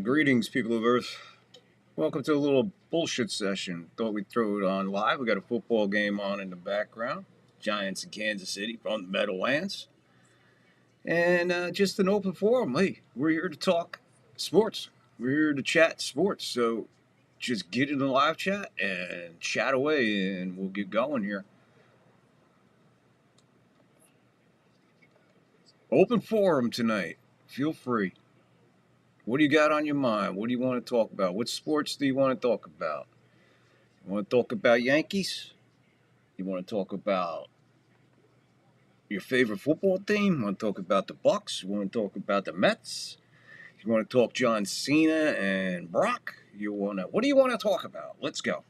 Greetings, people of Earth. Welcome to a little bullshit session. Thought we'd throw it on live. We got a football game on in the background. Giants in Kansas City from the Meadowlands. And just an open forum. Hey, we're here to talk sports. We're here to chat sports. So just get in the live chat and chat away, and we'll get going here. Open forum tonight. Feel free. What do you got on your mind? What do you want to talk about? What sports do you want to talk about? You want to talk about Yankees? You want to talk about your favorite football team? You want to talk about the Bucks? You want to talk about the Mets? You want to talk John Cena and Brock? What do you want to talk about? Let's go.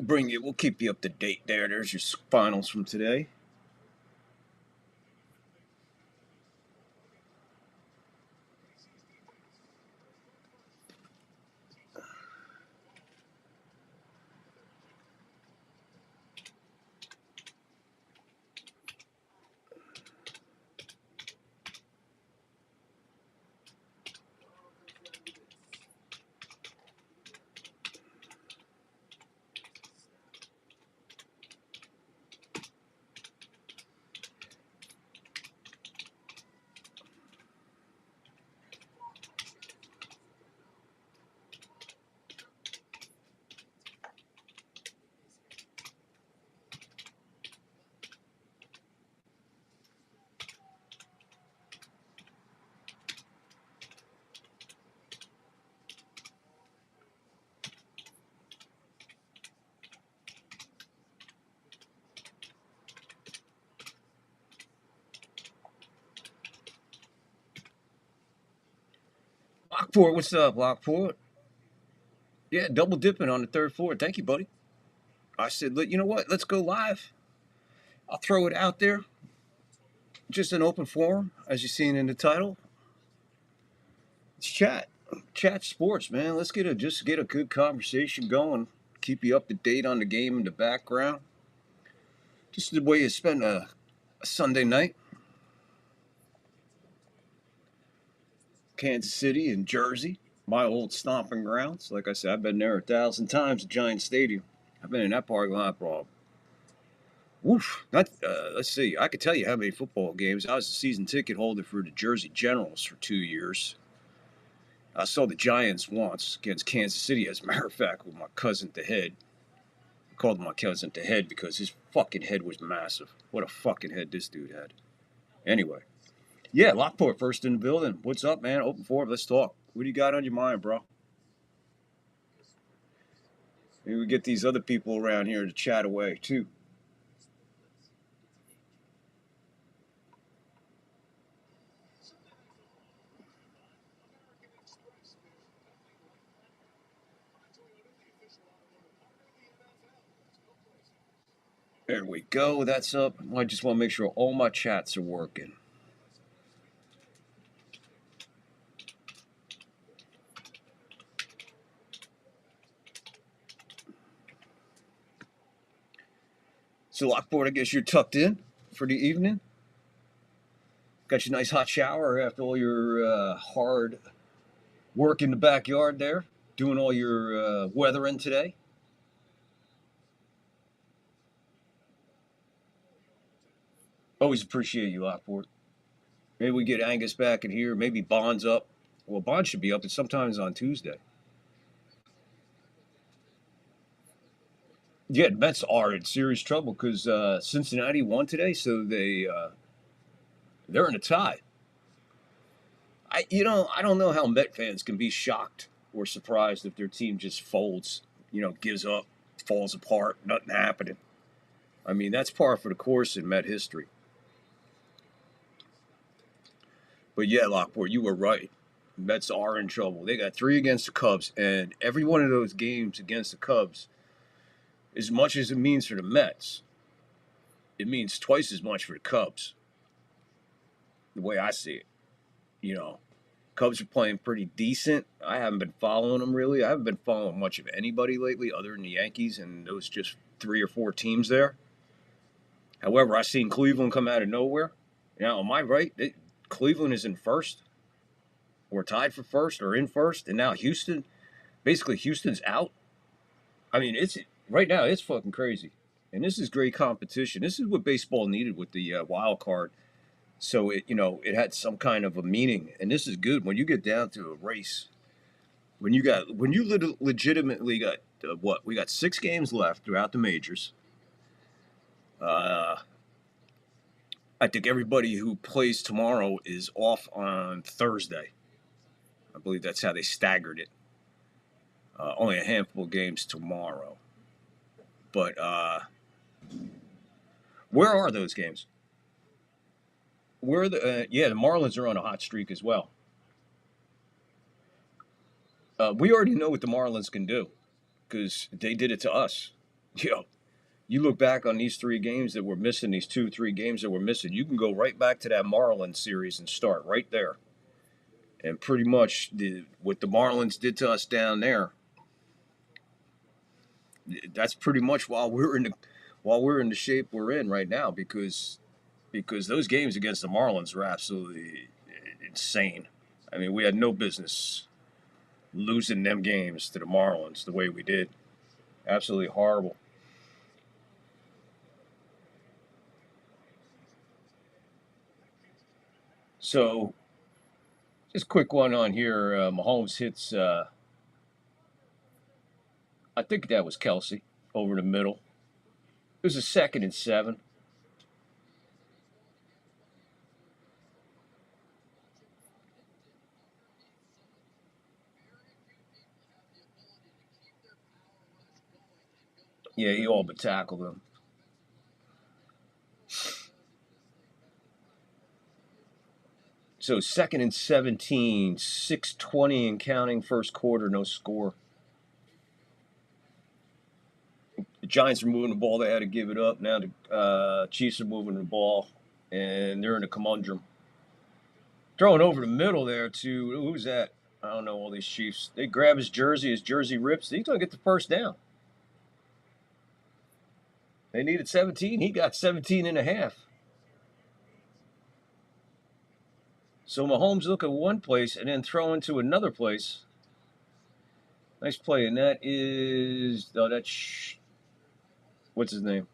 We'll keep you up to date there. There's your finals from today. Lockport, what's up, Lockport? Yeah, double dipping on the third floor. Thank you, buddy. I said, you know what? Let's go live. I'll throw it out there. Just an open forum, as you've seen in the title. It's chat sports, man. Let's get a good conversation going. Keep you up to date on the game in the background. Just the way you spend a Sunday night. Kansas City and Jersey, my old stomping grounds. Like I said, I've been there 1,000 times at Giant Stadium. I've been in that parking lot for let's see. I could tell you how many football games. I was a season ticket holder for the Jersey Generals for 2 years. I saw the Giants once against Kansas City, as a matter of fact, with my cousin the head. I called my cousin the head because his fucking head was massive. What a fucking head this dude had. Anyway. Yeah, Lockport first in the building. What's up, man? Open forum. Let's talk. What do you got on your mind, bro? Maybe we get these other people around here to chat away, too. There we go. That's up. I just want to make sure all my chats are working. So, Lockport, I guess you're tucked in for the evening. Got your nice hot shower after all your hard work in the backyard there, doing all your weathering today. Always appreciate you, Lockport. Maybe we get Angus back in here. Maybe Bond's up. Well, Bond should be up. It's sometimes on Tuesday. Yeah, the Mets are in serious trouble because Cincinnati won today, so they're in a tie. I don't know how Met fans can be shocked or surprised if their team just folds, gives up, falls apart, nothing happening. I mean, that's par for the course in Met history. But yeah, Lockport, you were right. Mets are in trouble. They got 3 against the Cubs, and every one of those games against the Cubs, as much as it means for the Mets, it means twice as much for the Cubs. The way I see it, you know, Cubs are playing pretty decent. I haven't been following them really. I haven't been following much of anybody lately, other than the Yankees and those just 3 or 4 teams there. However, I seen Cleveland come out of nowhere. Now, am I right? Cleveland is in first, or tied for first, or in first, and now Houston. Basically, Houston's out. I mean, it's right now. It's fucking crazy, and this is great competition. This is what baseball needed with the wild card. So it had some kind of a meaning, and this is good when you get down to a race. When you legitimately got what we got 6 games left throughout the majors. I think everybody who plays tomorrow is off on Thursday. I believe that's how they staggered it. Only a handful of games tomorrow. But where are those games? The Marlins are on a hot streak as well. We already know what the Marlins can do because they did it to us. You look back on these 3 games that we're missing, these 2-3 games that we're missing, you can go right back to that Marlins series and start right there. And pretty much what the Marlins did to us down there, that's pretty much while we're in the shape we're in right now because those games against the Marlins were absolutely insane. I mean, we had no business losing them games to the Marlins the way we did. Absolutely horrible. So, just a quick one on here. Mahomes hits, I think that was Kelsey over the middle. It was a 2nd and 7. Yeah, he all but tackled him. So 2nd and 17, 6:20 and counting, first quarter, no score. The Giants are moving the ball. They had to give it up. Now the Chiefs are moving the ball, and they're in a conundrum. Throwing over the middle there to, who's that? I don't know all these Chiefs. They grab his jersey rips. He's going to get the first down. They needed 17. He got 17 and a half. So Mahomes look at one place and then throw into another place. Nice play, and that is what's his name?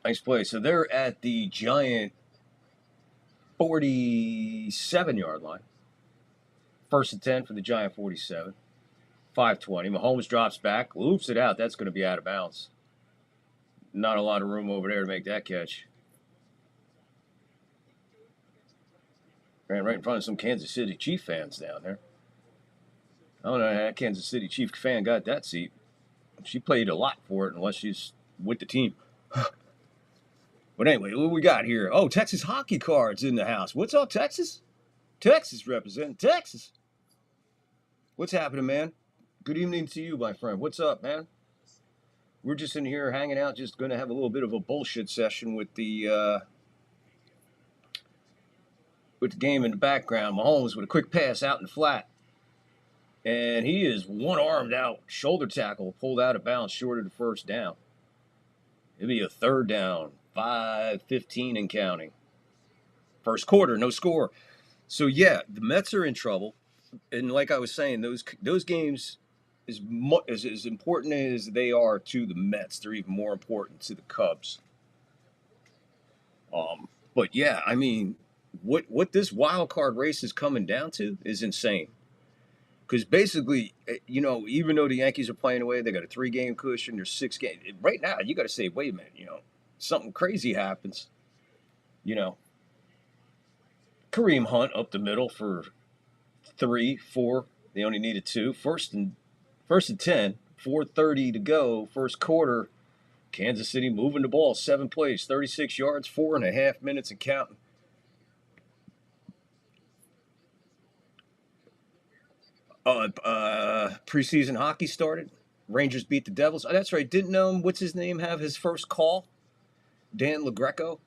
Nice play. So they're at the Giant 47-yard line. 1st and 10 for the Giant 47. 5:20. Mahomes drops back, loops it out. That's going to be out of bounds. Not a lot of room over there to make that catch. Ran right in front of some Kansas City Chief fans down there. I don't know how that Kansas City Chief fan got that seat. She paid a lot for it unless she's with the team. But anyway, what we got here? Oh, Texas hockey cards in the house. What's up, Texas? Texas representing Texas. What's happening, man? Good evening to you, my friend. What's up, man? We're just in here hanging out, just going to have a little bit of a bullshit session with the game in the background. Mahomes with a quick pass out in the flat. And he is one-armed out, shoulder tackle, pulled out of bounds short of the first down. It'll be a 3rd down, 5:15 and counting. First quarter, no score. So, yeah, the Mets are in trouble. And like I was saying, those games, as important as they are to the Mets, they're even more important to the Cubs. But, yeah, I mean, what this wild card race is coming down to is insane. Because basically, even though the Yankees are playing away, they got a 3-game cushion. There's 6 games. Right now, you got to say, wait a minute, something crazy happens. Kareem Hunt up the middle for 3, 4. They only needed 2. First and 10, 4:30 to go, first quarter. Kansas City moving the ball 7 plays, 36 yards, 4.5 minutes and counting. Preseason hockey started. Rangers beat the Devils. Oh, that's right. Didn't what's his name have his first call? Dan LaGreco,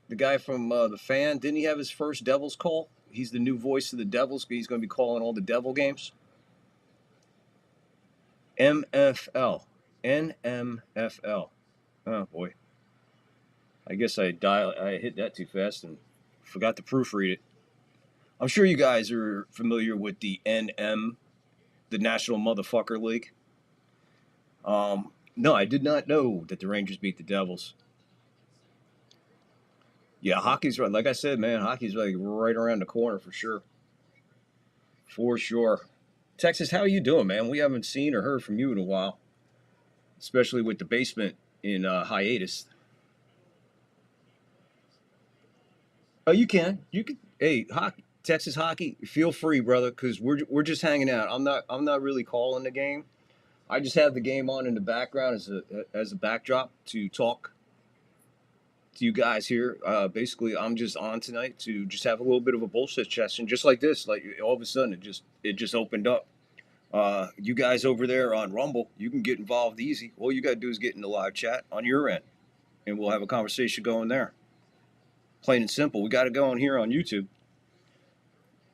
the guy from The Fan. Didn't he have his first Devils call? He's the new voice of the Devils. He's going to be calling all the Devil games. MFL. NMFL. Oh, boy. I guess I hit that too fast and forgot to proofread it. I'm sure you guys are familiar with the NM, the National Motherfucker League. No, I did not know that the Rangers beat the Devils. Yeah, hockey's right. Like I said, man, hockey's like right around the corner for sure. For sure. Texas, how are you doing, man? We haven't seen or heard from you in a while, especially with the basement in hiatus. Oh, you can. You can. Hey, hockey, Texas hockey. Feel free, brother, because we're just hanging out. I'm not really calling the game. I just have the game on in the background as a backdrop to talk to you guys here. Basically, I'm just on tonight to just have a little bit of a bullshit session, just like this. Like all of a sudden, it just opened up. You guys over there on Rumble, you can get involved easy. All you got to do is get in the live chat on your end, and we'll have a conversation going there. Plain and simple. We got to go on here on YouTube.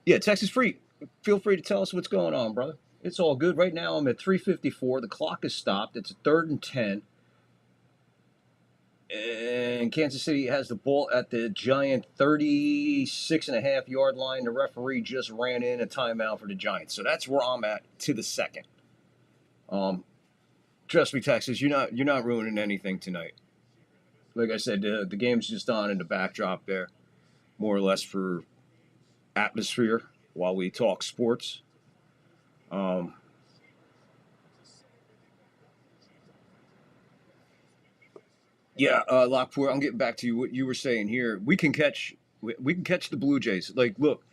Yeah, Texas Free. Feel free to tell us what's going on, brother. It's all good. Right now, I'm at 3:54. The clock is stopped. It's a 3rd and 10. And Kansas City has the ball at the Giant 36.5-yard line. The referee just ran in a timeout for the Giants. So that's where I'm at to the second. Trust me, Texas, you're not ruining anything tonight. Like I said, the game's just on in the backdrop there, more or less for atmosphere while we talk sports. Yeah, Lockport, I'm getting back to you. What you were saying here, we can catch the Blue Jays. Like, look,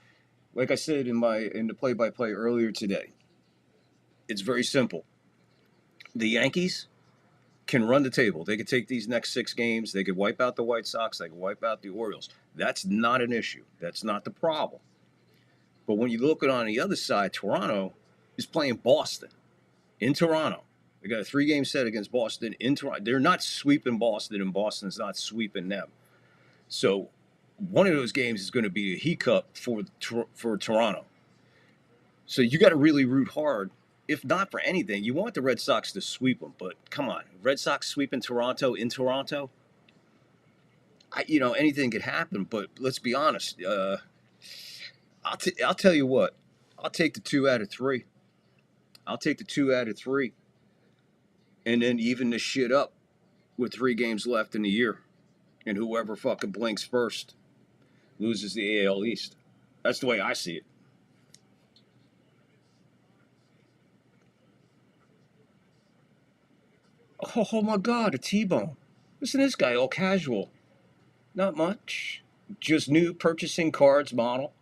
like I said in the play-by-play earlier today, it's very simple. The Yankees can run the table. They could take these next 6 games. They could wipe out the White Sox. They could wipe out the Orioles. That's not an issue. That's not the problem. But when you look at on the other side, Toronto is playing Boston in Toronto. They got a 3-game set against Boston in Toronto. They're not sweeping Boston, and Boston's not sweeping them. So one of those games is going to be a hiccup for Toronto. So you got to really root hard. If not for anything, you want the Red Sox to sweep them. But come on, Red Sox sweeping Toronto in Toronto. Anything could happen. But let's be honest. I'll tell you what. I'll take the 2 out of 3. I'll take the 2 out of 3. And then even the shit up with 3 games left in the year. And whoever fucking blinks first loses the AL East. That's the way I see it. Oh my God, a T-bone. Listen to this guy, all casual. Not much. Just new purchasing cards model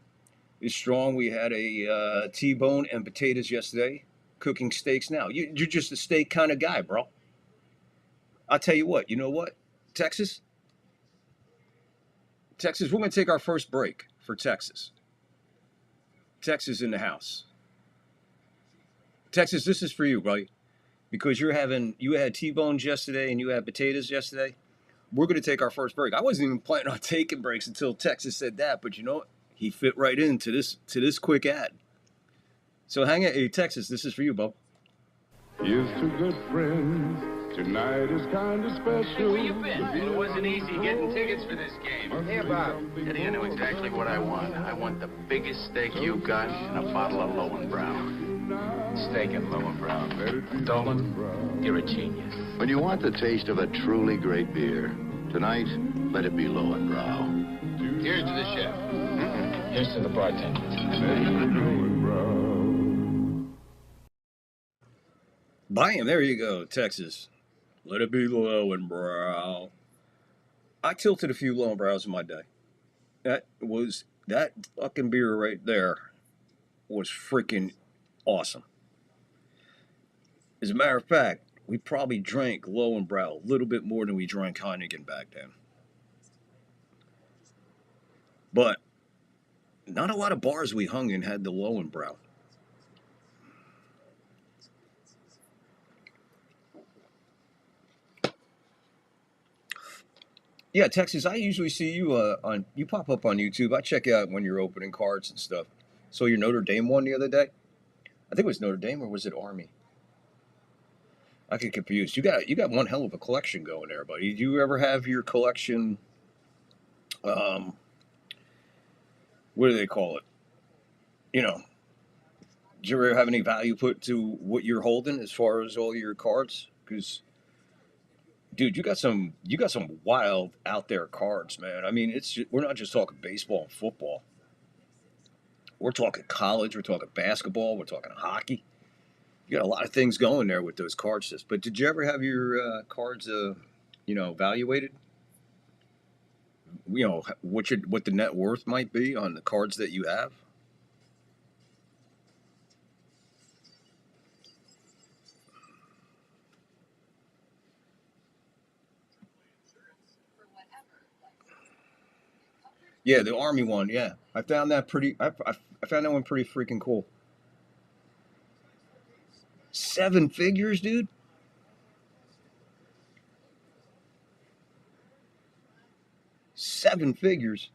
is strong. We had a T-bone and potatoes yesterday. Cooking steaks now. You're just a steak kind of guy, bro. I'll tell you what. You know what? Texas, we're going to take our first break for Texas. Texas in the house. Texas, this is for you, buddy. Because you had T-bones yesterday and you had potatoes yesterday. We're going to take our first break. I wasn't even planning on taking breaks until Texas said that, but you know what? He fit right into this quick ad. So hang out. Hey, Texas, this is for you, Bo. Here's to good friends. Tonight is kind of special. Where you been? Well, it wasn't easy getting tickets for this game. Hey, Bob. Eddie, I know exactly what I want. I want the biggest steak you got and a bottle of Lowenbrow. Steak and Lowenbrow. Dolan, you're a genius. When you want the taste of a truly great beer, tonight, let it be Lowenbrow. Here's to the chef. Here's to the bartender. Bam, there you go, Texas. Let it be Lowenbrow. I tilted a few Lowenbrows in my day. That fucking beer right there was freaking awesome. As a matter of fact, we probably drank Lowenbrow a little bit more than we drank Heineken back then. But not a lot of bars we hung in had the Lowenbrow. Yeah, Texas, I usually see you you pop up on YouTube. I check you out when you're opening cards and stuff. So your Notre Dame one the other day? I think it was Notre Dame, or was it Army? I get confused. You got one hell of a collection going there, buddy. Do you ever have your collection? What do they call it? You know, do you ever have any value put to what you're holding as far as all your cards? Because, dude, you got some wild out there cards, man. I mean, we're not just talking baseball and football. We're talking college. We're talking basketball. We're talking hockey. You got a lot of things going there with those card sets. But did you ever have your cards, evaluated? You know what the net worth might be on the cards that you have. Yeah, the Army one. Yeah, I found that pretty. I found that one pretty freaking cool. 7 figures, dude. 7 figures,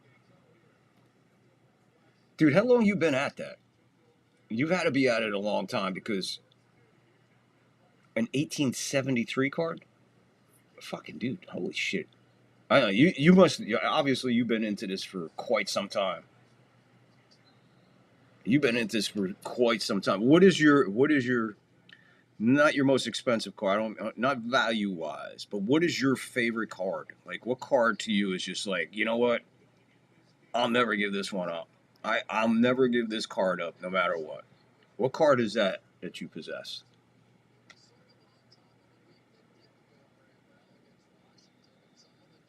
dude. How long you been at that? You've had to be at it a long time because an 1873 card. Fucking dude, holy shit. I know you must obviously you've been into this for quite some time. You've been into this for quite some time. What is your not your most expensive card? I don't not value wise, but what is your favorite card? Like what card to you is just like, you know what? I'll never give this one up. I'll never give this card up no matter what. What card is that you possess?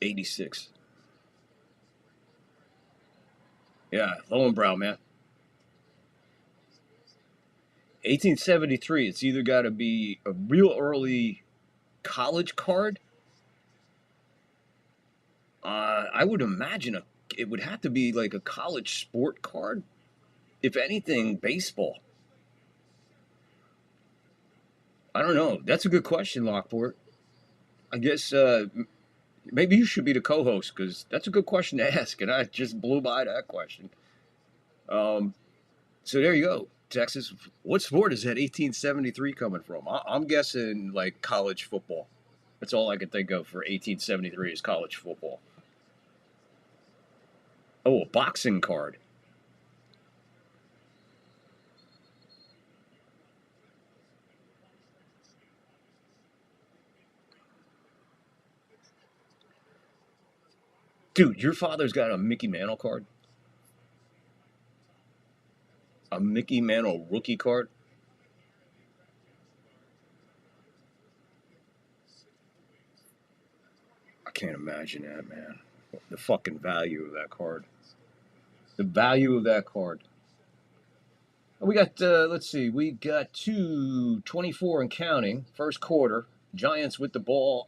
86. Yeah, Lowenbrow, man. 1873. It's either got to be a real early college card. I would imagine it would have to be like a college sport card. If anything, baseball. I don't know. That's a good question, Lockport. I guess maybe you should be the co-host because that's a good question to ask, and I just blew by that question. Um, so there you go, Texas. What sport is that 1873 coming from? I'm guessing like college football. That's all I can think of for 1873 is college football. Oh, a boxing card. Dude, your father's got a Mickey Mantle card? A Mickey Mantle rookie card? I can't imagine that, man. The fucking value of that card. The value of that card. We got, let's see, we got 2:24 and counting, first quarter. Giants with the ball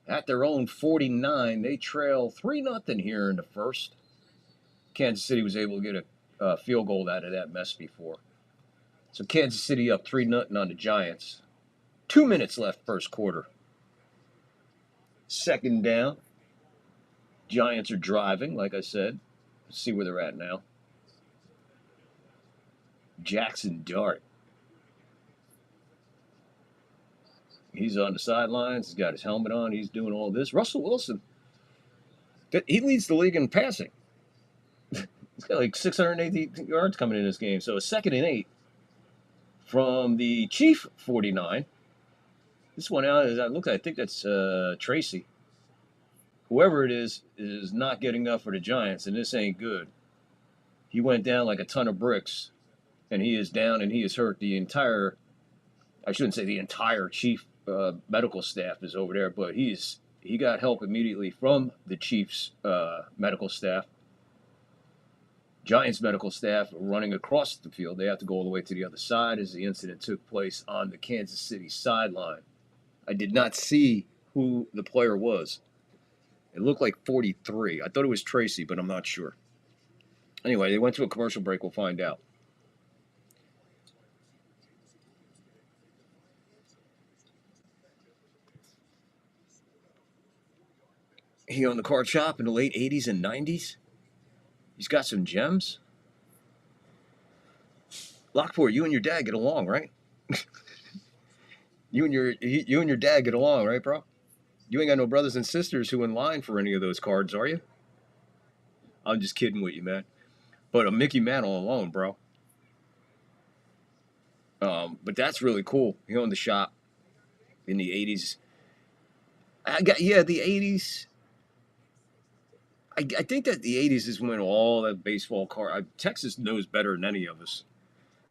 at their own 49. They trail 3-0 here in the first. Kansas City was able to get a field goal out of that mess before. So Kansas City up 3-0 on the Giants. 2 minutes left first quarter. Second down. Giants are driving, like I said. Let's see where they're at now. Jackson Dart. He's on the sidelines. He's got his helmet on. He's doing all this. Russell Wilson. He leads the league in passing. He's got like 680 yards coming in this game. So a 2nd and 8 from the Chief 49. This one out is I think that's Tracy. Whoever it is not getting up for the Giants, and this ain't good. He went down like a ton of bricks, and he is down, and he has hurt the entire. I shouldn't say the entire Chief medical staff is over there, but he got help immediately from the Chiefs medical staff. Giants medical staff running across the field. They have to go all the way to the other side as the incident took place on the Kansas City sideline. I did not see who the player was. It looked like 43. I thought it was Tracy, but I'm not sure. Anyway, they went to a commercial break. We'll find out. He owned the card shop in the late 80s and 90s. He's got some gems. Lockport, you and your dad get along, right? you and your dad get along, right, bro? You ain't got no brothers and sisters who in line for any of those cards, are you? I'm just kidding with you, man. But a Mickey Mantle alone, bro. But that's really cool. He owned the shop in the 80s. The 80s. I think that the 80s is when all that baseball card. Texas knows better than any of us,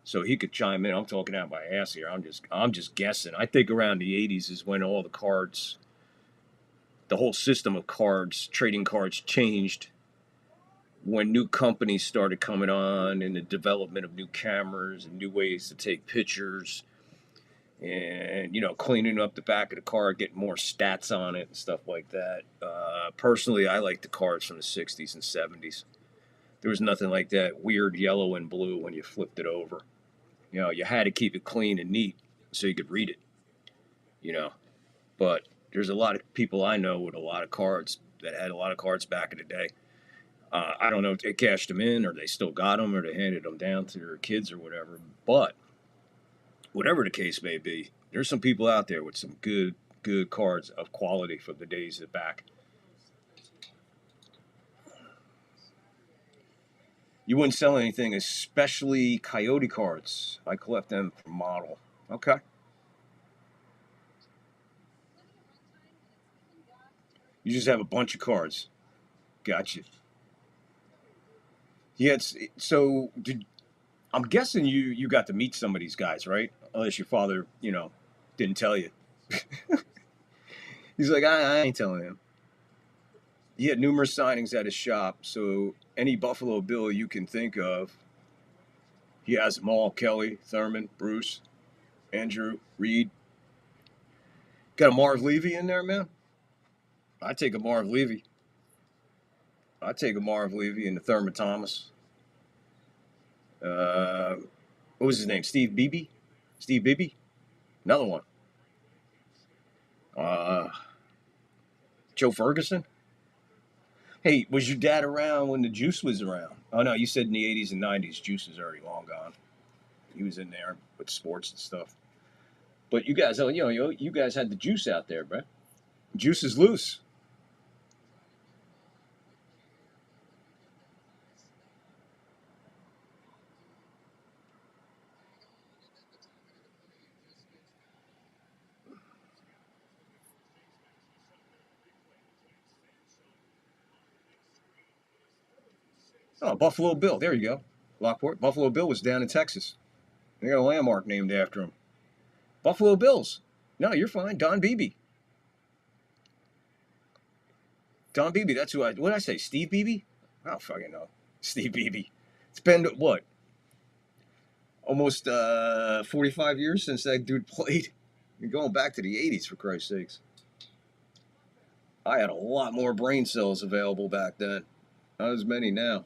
so he could chime in. I'm talking out my ass here. I'm just guessing. I think around the 80s is when all the cards, the whole system of cards, trading cards changed. When new companies started coming on and the development of new cameras and new ways to take pictures and, cleaning up the back of the card, getting more stats on it and stuff like that. Personally, I like the cards from the 60s and 70s. There was nothing like that weird yellow and blue when you flipped it over. You had to keep it clean and neat so you could read it, But there's a lot of people I know with a lot of cards that had a lot of cards back in the day. I don't know if they cashed them in or they still got them or they handed them down to their kids or whatever. But whatever the case may be, there's some people out there with some good cards of quality from the days of back. You wouldn't sell anything, especially Coyote cards. I collect them for model. Okay. You just have a bunch of cards. Gotcha. Yeah, I'm guessing you got to meet some of these guys, right? Unless your father, didn't tell you. He's like, I ain't telling him. He had numerous signings at his shop, so any Buffalo Bill you can think of, he has them all. Kelly, Thurman, Bruce, Andrew, Reed. Got a Marv Levy in there, man? I'd take a Marv Levy. I'd take a Marv Levy and the Thurman Thomas. What was his name? Steve Beebe? Steve Beebe? Another one. Joe Ferguson? Hey, was your dad around when the Juice was around? Oh, no, you said in the 80s and 90s. Juice is already long gone. He was in there with sports and stuff. But you guys, you guys had the Juice out there, bro. Juice is loose. Oh, Buffalo Bill. There you go. Lockport. Buffalo Bill was down in Texas. They got a landmark named after him. Buffalo Bills. No, you're fine. Don Beebe. Don Beebe. That's who what did I say? Steve Beebe? I don't fucking know. Steve Beebe. It's been, what? Almost 45 years since that dude played. You're going back to the 80s, for Christ's sakes. I had a lot more brain cells available back then. Not as many now.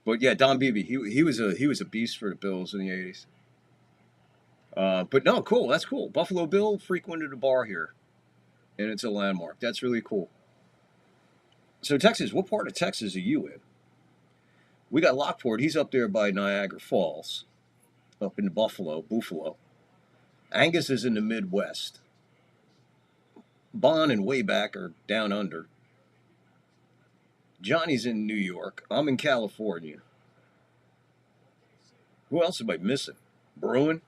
But yeah, Don Beebe, he was a beast for the Bills in the 80s. But no, cool. That's cool. Buffalo Bill frequented a bar here, and it's a landmark. That's really cool. So Texas, what part of Texas are you in? We got Lockport. He's up there by Niagara Falls, up in Buffalo. Angus is in the Midwest. Bon and Wayback are down under. Johnny's in New York. I'm in California. Who else am I missing? Bruin?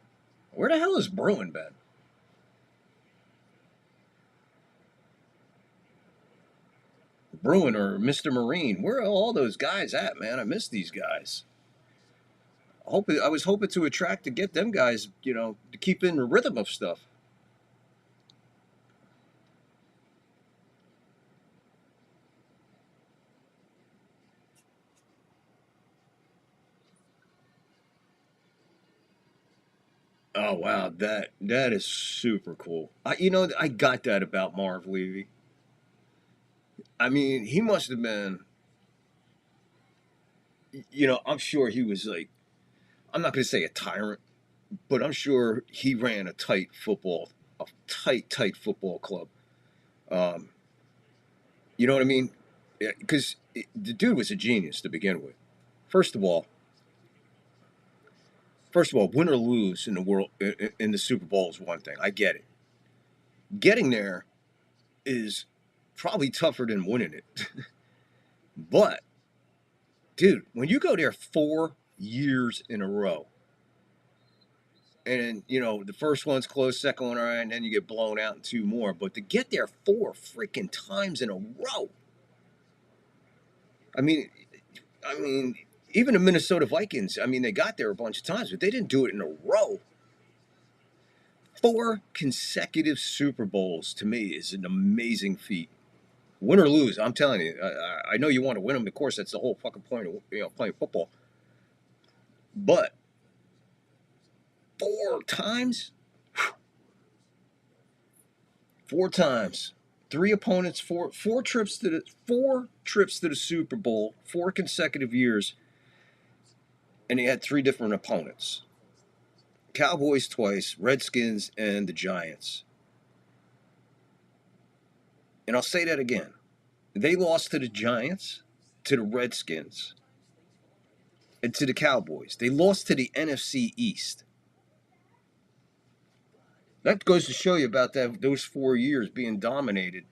Where the hell has Bruin been? Bruin or Mr. Marine. Where are all those guys at, man? I miss these guys. I was hoping to get them guys, to keep in the rhythm of stuff. Oh wow, that is super cool. I got that about Marv Levy. I mean, he must have been. I'm sure he was like. I'm not going to say a tyrant, but I'm sure he ran a tight football club. Um, you know what I mean? Because the dude was a genius to begin with. First of all, win or lose in the world in the Super Bowl is one thing. I get it. Getting there is probably tougher than winning it. But, dude, when you go there 4 years in a row, and the first one's close, second one all right, and then you get blown out in two more. But to get there 4 freaking times in a row, I mean, even the Minnesota Vikings, I mean, they got there a bunch of times, but they didn't do it in a row. 4 consecutive Super Bowls to me is an amazing feat. Win or lose, I'm telling you. I know you want to win them. Of course, that's the whole fucking point of playing football. But 4 times, 4 times, 3 opponents, four trips to the Super Bowl, 4 consecutive years, and they had 3 different opponents: Cowboys twice, Redskins, and the Giants. And I'll say that again. They lost to the Giants, to the Redskins, and to the Cowboys. They lost to the NFC East. That goes to show you about those 4 years being dominated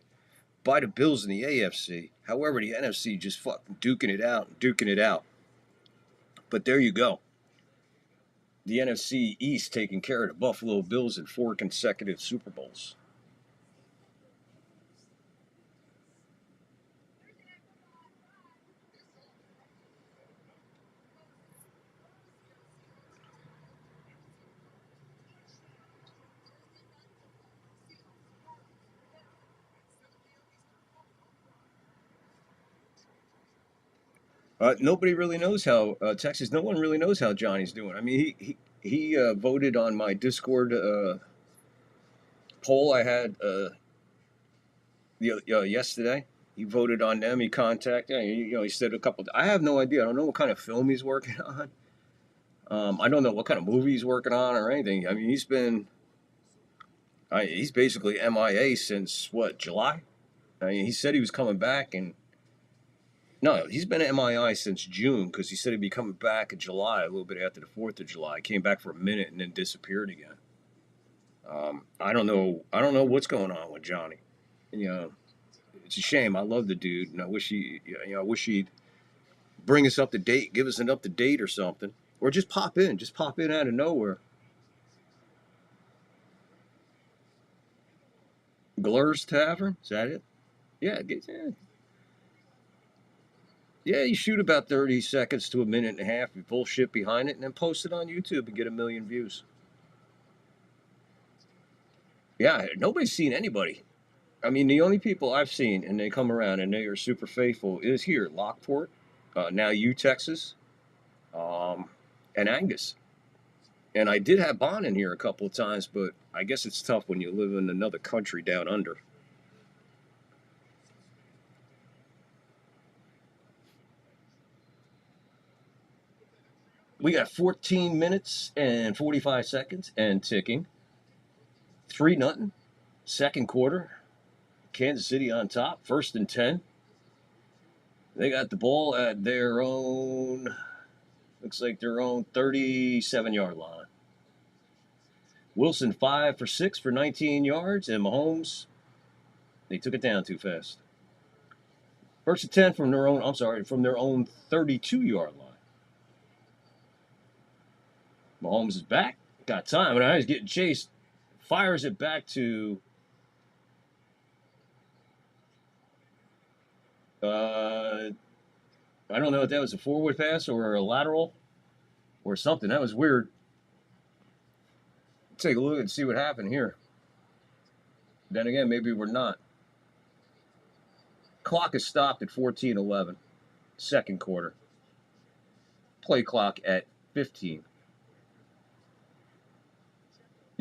by the Bills in the AFC. However, the NFC just fucking duking it out. But there you go. The NFC East taking care of the Buffalo Bills in 4 consecutive Super Bowls. Nobody really knows how Texas. No one really knows how Johnny's doing. I mean, he voted on my Discord poll I had yesterday. He voted on them. He contacted. He said a couple. I have no idea. I don't know what kind of film he's working on. I don't know what kind of movie he's working on or anything. I mean, he's basically MIA since what, July? I mean, he said he was coming back, and no, he's been MIA since June because he said he'd be coming back in July, a little bit after the 4th of July. Came back for a minute and then disappeared again. I don't know what's going on with Johnny. It's a shame. I love the dude, and I wish he'd bring us up to date, give us an up to date or something, or just pop in out of nowhere. Glur's Tavern, is that it? Yeah, yeah. You shoot about 30 seconds to a minute and a half, you bullshit behind it, and then post it on YouTube and get 1 million views. Yeah, nobody's seen anybody. I mean, the only people I've seen, and they come around and they are super faithful, is here, Lockport, now Texas, and Angus. And I did have Bon in here a couple of times, but I guess it's tough when you live in another country down under. We got 14 minutes and 45 seconds and ticking. 3-0. Second quarter. Kansas City on top. 1st and 10. They got the ball at their own, looks like their own 37-yard line. Wilson 5 for 6 for 19 yards, and Mahomes, they took it down too fast. 1st and 10 from their own 32-yard line. Mahomes is back, got time, and he's getting chased. Fires it back to I don't know if that was a forward pass or a lateral or something. That was weird. Take a look and see what happened here. Then again, maybe we're not. Clock is stopped at 14:11. Second quarter. Play clock at 15.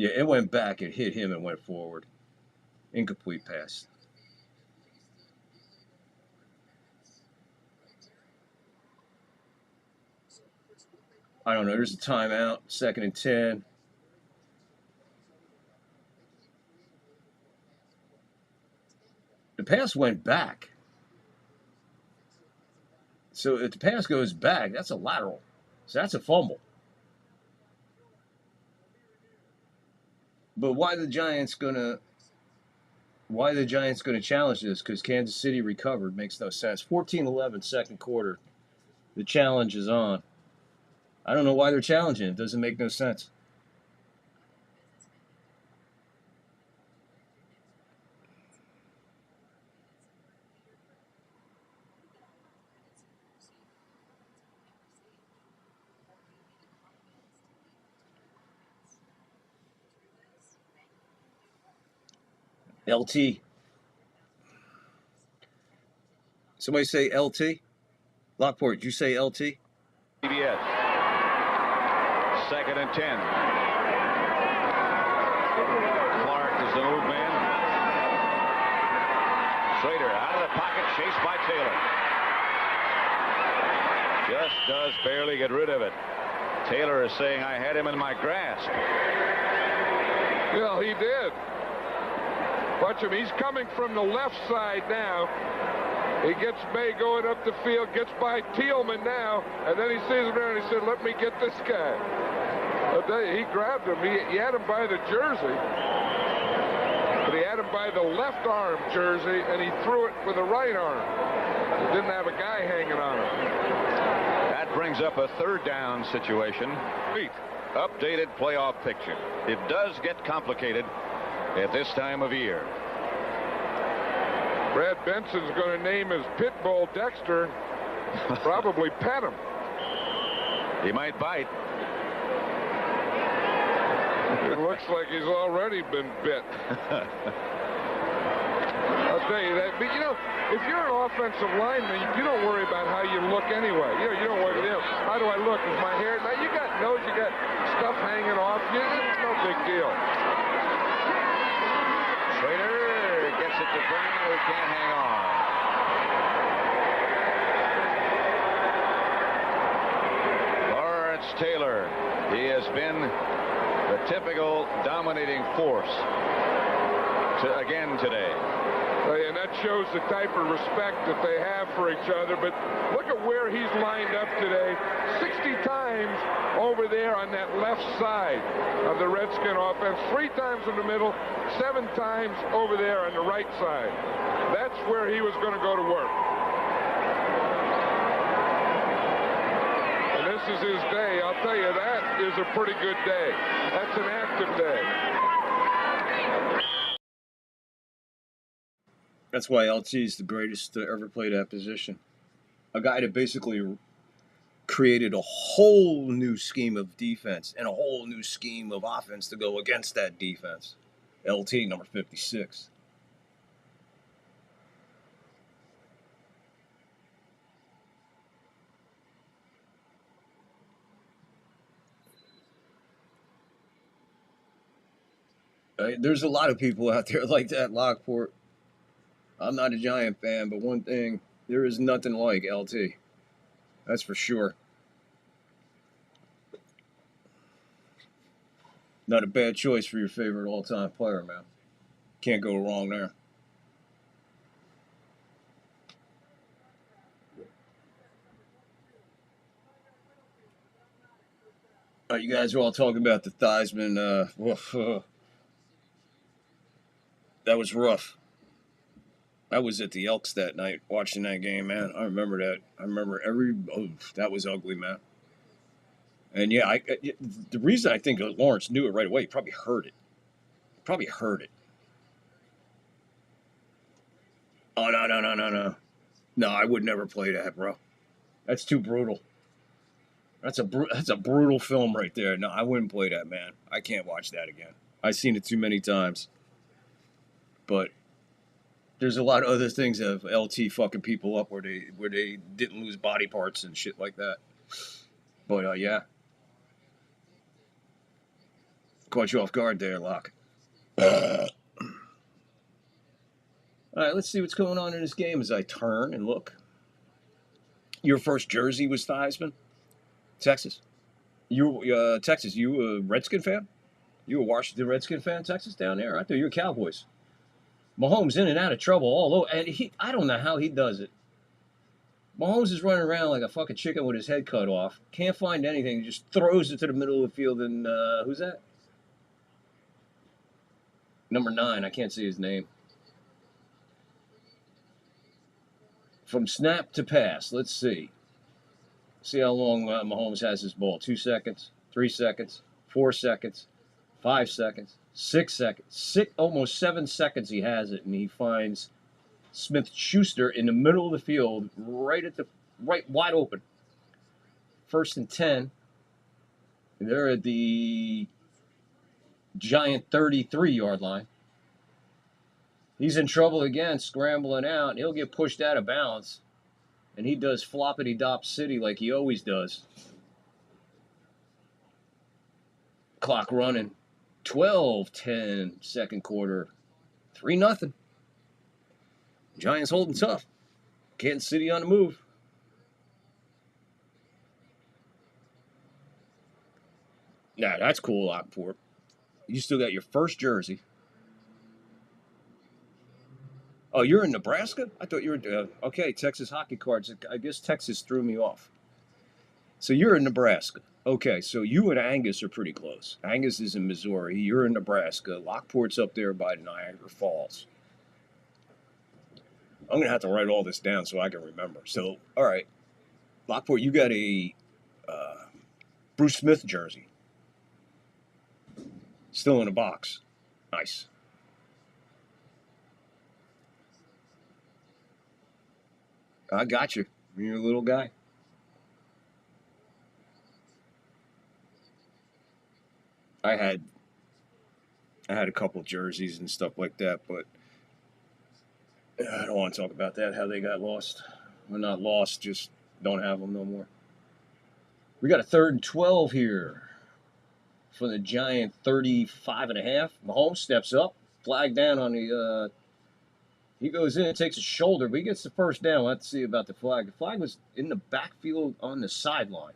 Yeah, it went back. It hit him and went forward. Incomplete pass. I don't know. There's a timeout. 2nd and 10. The pass went back. So if the pass goes back, that's a lateral. So that's a fumble. But why the Giants gonna challenge this? Because Kansas City recovered. Makes no sense. 14-11 second quarter. The challenge is on. I don't know why they're challenging. It doesn't make no sense. LT. Somebody say LT? Lockport, did you say LT? CBS. 2nd and 10. Clark is the move man. Schrader out of the pocket, chased by Taylor. Just does barely get rid of it. Taylor is saying, I had him in my grasp. Well, he did. Watch him. He's coming from the left side now. He gets May going up the field, gets by Thielman now, and then he sees him there and he said, let me get this guy. He grabbed him. He had him by the jersey, but he had him by the left arm jersey, and he threw it with the right arm. He didn't have a guy hanging on him. That brings up a 3rd down situation. Updated playoff picture. It does get complicated at this time of year. Brad Benson's going to name his pit bull Dexter. Probably pet him. He might bite. It looks like he's already been bit. I'll tell you that. But, you know, if you're an offensive lineman, you don't worry about how you look anyway. You don't worry, how do I look? Is my hair? Now, you got nose, you got stuff hanging off you. It's no big deal. Schrader gets it to Green, who can't hang on. Lawrence Taylor. He has been the typical dominating force again today. And that shows the type of respect that they have for each other. But look at where he's lined up today. 60 times over there on that left side of the Redskin offense. 3 times in the middle, 7 times over there on the right side. That's where he was going to go to work. And this is his day. I'll tell you, that is a pretty good day. That's an active day. That's why LT is the greatest to ever play that position. A guy that basically created a whole new scheme of defense and a whole new scheme of offense to go against that defense. LT, number 56. There's a lot of people out there like that, Lockport. I'm not a Giant fan, but one thing, there is nothing like LT. That's for sure. Not a bad choice for your favorite all-time player, man. Can't go wrong there. You guys are all talking about the Theismann. That was rough. I was at the Elks that night watching that game, man. I remember that. I remember that was ugly, man. And yeah, the reason I think Lawrence knew it right away, he probably heard it. Oh, no. No, I would never play that, bro. That's too brutal. That's a brutal film right there. No, I wouldn't play that, man. I can't watch that again. I've seen it too many times. But there's a lot of other things of LT fucking people up where they didn't lose body parts and shit like that. But yeah. Caught you off guard there, Locke. All right, let's see what's going on in this game as I turn and look. Your first jersey was Theismann? Texas. Texas, you a Redskin fan? You a Washington Redskin fan, Texas, down there? I thought you were Cowboys. Mahomes in and out of trouble all over. And I don't know how he does it. Mahomes is running around like a fucking chicken with his head cut off. Can't find anything. He just throws it to the middle of the field. And who's that? Number 9. I can't see his name. From snap to pass. Let's see. See how long Mahomes has his ball. 2 seconds, 3 seconds, 4 seconds, 5 seconds, 6 seconds. Almost 7 seconds he has it, and he finds Smith-Schuster in the middle of the field, right wide open. 1st and 10. They're at the Giant 33-yard line. He's in trouble again, scrambling out, and he'll get pushed out of bounds. And he does floppity-dop city like he always does. Clock running. 12-10 second quarter. 3-0. Giants holding tough. Kansas City on the move. Nah, that's cool, Lockport. You still got your first jersey. Oh, you're in Nebraska? I thought you were... okay, Texas hockey cards. I guess Texas threw me off. So you're in Nebraska. Okay, so you and Angus are pretty close. Angus is in Missouri. You're in Nebraska. Lockport's up there by Niagara Falls. I'm going to have to write all this down so I can remember. So, all right. Lockport, you got a Bruce Smith jersey. Still in a box. Nice. I got you. You're a little guy. I had a couple jerseys and stuff like that, but I don't want to talk about that, how they got lost. Well, not lost, just don't have them no more. We got a 3rd and 12 here for the Giant 35.5. Mahomes steps up, flag down on the... he goes in and takes a shoulder, but he gets the first down. We'll have to see about the flag. The flag was in the backfield on the sideline.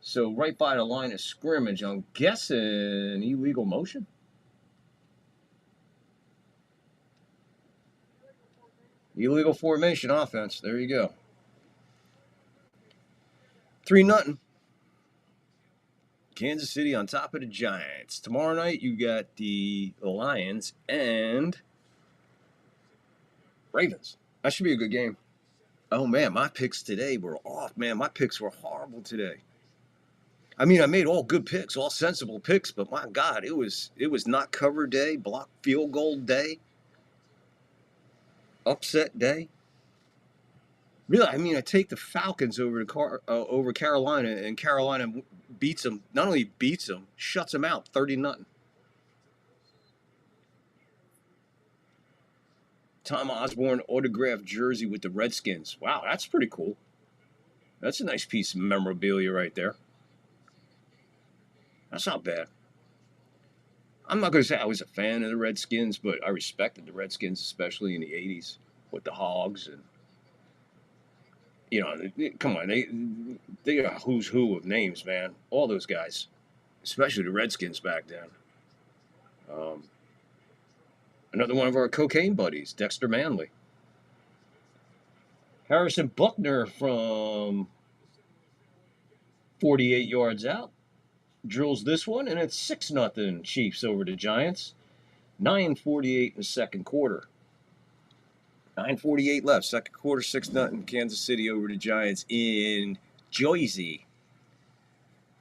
So right by the line of scrimmage, I'm guessing illegal motion. Illegal formation offense. There you go. 3-0. Kansas City on top of the Giants. Tomorrow night, you got the Lions and Ravens. That should be a good game. Oh, man, my picks today were off. Man, my picks were horrible today. I mean, I made all good picks, all sensible picks, but my God, it was not cover day, block field goal day, upset day. Really, I mean, I take the Falcons over Carolina, and Carolina beats them. Not only beats them, shuts them out, 30-0. Tom Osborne autographed jersey with the Redskins. Wow, that's pretty cool. That's a nice piece of memorabilia right there. That's not bad. I'm not going to say I was a fan of the Redskins, but I respected the Redskins, especially in the 80s with the Hogs. And, you know, come on, they got a who's who of names, man. All those guys, especially the Redskins back then. Another one of our cocaine buddies, Dexter Manley. Harrison Buckner from 48 yards out. Drills this one, and it's 6-0 Chiefs over the Giants. 9:48 in the second quarter. 9:48 left. Second quarter, 6-0 Kansas City over the Giants in Jersey.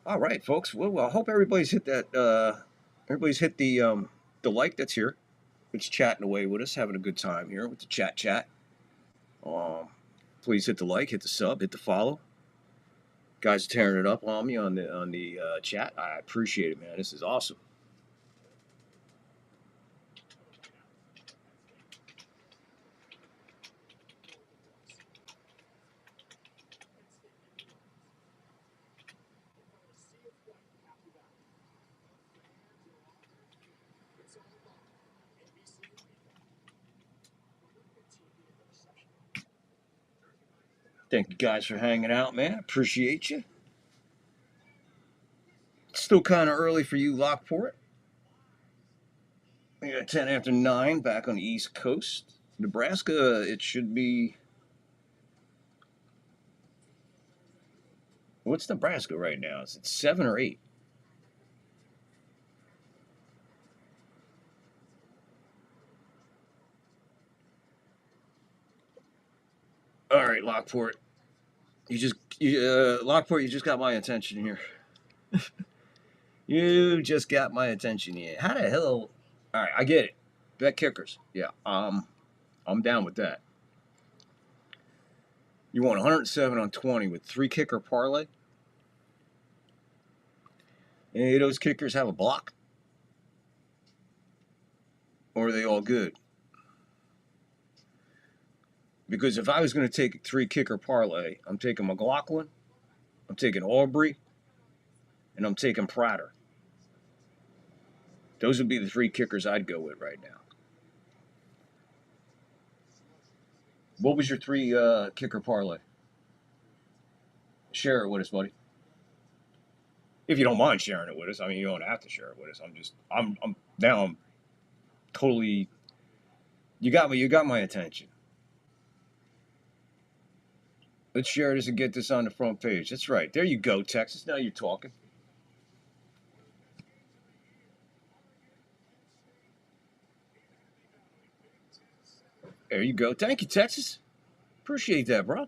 All right, folks. Well, I hope everybody's hit that. Everybody's hit the like that's here. It's chatting away with us, having a good time here with the chat. Please hit the like, hit the sub, hit the follow. Guys are tearing it up on me on the chat. I appreciate it, man. This is awesome. Thank you guys for hanging out, man. Appreciate you. It's still kind of early for you, Lockport. We got 10 after 9 back on the East Coast. Nebraska, it should be. What's Nebraska right now? Is it 7 or 8? All right, Lockport. Lockport, you just got my attention here. You just got my attention here. How the hell? All right, I get it. Bet kickers. Yeah, I'm down with that. You want 107 on 20 with 3 kicker parlay? Any of those kickers have a block? Or are they all good? Because if I was going to take 3 kicker parlay, I'm taking McLaughlin, I'm taking Aubrey, and I'm taking Prater. Those would be the 3 kickers I'd go with right now. What was your 3 kicker parlay? Share it with us, buddy. If you don't mind sharing it with us. I mean, you don't have to share it with us. I'm totally. You got my attention. Let's share this and get this on the front page. That's right. There you go, Texas. Now you're talking. There you go. Thank you, Texas. Appreciate that, bro.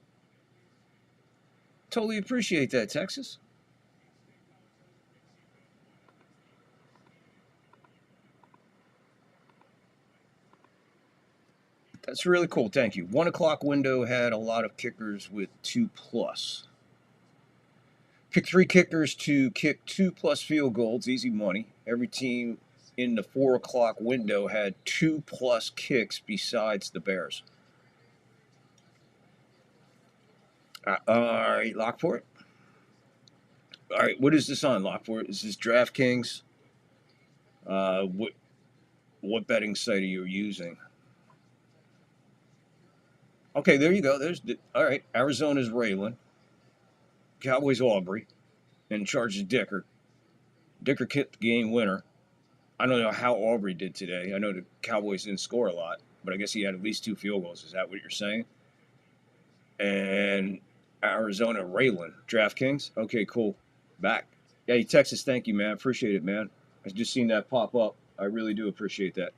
Totally appreciate that, Texas. That's really cool. Thank you. 1 o'clock window had a lot of kickers with 2+. Pick 3 kickers to kick 2+ field goals. Easy money. Every team in the 4 o'clock window had 2+ kicks besides the Bears. All right, Lockport. All right, what is this on, Lockport? Is this DraftKings? What betting site are you using? Okay, there you go. All right. Arizona's Raylan, Cowboys Aubrey, and Chargers Dicker. Dicker kicked the game winner. I don't know how Aubrey did today. I know the Cowboys didn't score a lot, but I guess he had at least 2 field goals. Is that what you're saying? And Arizona Raylan, DraftKings. Okay, cool. Back. Hey, Texas, thank you, man. Appreciate it, man. I just seen that pop up. I really do appreciate that.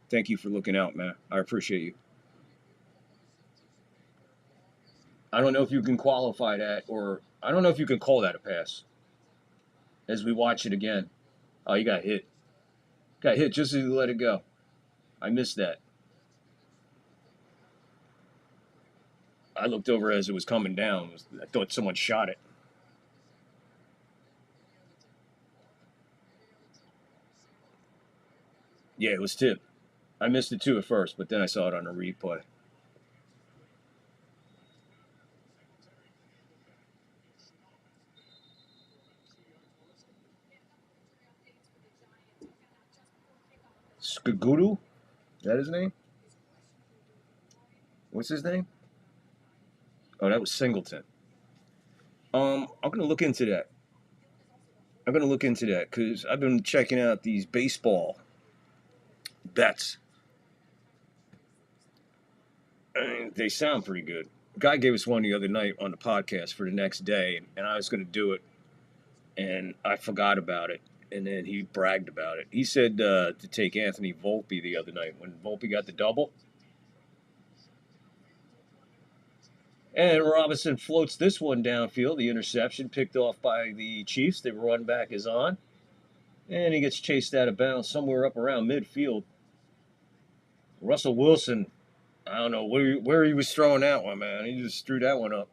Thank you for looking out, man. I appreciate you. I don't know if you can qualify that, or I don't know if you can call that a pass. As we watch it again. Oh, you got hit. Got hit just as you let it go. I missed that. I looked over as it was coming down. I thought someone shot it. Yeah, it was tipped. I missed it too at first, but then I saw it on a replay. Skagudu? Is that his name? What's his name? Oh, that was Singleton. I'm gonna look into that. I'm gonna look into that because I've been checking out these baseball bets. And they sound pretty good. A guy gave us one the other night on the podcast for the next day, and I was gonna do it, and I forgot about it. And then he bragged about it. He said to take Anthony Volpe the other night when Volpe got the double. And Robinson floats this one downfield. The interception picked off by the Chiefs. The run back is on. And he gets chased out of bounds somewhere up around midfield. Russell Wilson, I don't know where he was throwing that one, man. He just threw that one up.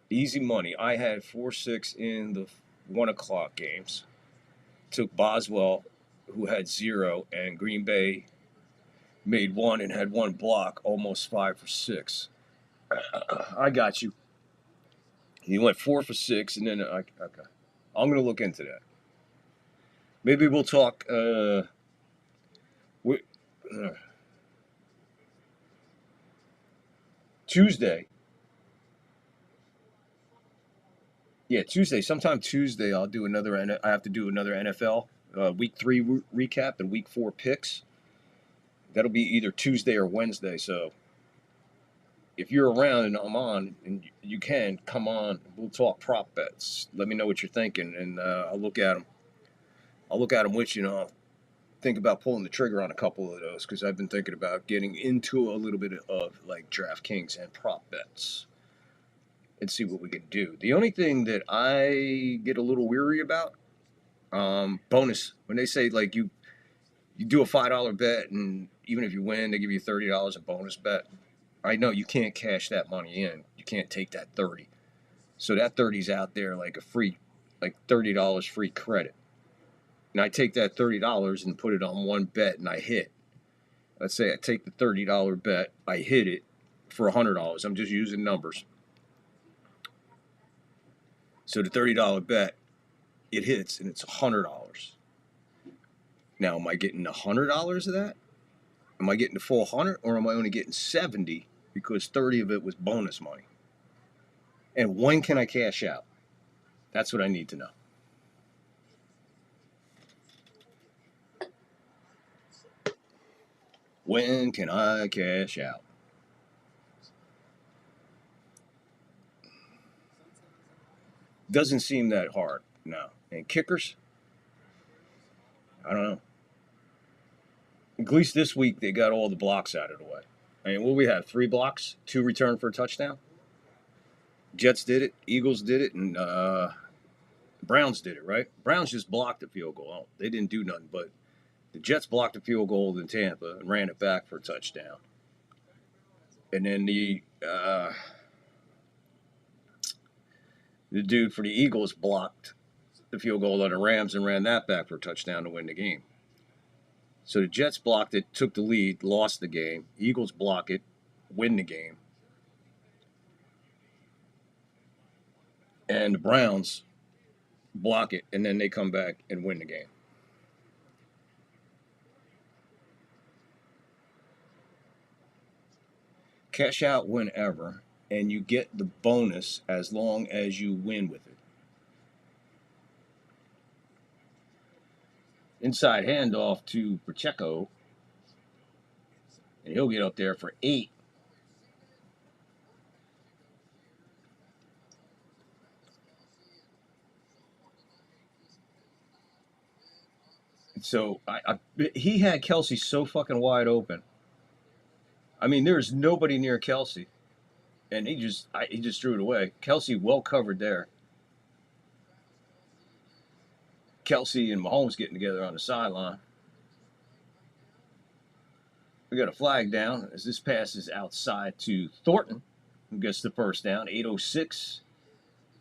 Easy money. I had 4-6 in the 1 o'clock games. Took Boswell, who had 0, and Green Bay made 1 and had 1 block, almost 5 for 6. I got you. He went 4 for 6, and then okay. I'm gonna look into that. Maybe we'll talk. Tuesday. Yeah, Tuesday. Sometime Tuesday, I'll do another. I have to do another NFL Week 3 recap and Week 4 picks. That'll be either Tuesday or Wednesday. So if you're around and I'm on, and you can come on, we'll talk prop bets. Let me know what you're thinking, and I'll look at them. I'll look at them with you, and I'll think about pulling the trigger on a couple of those because I've been thinking about getting into a little bit of like DraftKings and prop bets and see what we can do. The only thing that I get a little weary about, bonus. When they say like you do a $5 bet and even if you win, they give you $30 a bonus bet. I know you can't cash that money in. You can't take that 30. So that 30's out there like a free, like $30 free credit. And I take that $30 and put it on one bet and I hit. Let's say I take the $30 bet, I hit it for $100. I'm just using numbers. So the $30 bet, it hits and it's $100. Now, am I getting $100 of that? Am I getting the full 100 or am I only getting 70 because 30 of it was bonus money? And when can I cash out? That's what I need to know. When can I cash out? Doesn't seem that hard, no. And kickers? I don't know. At least this week they got all the blocks out of the way. I mean, what we have? 3 blocks, 2 return for a touchdown. Jets did it, Eagles did it, and Browns did it, right? Browns just blocked the field goal. Oh, they didn't do nothing, but the Jets blocked the field goal in Tampa and ran it back for a touchdown. And then the dude for the Eagles blocked the field goal on the Rams and ran that back for a touchdown to win the game. So the Jets blocked it, took the lead, lost the game. Eagles block it, win the game. And the Browns block it, and then they come back and win the game. Cash out whenever, and you get the bonus as long as you win with it. Inside handoff to Pacheco, and he'll get up there for 8. So he had Kelce so fucking wide open. I mean, there's nobody near Kelce, and he just threw it away. Kelce well covered there. Kelce and Mahomes getting together on the sideline. We got a flag down as this pass is outside to Thornton, who gets the first down. 8:06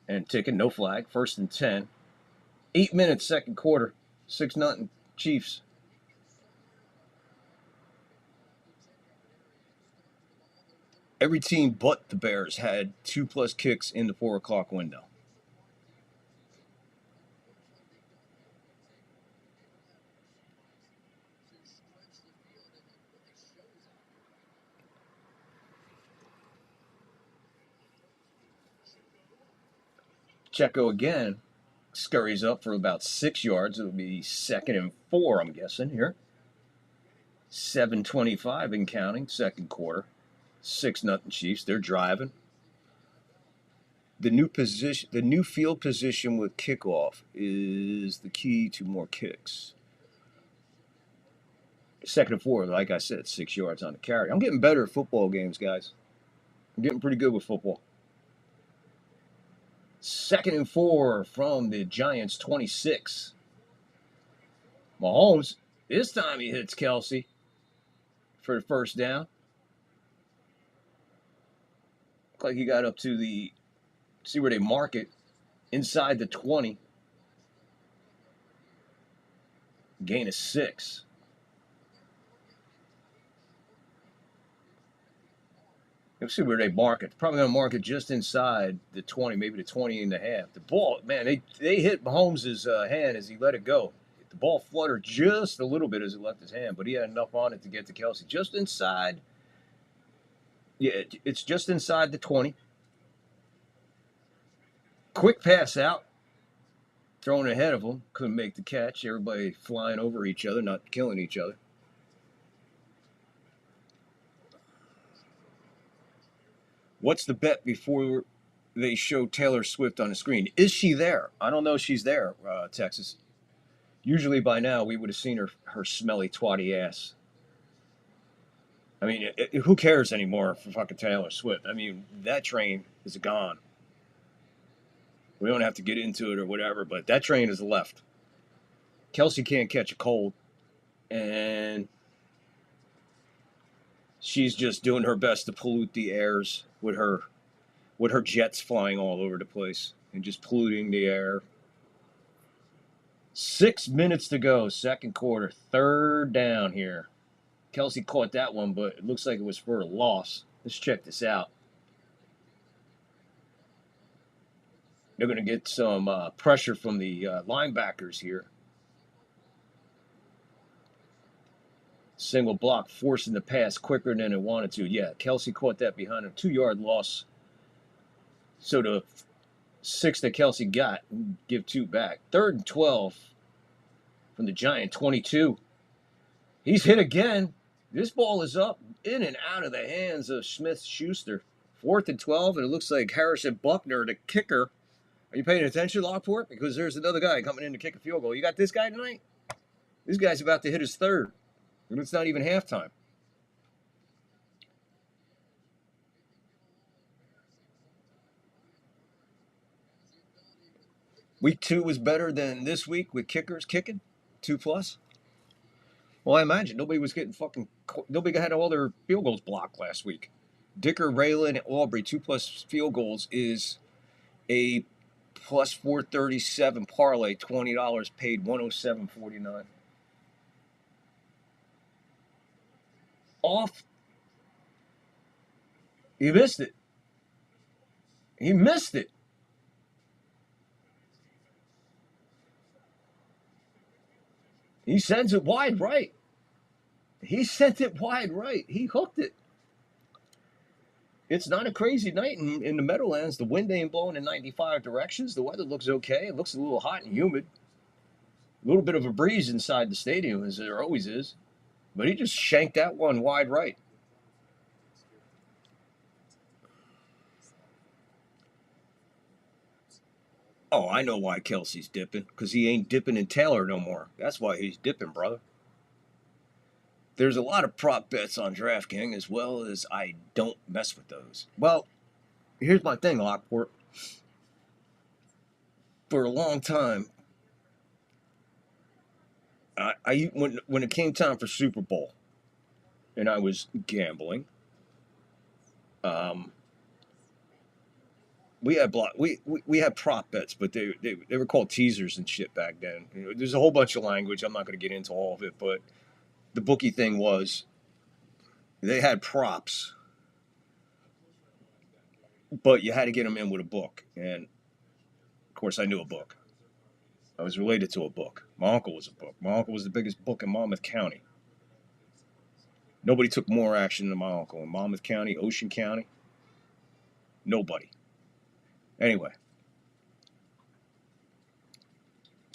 and ticking, no flag. 1st and 10. 8 minutes, second quarter. 6-0 Chiefs. Every team but the Bears had 2+ kicks in the 4 o'clock window. Checo again scurries up for about 6 yards. It'll be 2nd and 4, I'm guessing here. 7:25 and counting, second quarter. 6-0 Chiefs. They're driving. The new field position with kickoff is the key to more kicks. 2nd and 4, like I said, 6 yards on the carry. I'm getting better at football games, guys. I'm getting pretty good with football. 2nd and 4 from the Giants 26. Mahomes, this time he hits Kelce for the first down. Looked like he got up to the, see where they mark it, inside the 20. Gain of 6. Let's see where they mark it. Probably going to mark it just inside the 20, maybe the 20 and a half. The ball, man, they hit Mahomes' hand as he let it go. The ball fluttered just a little bit as it left his hand, but he had enough on it to get to Kelce. Just inside Yeah, it's just inside the 20. Quick pass out. Thrown ahead of him. Couldn't make the catch. Everybody flying over each other, not killing each other. What's the bet before they show Taylor Swift on the screen? Is she there? I don't know if she's there, Texas. Usually by now we would have seen her smelly, twatty ass. I mean, who cares anymore for fucking Taylor Swift? I mean, that train is gone. We don't have to get into it or whatever, but that train is left. Kelsey can't catch a cold, and she's just doing her best to pollute the airs with her jets flying all over the place and just polluting the air. 6 minutes to go, second quarter, third down here. Kelsey caught that one, but it looks like it was for a loss. Let's check this out. They're going to get some pressure from the linebackers here. Single block, forcing the pass quicker than it wanted to. Yeah, Kelsey caught that behind him. 2-yard loss. So the 6 that Kelsey got, give 2 back. 3rd and 12 from the Giant 22. He's hit again. This ball is up, in and out of the hands of Smith-Schuster. 4th and 12, and it looks like Harrison Buckner, the kicker. Are you paying attention, Lockport? Because there's another guy coming in to kick a field goal. You got this guy tonight? This guy's about to hit his 3rd. And it's not even halftime. Week 2 was better than this week with kickers kicking 2+. Well, I imagine nobody had all their field goals blocked last week. Dicker, Raylan, and Aubrey 2+ field goals is a plus 437 parlay. $20 paid, 107.49. Off. He missed it. He missed it. He sends it wide right. He sent it wide right. He hooked it. It's not a crazy night in the Meadowlands. The wind ain't blowing in 95 directions. The weather looks okay. It looks a little hot and humid. A little bit of a breeze inside the stadium, as there always is. But he just shanked that one wide right. Oh, I know why Kelsey's dipping. Because he ain't dipping in Taylor no more. That's why he's dipping, brother. There's a lot of prop bets on DraftKings, as well as I don't mess with those. Well, here's my thing, Lockport. For a long time, when it came time for Super Bowl, and I was gambling, we had prop bets, but they were called teasers and shit back then. You know, there's a whole bunch of language. I'm not going to get into all of it, but the bookie thing was they had props, but you had to get them in with a book. And of course, I knew a book. I was related to a book. My uncle was a book. My uncle was the biggest book in Monmouth County. Nobody took more action than my uncle in Monmouth County, Ocean County. Nobody. Anyway.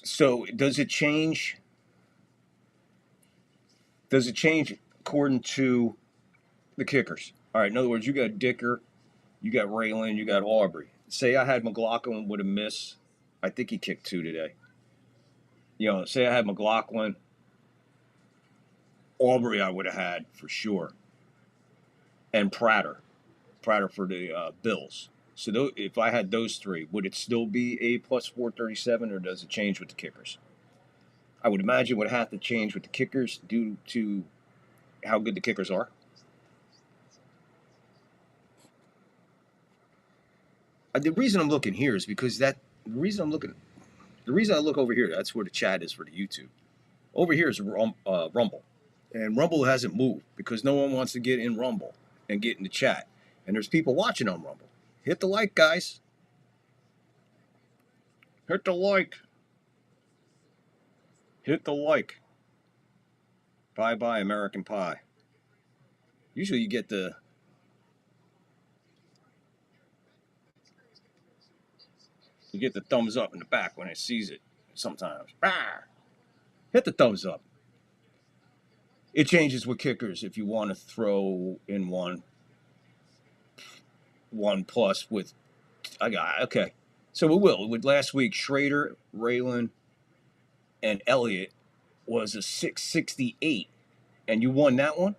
So does it change? Does it change according to the kickers? All right, in other words, you got Dicker, you got Raylan, you got Aubrey. Say I had McLaughlin with a miss. I think he kicked 2 today. You know, say I had McLaughlin, Aubrey I would have had for sure, and Prater for the Bills. So if I had those 3, would it still be a plus 437, or does it change with the kickers? I would imagine it would have to change with the kickers due to how good the kickers are. The reason I'm looking here is because the reason I look over here, that's where the chat is for the YouTube. Over here is Rumble. And Rumble hasn't moved because no one wants to get in Rumble and get in the chat. And there's people watching on Rumble. Hit the like, guys. Hit the like. Hit the like. Bye-bye, American Pie. Usually you get the You get the thumbs up in the back when it sees it sometimes. Ah! Hit the thumbs up. It changes with kickers if you want to throw in one plus with, okay. So we will. With last week, Schrader, Raylan, and Elliott was a 668, and you won that one,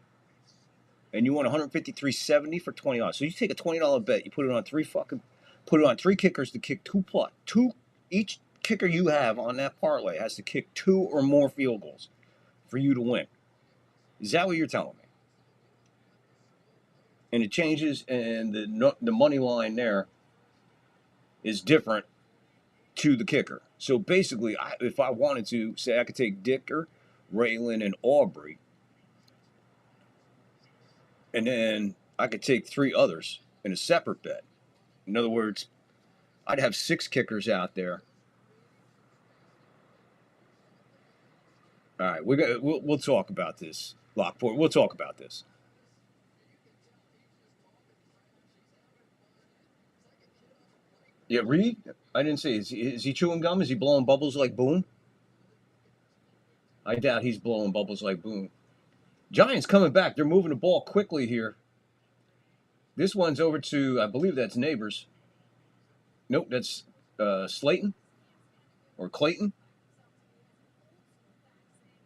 and you won $153.70 for $20. So you take a $20 bet, you put it on three kickers to kick two. Each kicker you have on that parlay has to kick 2 or more field goals for you to win. Is that what you're telling me? And it changes, and the money line there is different to the kicker. So basically, if I wanted to, say I could take Dicker, Raylan, and Aubrey, and then I could take 3 others in a separate bet. In other words, I'd have 6 kickers out there. All right, we'll talk about this, Lockport. We'll talk about this. Yeah, Reed? I didn't see. Is he chewing gum? Is he blowing bubbles like Boone? I doubt he's blowing bubbles like Boone. Giants coming back. They're moving the ball quickly here. This one's over to, I believe that's Neighbors. Nope, that's Slayton or Clayton.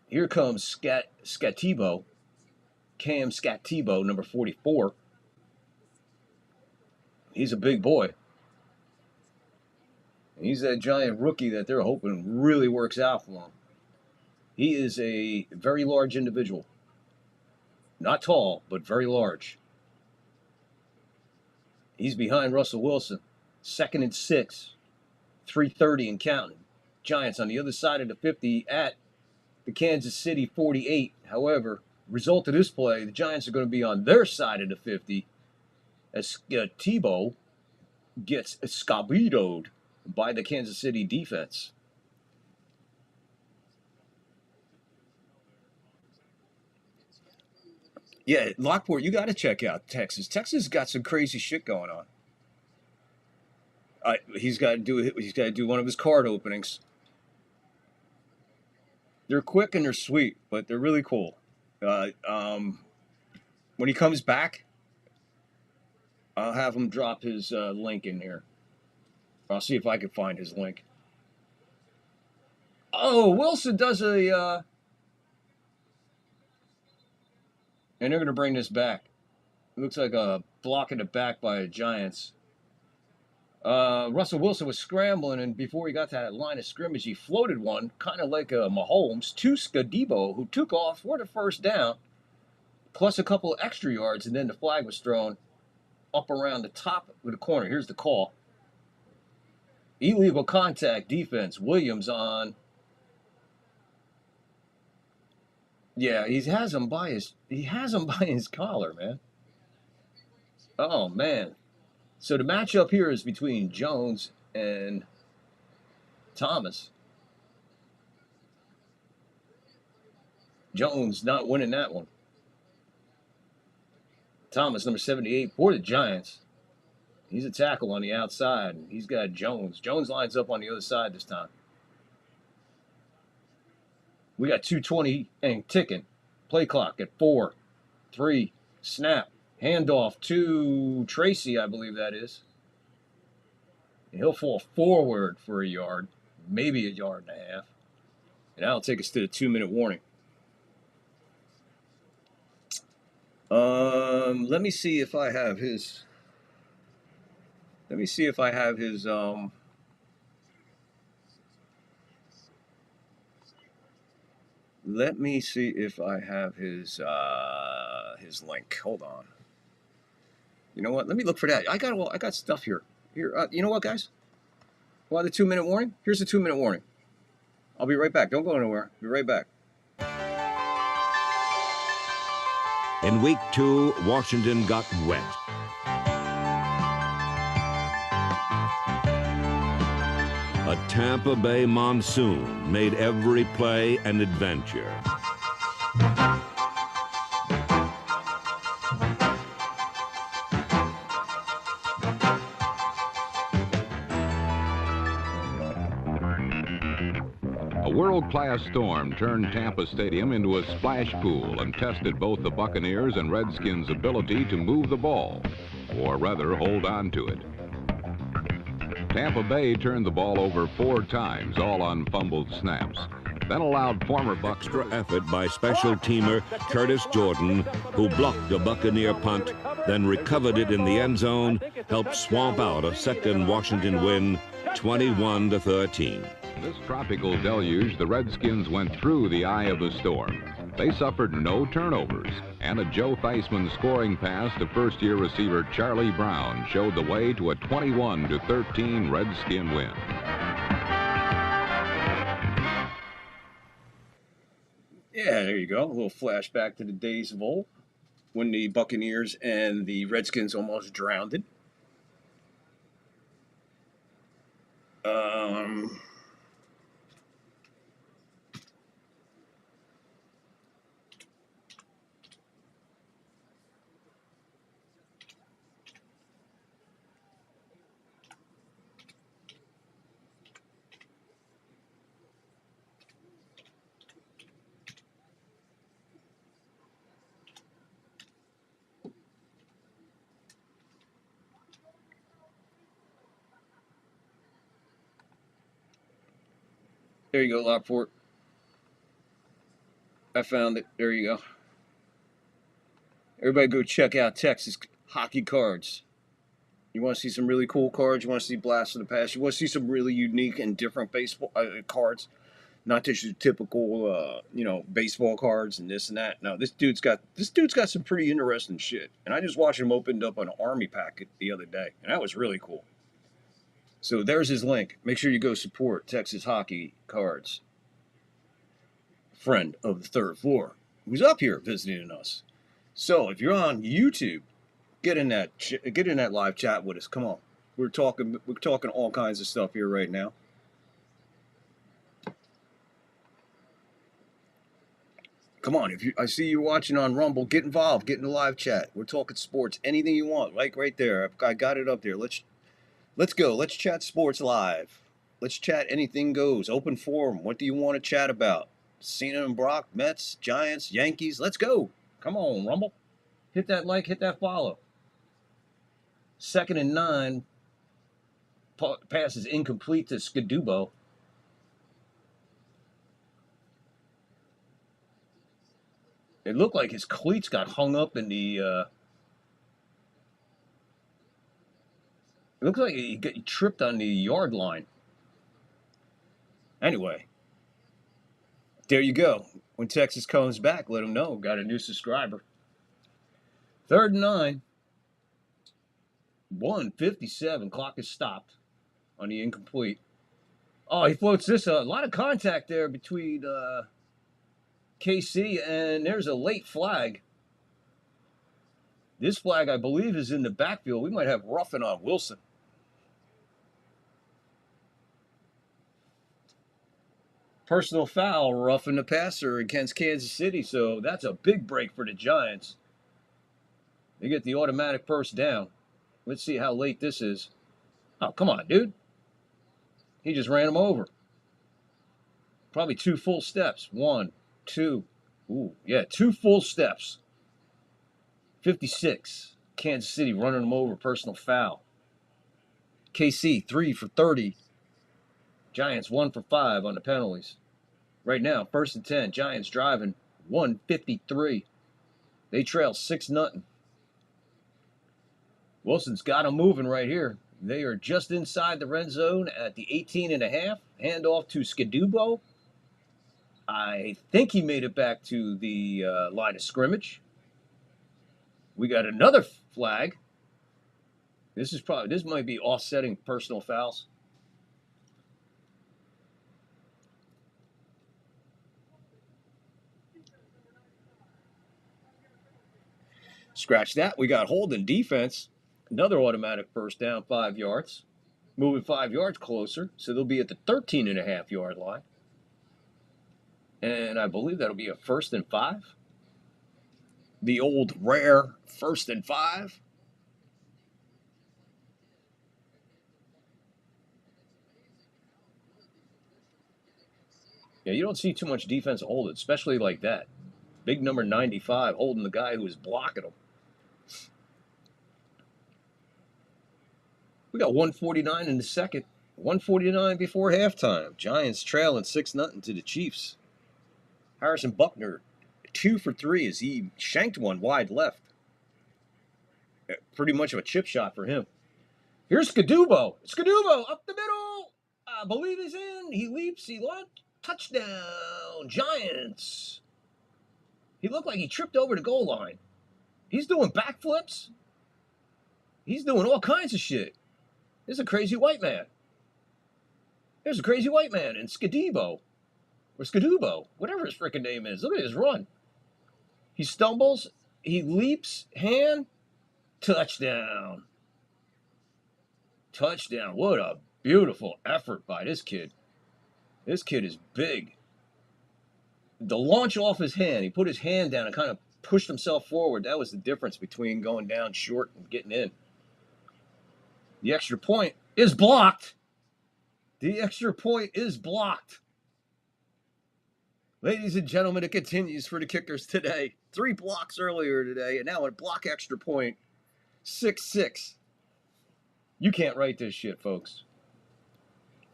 Here comes Scatibo, Cam Scatibo, number 44. He's a big boy. He's that giant rookie that they're hoping really works out for him. He is a very large individual. Not tall, but very large. He's behind Russell Wilson. 2nd and 6. 3:30 and counting. Giants on the other side of the 50 at the Kansas City 48. However, result of this play, the Giants are going to be on their side of the 50 as Tebow gets scabidoed by the Kansas City defense. Yeah, Lockport, you got to check out Texas. Texas got some crazy shit going on. He's got to do one of his card openings. They're quick and they're sweet, but they're really cool. When he comes back, I'll have him drop his link in here. I'll see if I can find his link. Oh, Wilson does a... and they're going to bring this back. It looks like a block in the back by the Giants. Russell Wilson was scrambling, and before he got to that line of scrimmage, he floated one, kind of like a Mahomes, to Scadibo, who took off for the first down, plus a couple of extra yards, and then the flag was thrown up around the top of the corner. Here's the call. Illegal contact defense. Williams on. Yeah, he has him by his collar, man. Oh, man. So the matchup here is between Jones and Thomas. Jones not winning that one. Thomas, number 78, for the Giants. He's a tackle on the outside. He's got Jones. Jones lines up on the other side this time. We got 2:20 and ticking. Play clock at 4, 3, snap. Handoff to Tracy, I believe that is. And he'll fall forward for a yard, maybe a yard and a half. And that'll take us to the 2-minute warning. Let me see if I have his. Let me see if I have his. Let me see if I have his link. Hold on. You know what? Let me look for that. I got stuff here. Here. You know what, guys? Want the 2-minute warning? Here's the 2-minute warning. I'll be right back. Don't go anywhere. Be right back. In week 2, Washington got wet. A Tampa Bay monsoon made every play an adventure. world-class storm turned Tampa Stadium into a splash pool and tested both the Buccaneers and Redskins' ability to move the ball, or rather hold on to it. Tampa Bay turned the ball over 4 times, all on fumbled snaps, then allowed former Bucs Extra effort by special teamer Curtis Jordan, who blocked a Buccaneer punt, then recovered it in the end zone, helped swamp out a second Washington win, 21-13. This tropical deluge, the Redskins went through the eye of the storm. They suffered no turnovers, and a Joe Theismann scoring pass to first-year receiver Charlie Brown showed the way to a 21-13 Redskin win. Yeah, there you go. A little flashback to the days of old when the Buccaneers and the Redskins almost drowned it. There you go, Lockport. I found it. There you go. Everybody go check out Texas Hockey Cards. You want to see some really cool cards? You want to see Blast of the Past? You want to see some really unique and different baseball cards? Not just your typical, baseball cards and this and that. No, this dude's got some pretty interesting shit. And I just watched him opened up an Army packet the other day, and that was really cool. So there's his link. Make sure you go support Texas Hockey Cards. Friend of the third floor, who's up here visiting us. So if you're on YouTube, get in that live chat with us. Come on, we're talking all kinds of stuff here right now. Come on, I see you watching on Rumble, get involved, get in the live chat. We're talking sports, anything you want, like right there. I got it up there. Let's go. Let's chat sports live. Let's chat anything goes. Open forum. What do you want to chat about? Cena and Brock, Mets, Giants, Yankees. Let's go. Come on, Rumble. Hit that like, hit that follow. 2nd and 9. Pass is incomplete to Skadubo. It looked like his cleats got hung up in the... It looks like he tripped on the yard line. Anyway, there you go. When Texas comes back, let them know. Got a new subscriber. 3rd and 9. 1:57. Clock is stopped on the incomplete. Oh, he floats this. A lot of contact there between KC, and there's a late flag. This flag, I believe, is in the backfield. We might have roughing on Wilson. Personal foul, roughing the passer against Kansas City, so that's a big break for the Giants. They get the automatic first down. Let's see how late this is. Oh, come on, dude. He just ran him over. Probably 2 full steps. 1, 2. Ooh, yeah, 2 full steps. 56. Kansas City running him over, personal foul. KC, 3 for 30. Giants 1 for 5 on the penalties. Right now, 1st and 10. Giants driving 1:53. They trail 6-0. Wilson's got them moving right here. They are just inside the red zone at the 18.5. Handoff to Skadubo. I think he made it back to the line of scrimmage. We got another flag. This might be offsetting personal fouls. Scratch that. We got holding defense. Another automatic first down, 5 yards. Moving 5 yards closer, so they'll be at the 13.5 yard line. And I believe that'll be a 1st and 5. The old rare 1st and 5. Yeah, you don't see too much defense hold it, especially like that. Big number 95 holding the guy who was blocking him. We got 149 in the second. 149 before halftime. Giants trailing 6-0 to the Chiefs. Harrison Buckner, 2 for 3 as he shanked one wide left. Pretty much of a chip shot for him. Here's Skadubo. Skadubo up the middle. I believe he's in. He leaps. He launched. Touchdown, Giants. He looked like he tripped over the goal line. He's doing backflips. He's doing all kinds of shit. There's a crazy white man. There's a crazy white man in Skadubo. Or Skadubo. Whatever his freaking name is. Look at his run. He stumbles. He leaps. Hand. Touchdown. Touchdown. What a beautiful effort by this kid. This kid is big. The launch off his hand, he put his hand down and kind of pushed himself forward. That was the difference between going down short and getting in. The extra point is blocked. The extra point is blocked. Ladies and gentlemen, it continues for the Kickers today. 3 blocks earlier today, and now a block extra point. 6-6. You can't write this shit, folks.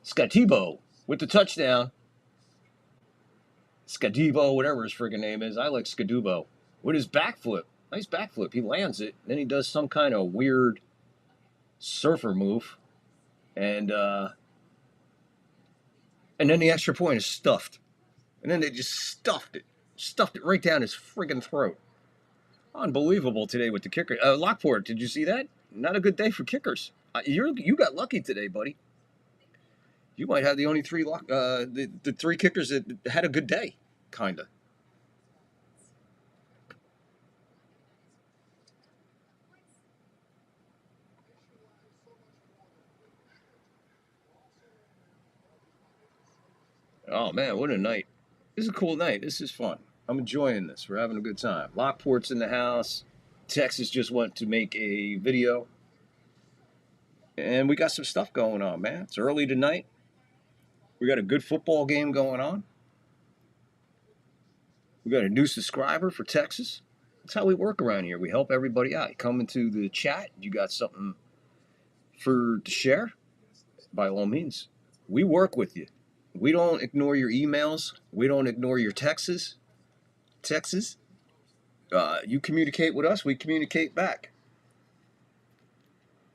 Skadubo with the touchdown. Skadubo, whatever his friggin' name is. I like Skadubo. With his backflip. Nice backflip. He lands it. Then he does some kind of weird surfer move. And then the extra point is stuffed. And then they just stuffed it. Stuffed it right down his friggin' throat. Unbelievable today with the kicker. Lockport, did you see that? Not a good day for kickers. You got lucky today, buddy. You might have the only 3 the 3 kickers that had a good day, kinda. Oh man, what a night! This is a cool night. This is fun. I'm enjoying this. We're having a good time. Lockport's in the house. Texas just went to make a video, and we got some stuff going on, man. It's early tonight. We got a good football game going on. We got a new subscriber for Texas. That's how we work around here. We help everybody out. You come into the chat, you got something to share, by all means. We work with you. We don't ignore your emails. We don't ignore your texts. You communicate with us, we communicate back.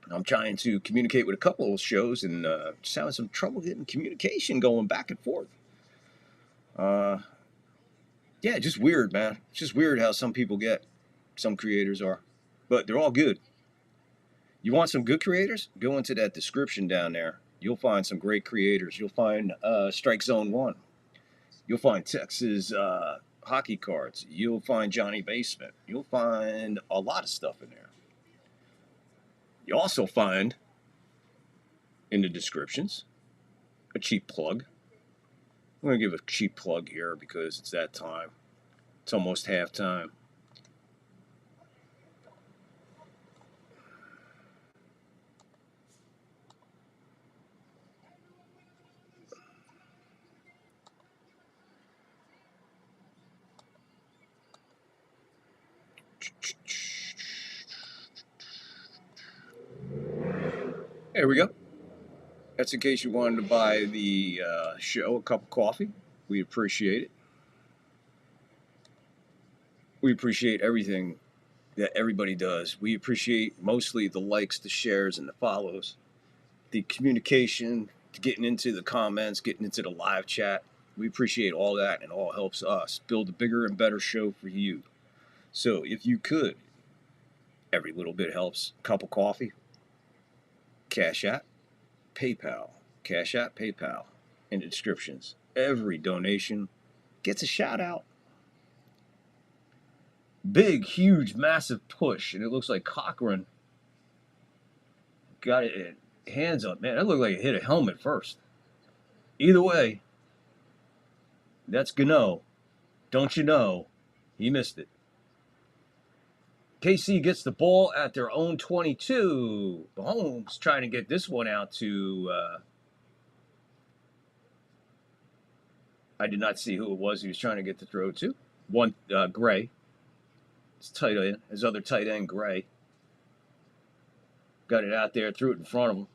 I'm trying to communicate with a couple of shows and just having some trouble getting communication going back and forth. Yeah, just weird, man. It's just weird how some people get. Some creators are. But they're all good. You want some good creators? Go into that description down there. You'll find some great creators. You'll find Strike Zone 1. You'll find Texas hockey cards. You'll find Johnny Basement. You'll find a lot of stuff in there. You also find, in the descriptions, a cheap plug. I'm going to give a cheap plug here because it's that time. It's almost halftime. There we go. That's in case you wanted to buy the show a cup of coffee. We appreciate it. We appreciate everything that everybody does. We appreciate mostly the likes, the shares, and the follows. The communication, getting into the comments, getting into the live chat. We appreciate all that, and it all helps us build a bigger and better show for you. So if you could, every little bit helps. Cup of coffee, Cash App, PayPal, Cash App, PayPal, in the descriptions. Every donation gets a shout out. Big, huge, massive push, and it looks like Cochran got it hands up. Man, that looked like it hit a helmet first. Either way, that's Gano. Don't you know? He missed it. KC gets the ball at their own 22. Mahomes trying to get this one out to I did not see who it was he was trying to get the throw to. One, Gray. His tight end, his other tight end, Gray. Got it out there, threw it in front of him.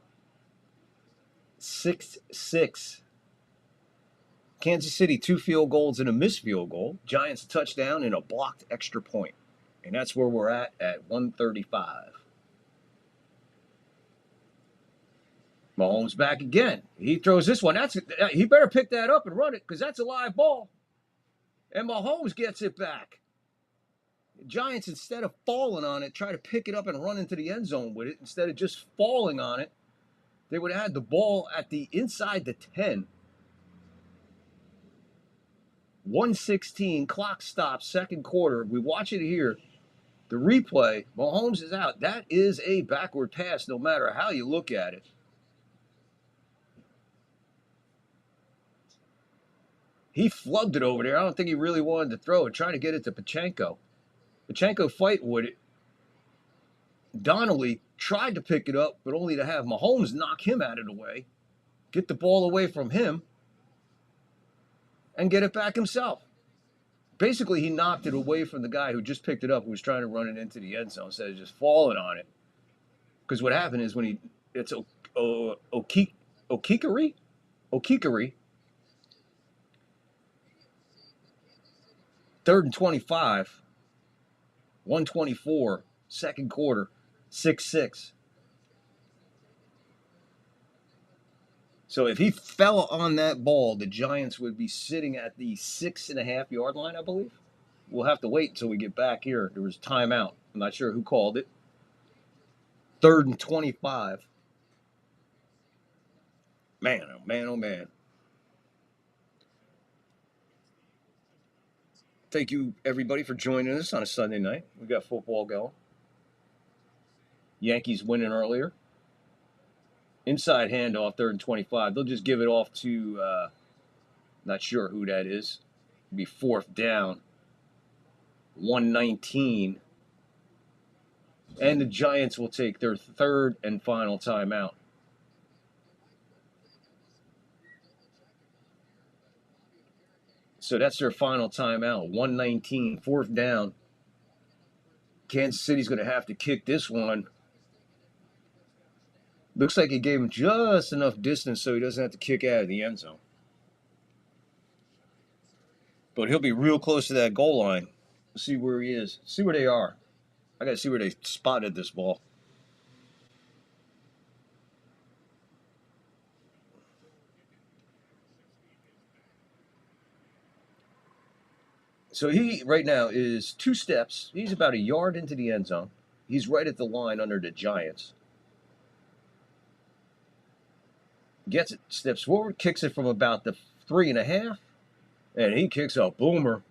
6-6. Kansas City, 2 field goals and a missed field goal. Giants a touchdown and a blocked extra point. And that's where we're at 1:35. Mahomes back again. He throws this one. He better pick that up and run it because that's a live ball. And Mahomes gets it back. The Giants, instead of falling on it, try to pick it up and run into the end zone with it. Instead of just falling on it, they would have had the ball at the inside the 10. 1:16, clock stops, second quarter. We watch it here. The replay, Mahomes is out. That is a backward pass no matter how you look at it. He flubbed it over there. I don't think he really wanted to throw it, trying to get it to Pachenko. Pachenko fight with it. Donnelly tried to pick it up, but only to have Mahomes knock him out of the way, get the ball away from him, and get it back himself. Basically, he knocked it away from the guy who just picked it up, who was trying to run it into the end zone instead of just falling on it. Because what happened is when it's Okikari, 3rd and 25, 1:24, second quarter, 6-6. So if he fell on that ball, the Giants would be sitting at the 6.5-yard line, I believe. We'll have to wait until we get back here. There was timeout. I'm not sure who called it. 3rd and 25. Man, oh man, oh man. Thank you, everybody, for joining us on a Sunday night. We got football going. Yankees winning earlier. Inside handoff, 3rd and 25. They'll just give it off to, not sure who that is. It'll be 4th down. 1:19. And the Giants will take their 3rd and final timeout. So that's their final timeout. 1:19, 4th down. Kansas City's going to have to kick this one. Looks like he gave him just enough distance so he doesn't have to kick out of the end zone. But he'll be real close to that goal line. Let's see where he is. See where they are. I got to see where they spotted this ball. So he, right now, is 2 steps. He's about a yard into the end zone. He's right at the line under the Giants. Gets it, steps forward, kicks it from about the 3.5, and he kicks a boomer.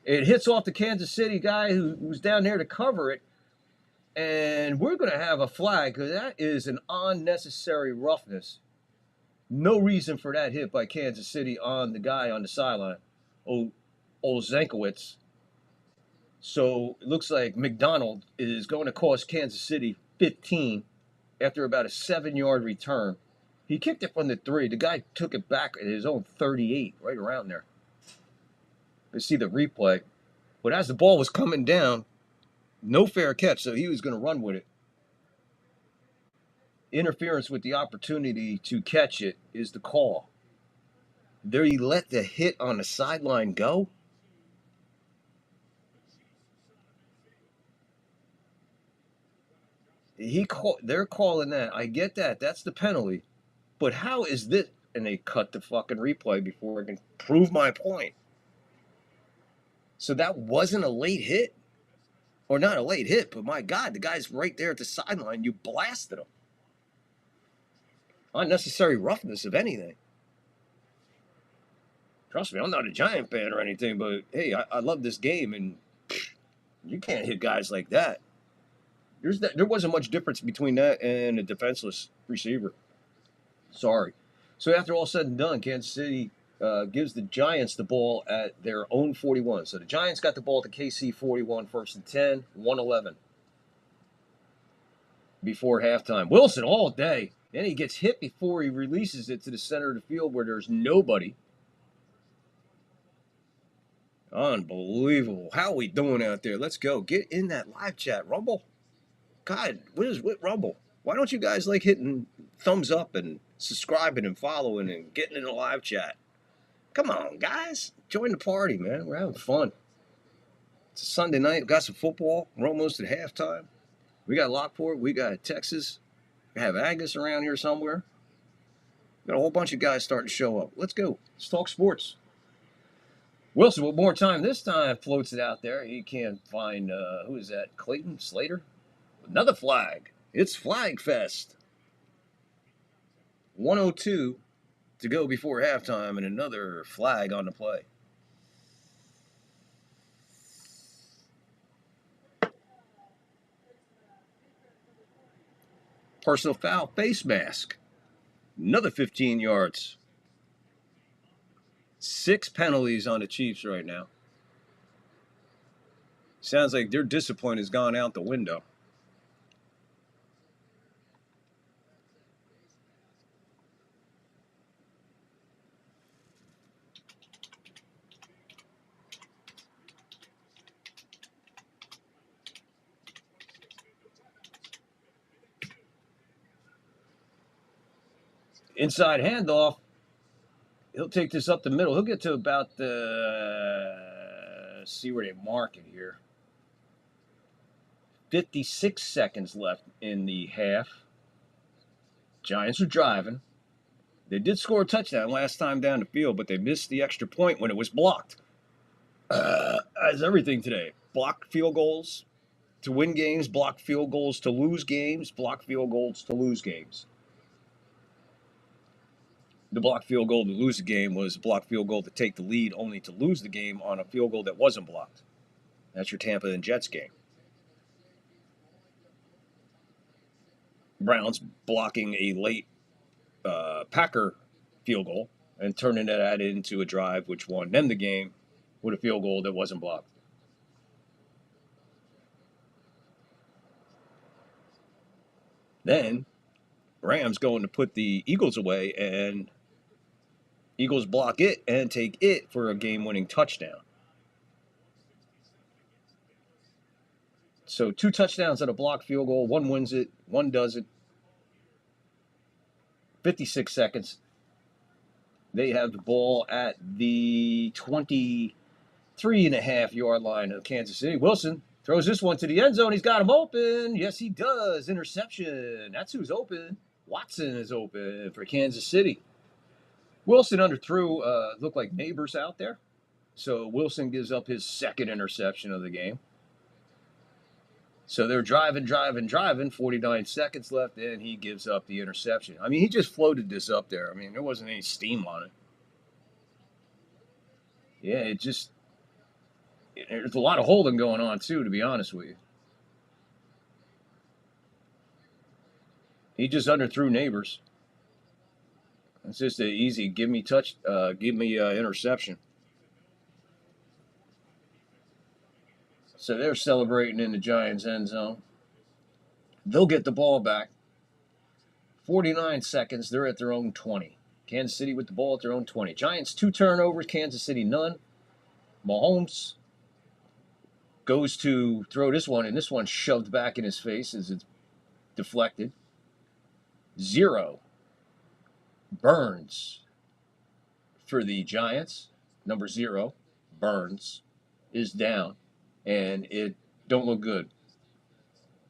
It hits off the Kansas City guy who's down there to cover it, and we're going to have a flag because that is an unnecessary roughness. No reason for that hit by Kansas City on the guy on the sideline, old Zankowitz. So it looks like McDonald is going to cost Kansas City 15 after about a 7-yard return. He kicked it from the 3. The guy took it back at his own 38, right around there. You see the replay. But as the ball was coming down, no fair catch, so he was going to run with it. Interference with the opportunity to catch it is the call. There he let the hit on the sideline go. They're calling that. I get that. That's the penalty. But how is this? And they cut the fucking replay before I can prove my point. So that wasn't a late hit? Or not a late hit, but my God, the guy's right there at the sideline. You blasted him. Unnecessary roughness, if anything. Trust me, I'm not a Giant fan or anything, but hey, I love this game, and you can't hit guys like that. There wasn't much difference between that and a defenseless receiver. Sorry. So after all said and done, Kansas City gives the Giants the ball at their own 41. So the Giants got the ball to KC 41, 1st and 10, 1:11 before halftime. Wilson all day. Then he gets hit before he releases it to the center of the field where there's nobody. Unbelievable. How are we doing out there? Let's go. Get in that live chat. Rumble. God, what Rumble? Why don't you guys like hitting thumbs up and subscribing and following and getting in the live chat? Come on, guys. Join the party, man. We're having fun. It's a Sunday night. We've got some football. We're almost at halftime. We got Lockport. We got Texas. We have Agnes around here somewhere. We got a whole bunch of guys starting to show up. Let's go. Let's talk sports. Wilson, with more time this time, floats it out there. He can't find, who is that? Clayton Slater? Another flag. It's Flag Fest. 1:02 to go before halftime, and another flag on the play. Personal foul, face mask. Another 15 yards. 6 penalties on the Chiefs right now. Sounds like their discipline has gone out the window. Inside handoff. He'll take this up the middle. He'll get to about the, see where they mark it here. 56 seconds left in the half. Giants are driving. They did score a touchdown last time down the field, but they missed the extra point when it was blocked. As everything today. Blocked field goals to win games, blocked field goals to lose games, blocked field goals to lose games. The blocked field goal to lose the game was a blocked field goal to take the lead, only to lose the game on a field goal that wasn't blocked. That's your Tampa and Jets game. Browns blocking a late Packer field goal and turning that into a drive which won them the game with a field goal that wasn't blocked. Then Rams going to put the Eagles away, and Eagles block it and take it for a game-winning touchdown. So 2 touchdowns at a blocked field goal. One wins it, one doesn't. 56 seconds. They have the ball at the 23.5-yard line of Kansas City. Wilson throws this one to the end zone. He's got him open. Yes, he does. Interception. That's who's open. Watson is open for Kansas City. Wilson underthrew, looked like Neighbors out there. So Wilson gives up his second interception of the game. So they're driving, 49 seconds left, and he gives up the interception. I mean, he just floated this up there. I mean, there wasn't any steam on it. Yeah, there's a lot of holding going on, too, to be honest with you. He just underthrew Neighbors. It's just an easy give me interception. So they're celebrating in the Giants' end zone. They'll get the ball back. 49 seconds. They're at their own 20. Kansas City with the ball at their own 20. Giants 2 turnovers. Kansas City none. Mahomes goes to throw this one, and this one shoved back in his face as it's deflected. 0. Burns for the Giants. Number 0, Burns, is down, and it don't look good.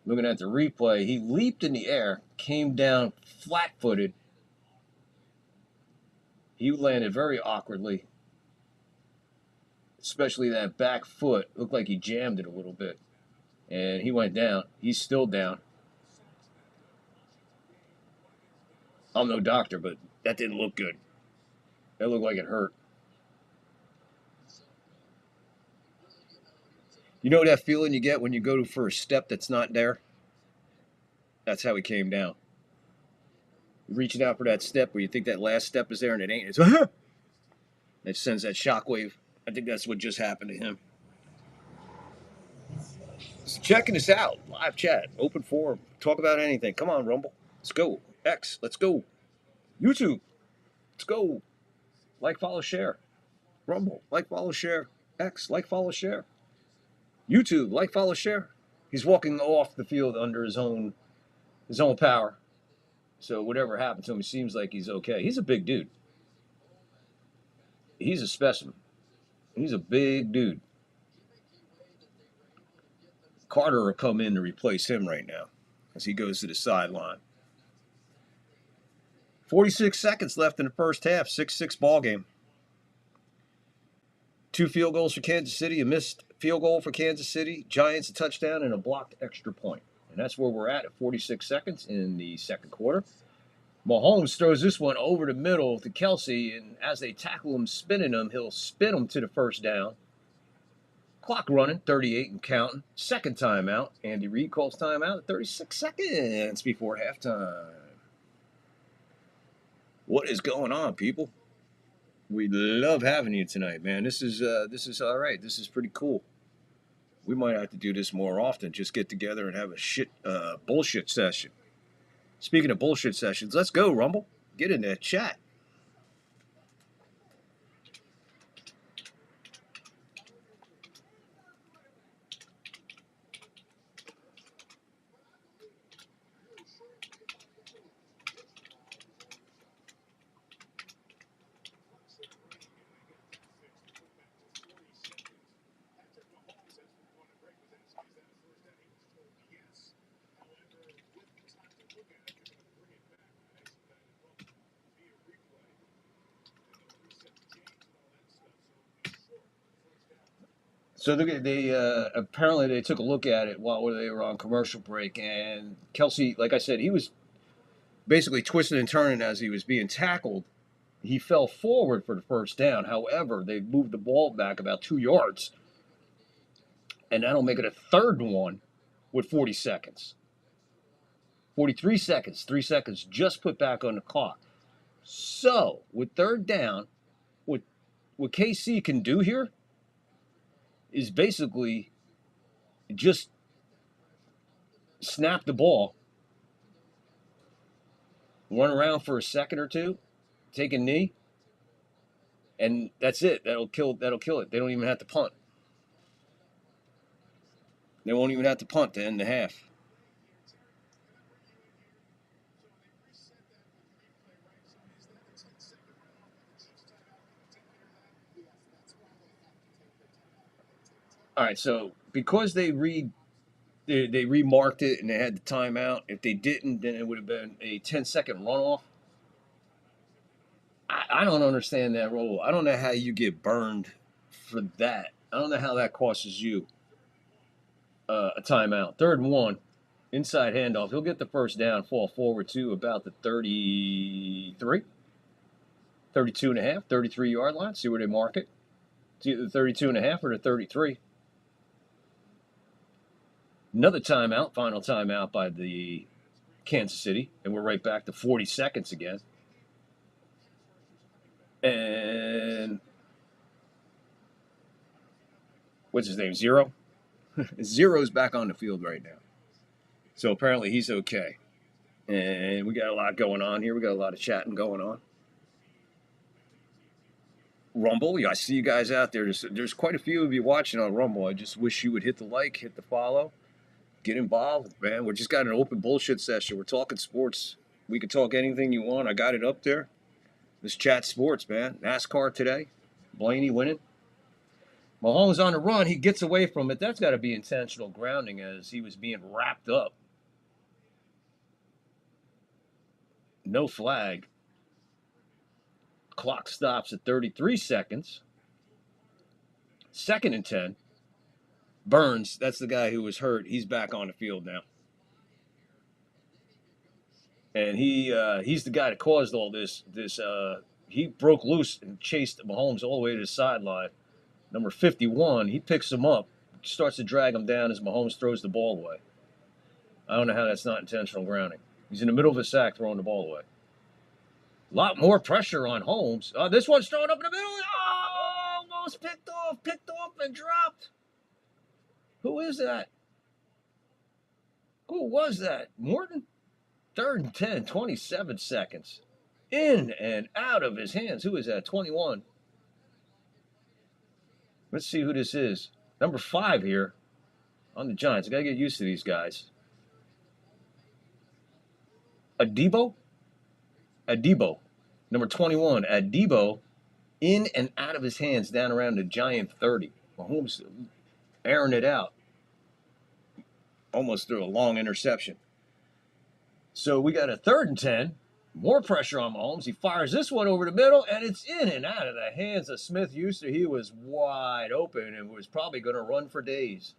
Looking at the replay, he leaped in the air, came down flat-footed. He landed very awkwardly, especially that back foot. Looked like he jammed it a little bit, and he went down. He's still down. I'm no doctor, but that didn't look good. That looked like it hurt. You know that feeling you get when you go for a step that's not there? That's how he came down. You're reaching out for that step where you think that last step is there and it ain't. It's it sends that shockwave. I think that's what just happened to him. So checking us out. Live chat. Open forum. Talk about anything. Come on, Rumble. Let's go. X. Let's go. YouTube. Let's go. Like, follow, share. Rumble. Like, follow, share. X, like, follow, share. YouTube, like, follow, share. He's walking off the field under his own power. So whatever happened to him, he seems like he's okay. He's a big dude. He's a specimen. He's a big dude. Carter will come in to replace him right now as he goes to the sideline. 46 seconds left in the first half. 6-6 ball game. 2 field goals for Kansas City, a missed field goal for Kansas City, Giants a touchdown, and a blocked extra point. And that's where we're at 46 seconds in the second quarter. Mahomes throws this one over the middle to Kelsey, and as they tackle him, spinning him, he'll spin him to the first down. Clock running, 38 and counting. Second timeout. Andy Reid calls timeout at 36 seconds before halftime. What is going on, people? We love having you tonight, man. This is all right. This is pretty cool. We might have to do this more often. Just get together and have a bullshit session. Speaking of bullshit sessions, let's go, Rumble. Get in that chat. So they apparently they took a look at it while they were on commercial break, and Kelsey, like I said, he was basically twisting and turning as he was being tackled. He fell forward for the first down. However, they moved the ball back about 2 yards, and that'll make it a third one with 40 seconds. 43 seconds, 3 seconds just put back on the clock. So with third down, what KC can do here is basically just snap the ball, run around for a second or two, take a knee, and that's it. That'll kill it. They don't even have to punt. They won't even have to punt to end the half. All right, so because they remarked it and they had the timeout, if they didn't, then it would have been a 10-second runoff. I don't understand that rule. I don't know how you get burned for that. I don't know how that costs you a timeout. 3rd and 1, inside handoff. He'll get the first down, fall forward to about the 32 and a half, 33-yard line. See where they mark it. It's either the 32 and a half or the 33. Another timeout, final timeout by the Kansas City, and we're right back to 40 seconds again. And what's his name? Zero? Zero's back on the field right now. So apparently he's okay. And we got a lot going on here. We got a lot of chatting going on. Rumble, I see you guys out there. There's quite a few of you watching on Rumble. I just wish you would hit the like, hit the follow. Get involved, man. We just got an open bullshit session. We're talking sports. We can talk anything you want. I got it up there. This chat sports, man. NASCAR today. Blaney winning. Mahomes on the run. He gets away from it. That's got to be intentional grounding as he was being wrapped up. No flag. Clock stops at 33 seconds. 2nd and 10. Burns, that's the guy who was hurt. He's back on the field now. And he's the guy that caused all this. He broke loose and chased Mahomes all the way to the sideline. Number 51, he picks him up, starts to drag him down as Mahomes throws the ball away. I don't know how that's not intentional grounding. He's in the middle of a sack throwing the ball away. A lot more pressure on Holmes. This one's thrown up in the middle. Oh, almost picked off and dropped. Who is that? Who was that? Morton? 3rd and 10, 27 seconds. In and out of his hands. Who is that? 21. Let's see who this is. Number 5 here on the Giants. I got to get used to these guys. Adebo. Number 21. Adebo in and out of his hands down around the Giant 30. Mahomes airing it out. Almost threw a long interception. So we got a 3rd and 10. More pressure on Mahomes. He fires this one over the middle, and it's in and out of the hands of Smith-Schuster. He was wide open and was probably going to run for days.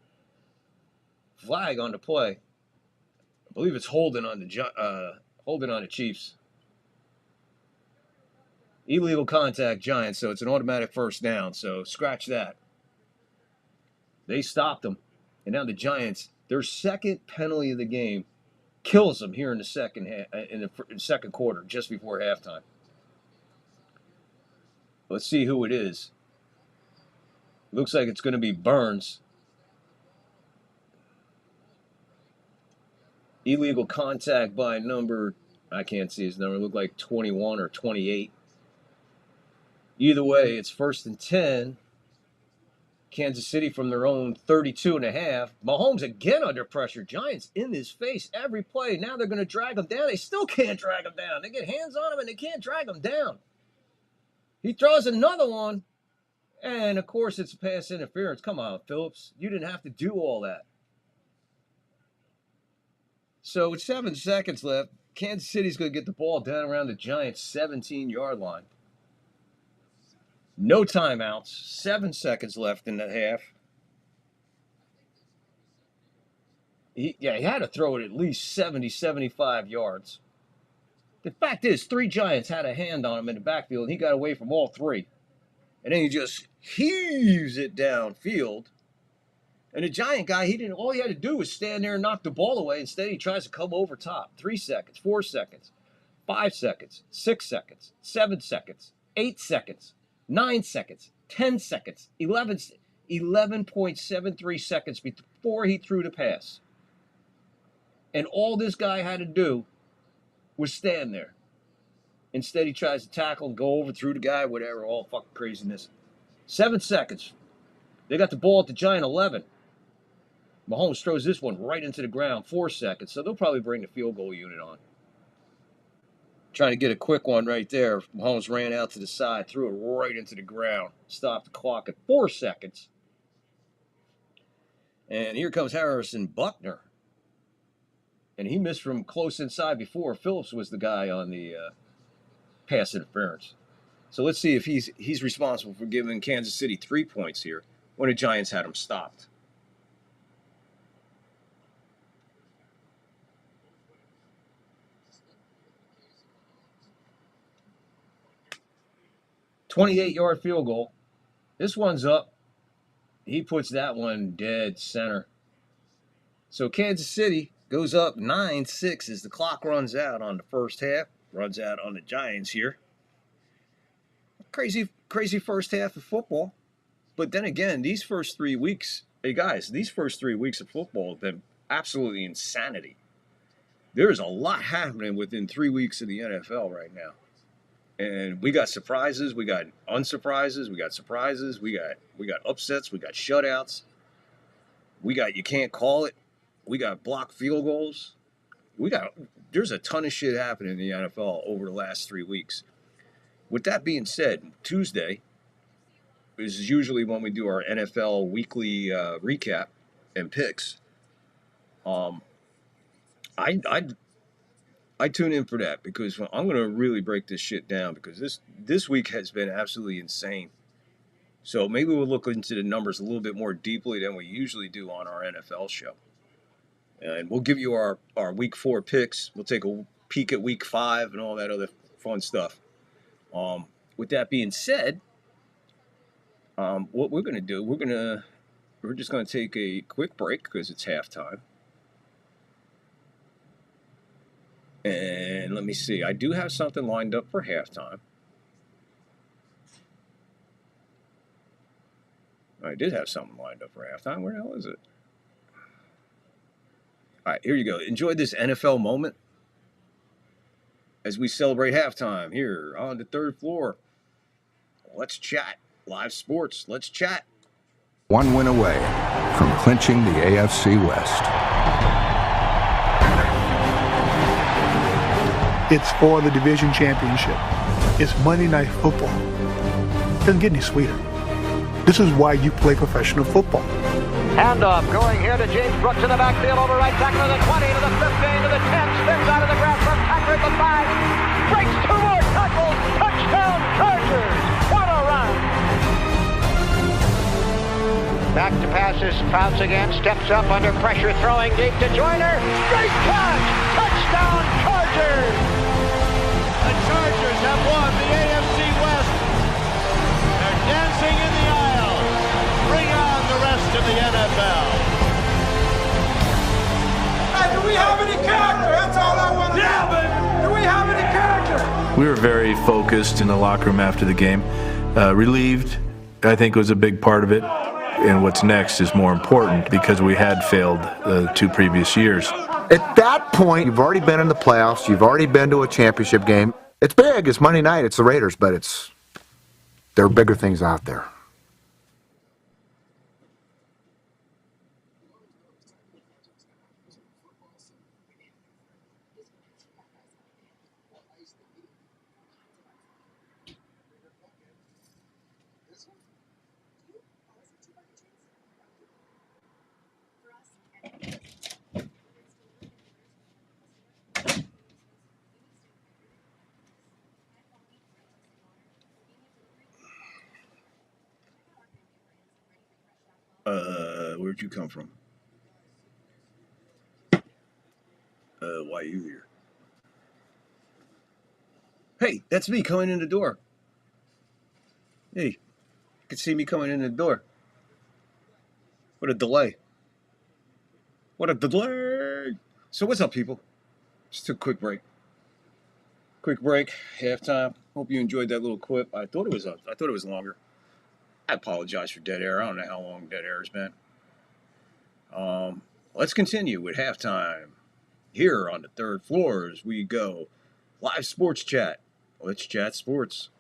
Flag on the play. I believe it's holding on the Chiefs. Illegal contact, Giants, so it's an automatic first down. So scratch that. They stopped them, and now the Giants, their 2nd penalty of the game, kills them here in the second quarter, just before halftime. Let's see who it is. Looks like it's going to be Burns. Illegal contact by number, I can't see his number, it looked like 21 or 28. Either way, it's 1st and 10. Kansas City from their own 32.5. Mahomes again under pressure. Giants in his face every play. Now they're going to drag him down. They still can't drag him down. They get hands on him and they can't drag him down. He throws another one. And, of course, it's pass interference. Come on, Phillips. You didn't have to do all that. So with 7 seconds left, Kansas City's going to get the ball down around the Giants' 17-yard line. No timeouts. 7 seconds left in the half. He had to throw it at least 70, 75 yards. The fact is, 3 Giants had a hand on him in the backfield, and he got away from all 3. And then he just heaves it downfield. And the Giant guy, all he had to do was stand there and knock the ball away. Instead, he tries to come over top. 3 seconds, 4 seconds, 5 seconds, 6 seconds, 7 seconds, 8 seconds. 9 seconds, 10 seconds, 11.73 seconds before he threw the pass. And all this guy had to do was stand there. Instead, he tries to tackle and go over through the guy, whatever, all fucking craziness. 7 seconds. They got the ball at the Giant 11. Mahomes throws this one right into the ground, 4 seconds. So they'll probably bring the field goal unit on. Trying to get a quick one right there. Mahomes ran out to the side, threw it right into the ground. Stopped the clock at 4 seconds. And here comes Harrison Buckner. And he missed from close inside before. Phillips was the guy on the pass interference. So let's see if he's responsible for giving Kansas City 3 points here when the Giants had him stopped. "28-yard field goal. This one's up. He puts that one dead center. So Kansas City goes up 9-6 as the clock runs out on the first half. Runs out on the Giants here. Crazy first half of football. But then again, these first 3 weeks, hey guys, these first 3 weeks of football have been absolutely insanity. There's a lot happening within 3 weeks of the NFL right now. And we got surprises, we got unsurprises, we got surprises, we got upsets, we got shutouts. We got you can't call it. We got blocked field goals. There's a ton of shit happening in the NFL over the last 3 weeks. With that being said, Tuesday is usually when we do our NFL weekly recap and picks. I tune in for that because I'm going to really break this shit down because this week has been absolutely insane. So maybe we'll look into the numbers a little bit more deeply than we usually do on our NFL show. And we'll give you our week 4 picks. We'll take a peek at week 5 and all that other fun stuff. With that being said, what we're going to do, we're just going to take a quick break because it's halftime. And let me see. I do have something lined up for halftime. I did have something lined up for halftime. Where the hell is it? All right, here you go. Enjoy this NFL moment as we celebrate halftime here on the third floor. Let's chat. Live sports. Let's chat. one win away from clinching the AFC West. It's for the division championship. It's Monday Night Football. It doesn't get any sweeter. This is why you play professional football. Handoff going here to James Brooks in the backfield over right tackle to the 20, to the 15, to the 10, spins out of the grass from Patrick the 5, breaks 2 more tackles, touchdown Chargers, what a run! Back to passes, Fouts again, steps up under pressure, throwing deep to Joyner, great catch, touchdown Chargers! The Chargers have won the AFC West. They're dancing in the aisle. Bring on the rest of the NFL. Hey, do we have any character? That's all I want to know. Yeah, baby. Do we have any character? We were very focused in the locker room after the game. Relieved, I think, was a big part of it. And what's next is more important because we had failed the 2 previous years. At that point, you've already been in the playoffs. You've already been to a championship game. It's big. It's Monday night. It's the Raiders, but there are bigger things out there. Where'd you come from? Why are you here? Hey, that's me coming in the door. Hey, you can see me coming in the door. What a delay. What a delay. So what's up, people? Just a quick break. Quick break, halftime. Hope you enjoyed that little clip. I thought it was longer. I apologize for dead air. I don't know how long dead air has been. Let's continue with halftime. Here on the third floor as we go. Live sports chat. Let's chat sports.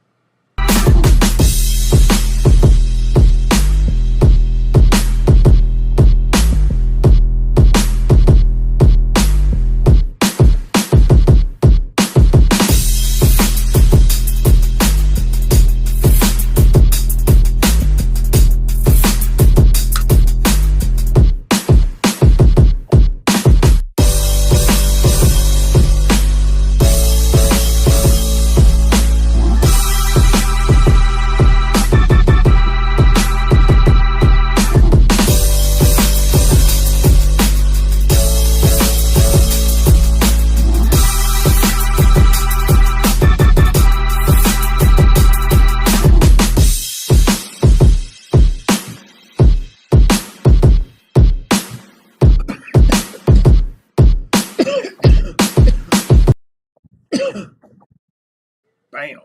Bam.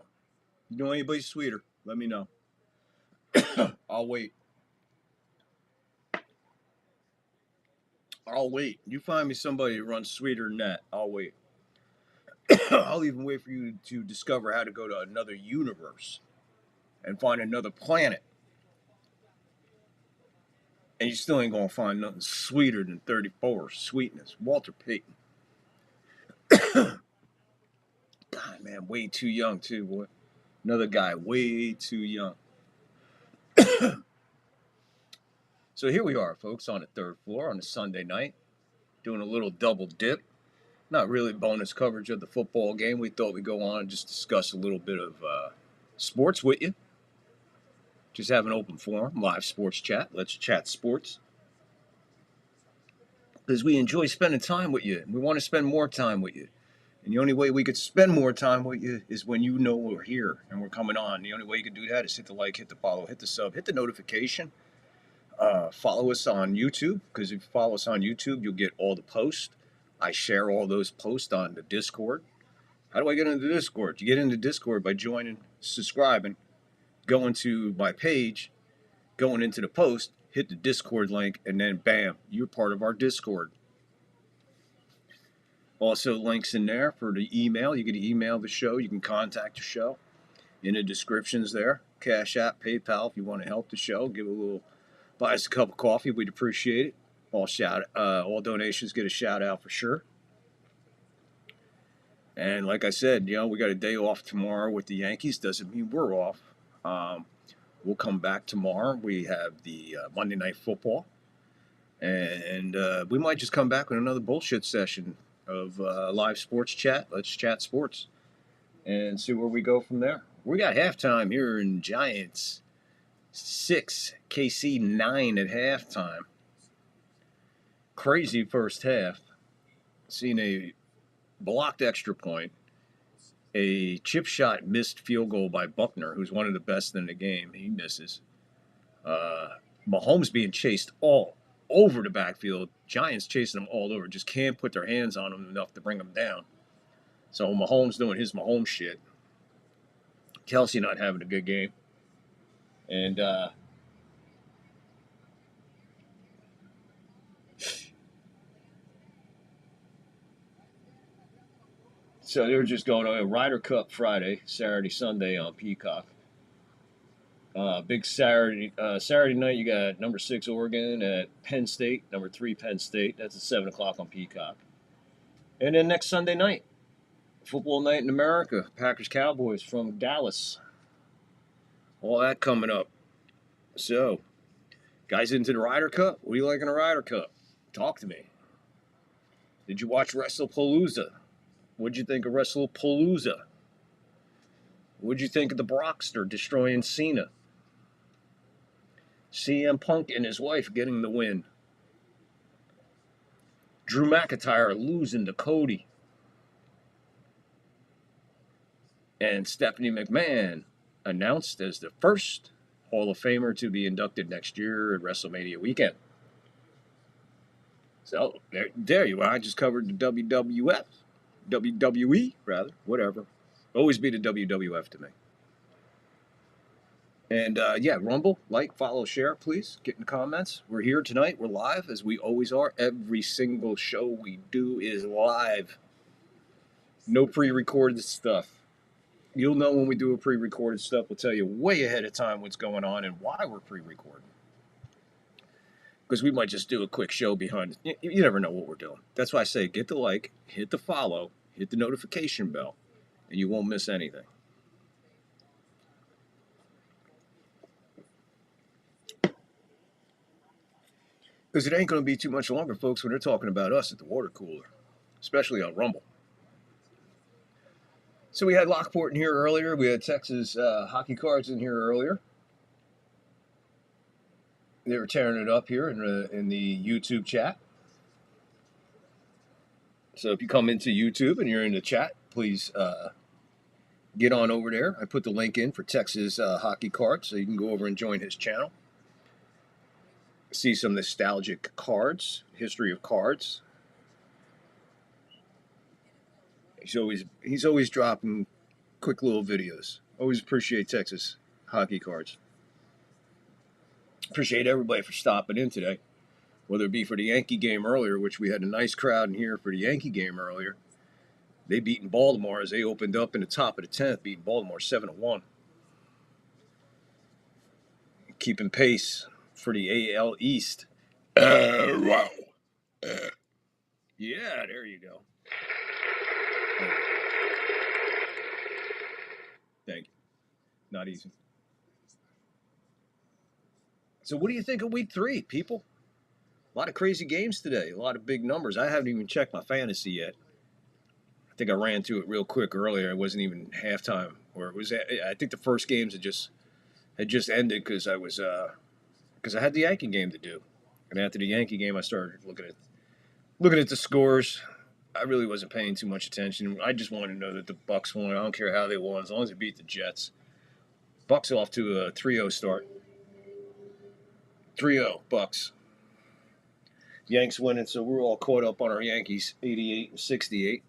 You know anybody sweeter? Let me know. I'll wait. You find me somebody that runs sweeter than that. I'll wait. I'll even wait for you to discover how to go to another universe and find another planet. And you still ain't going to find nothing sweeter than 34 sweetness. Walter Payton. God, man, way too young, too, boy. Another guy, way too young. So here we are, folks, on the third floor on a Sunday night, doing a little double dip. Not really bonus coverage of the football game. We thought we'd go on and just discuss a little bit of sports with you. Just have an open forum, live sports chat. Let's chat sports. Because we enjoy spending time with you. We want to spend more time with you. And the only way we could spend more time with you is when you know we're here and we're coming on. The only way you can do that is hit the like, hit the follow, hit the sub, hit the notification. Follow us on YouTube, because if you follow us on YouTube, you'll get all the posts. I share all those posts on the Discord. How do I get into Discord? You get into Discord by joining, subscribing, going to my page, going into the post, hit the Discord link, and then bam, you're part of our Discord. Also, links in there for the email. You can email the show. You can contact the show. In the descriptions there. Cash App, PayPal if you want to help the show. Give a buy us a cup of coffee, we'd appreciate it. All donations get a shout out for sure. And like I said, we got a day off tomorrow with the Yankees. Doesn't mean we're off. We'll come back tomorrow. We have the Monday Night Football. And we might just come back with another bullshit session of live sports chat. Let's chat sports and see where we go from there. We got halftime here in Giants 6, KC 9 at halftime. Crazy first half. Seen a blocked extra point, a chip shot missed field goal by Buckner, who's one of the best in the game. He misses. Mahomes being chased all over the backfield. Giants chasing him all over. Just can't put their hands on him enough to bring him down. So Mahomes doing his Mahomes shit. Kelsey not having a good game. And so they were just going on a Ryder Cup Friday, Saturday, Sunday on Peacock. Big Saturday night, you got number 6 Oregon at Penn State, number 3 Penn State. That's at 7 o'clock on Peacock. And then next Sunday night, football night in America, Packers Cowboys from Dallas. All that coming up. So, guys into the Ryder Cup? What do you like in the Ryder Cup? Talk to me. Did you watch WrestlePalooza? What'd you think of WrestlePalooza? What'd you think of the Brockster destroying Cena? CM Punk and his wife getting the win. Drew McIntyre losing to Cody. And Stephanie McMahon announced as the first Hall of Famer to be inducted next year at WrestleMania weekend. So, there you are. I just covered the WWF. WWE, rather. Whatever. Always be the WWF to me. And, Rumble, like, follow, share, please. Get in the comments. We're here tonight. We're live, as we always are. Every single show we do is live. No pre-recorded stuff. You'll know when we do a pre-recorded stuff. We'll tell you way ahead of time what's going on and why we're pre-recording. Because we might just do a quick show behind it. You never know what we're doing. That's why I say get the like, hit the follow, hit the notification bell, and you won't miss anything. Because it ain't going to be too much longer, folks, when they're talking about us at the water cooler, especially on Rumble. So we had Lockport in here earlier. We had Texas Hockey Cards in here earlier. They were tearing it up here in the YouTube chat. So if you come into YouTube and you're in the chat, please get on over there. I put the link in for Texas Hockey Cards, so you can go over and join his channel. See some nostalgic cards, history of cards. He's always dropping quick little videos. Always appreciate Texas Hockey Cards. Appreciate everybody for stopping in today, whether it be for the Yankee game earlier, which we had a nice crowd in here for the Yankee game earlier. They beaten Baltimore as they opened up in the top of the 10th, beating Baltimore 7-1. Keeping pace for the AL East. Wow. Yeah, there you go. Thank you. Not easy. So what do you think of week 3, people? A lot of crazy games today. A lot of big numbers. I haven't even checked my fantasy yet. I think I ran through it real quick earlier. It wasn't even halftime. Or it was. I think the first games had just ended because I had the Yankee game to do. And after the Yankee game, I started looking at the scores. I really wasn't paying too much attention. I just wanted to know that the Bucks won. I don't care how they won, as long as they beat the Jets. Bucks off to a 3-0 start. 3-0, Bucks. Yanks winning, so we're all caught up on our Yankees, 88 and 68.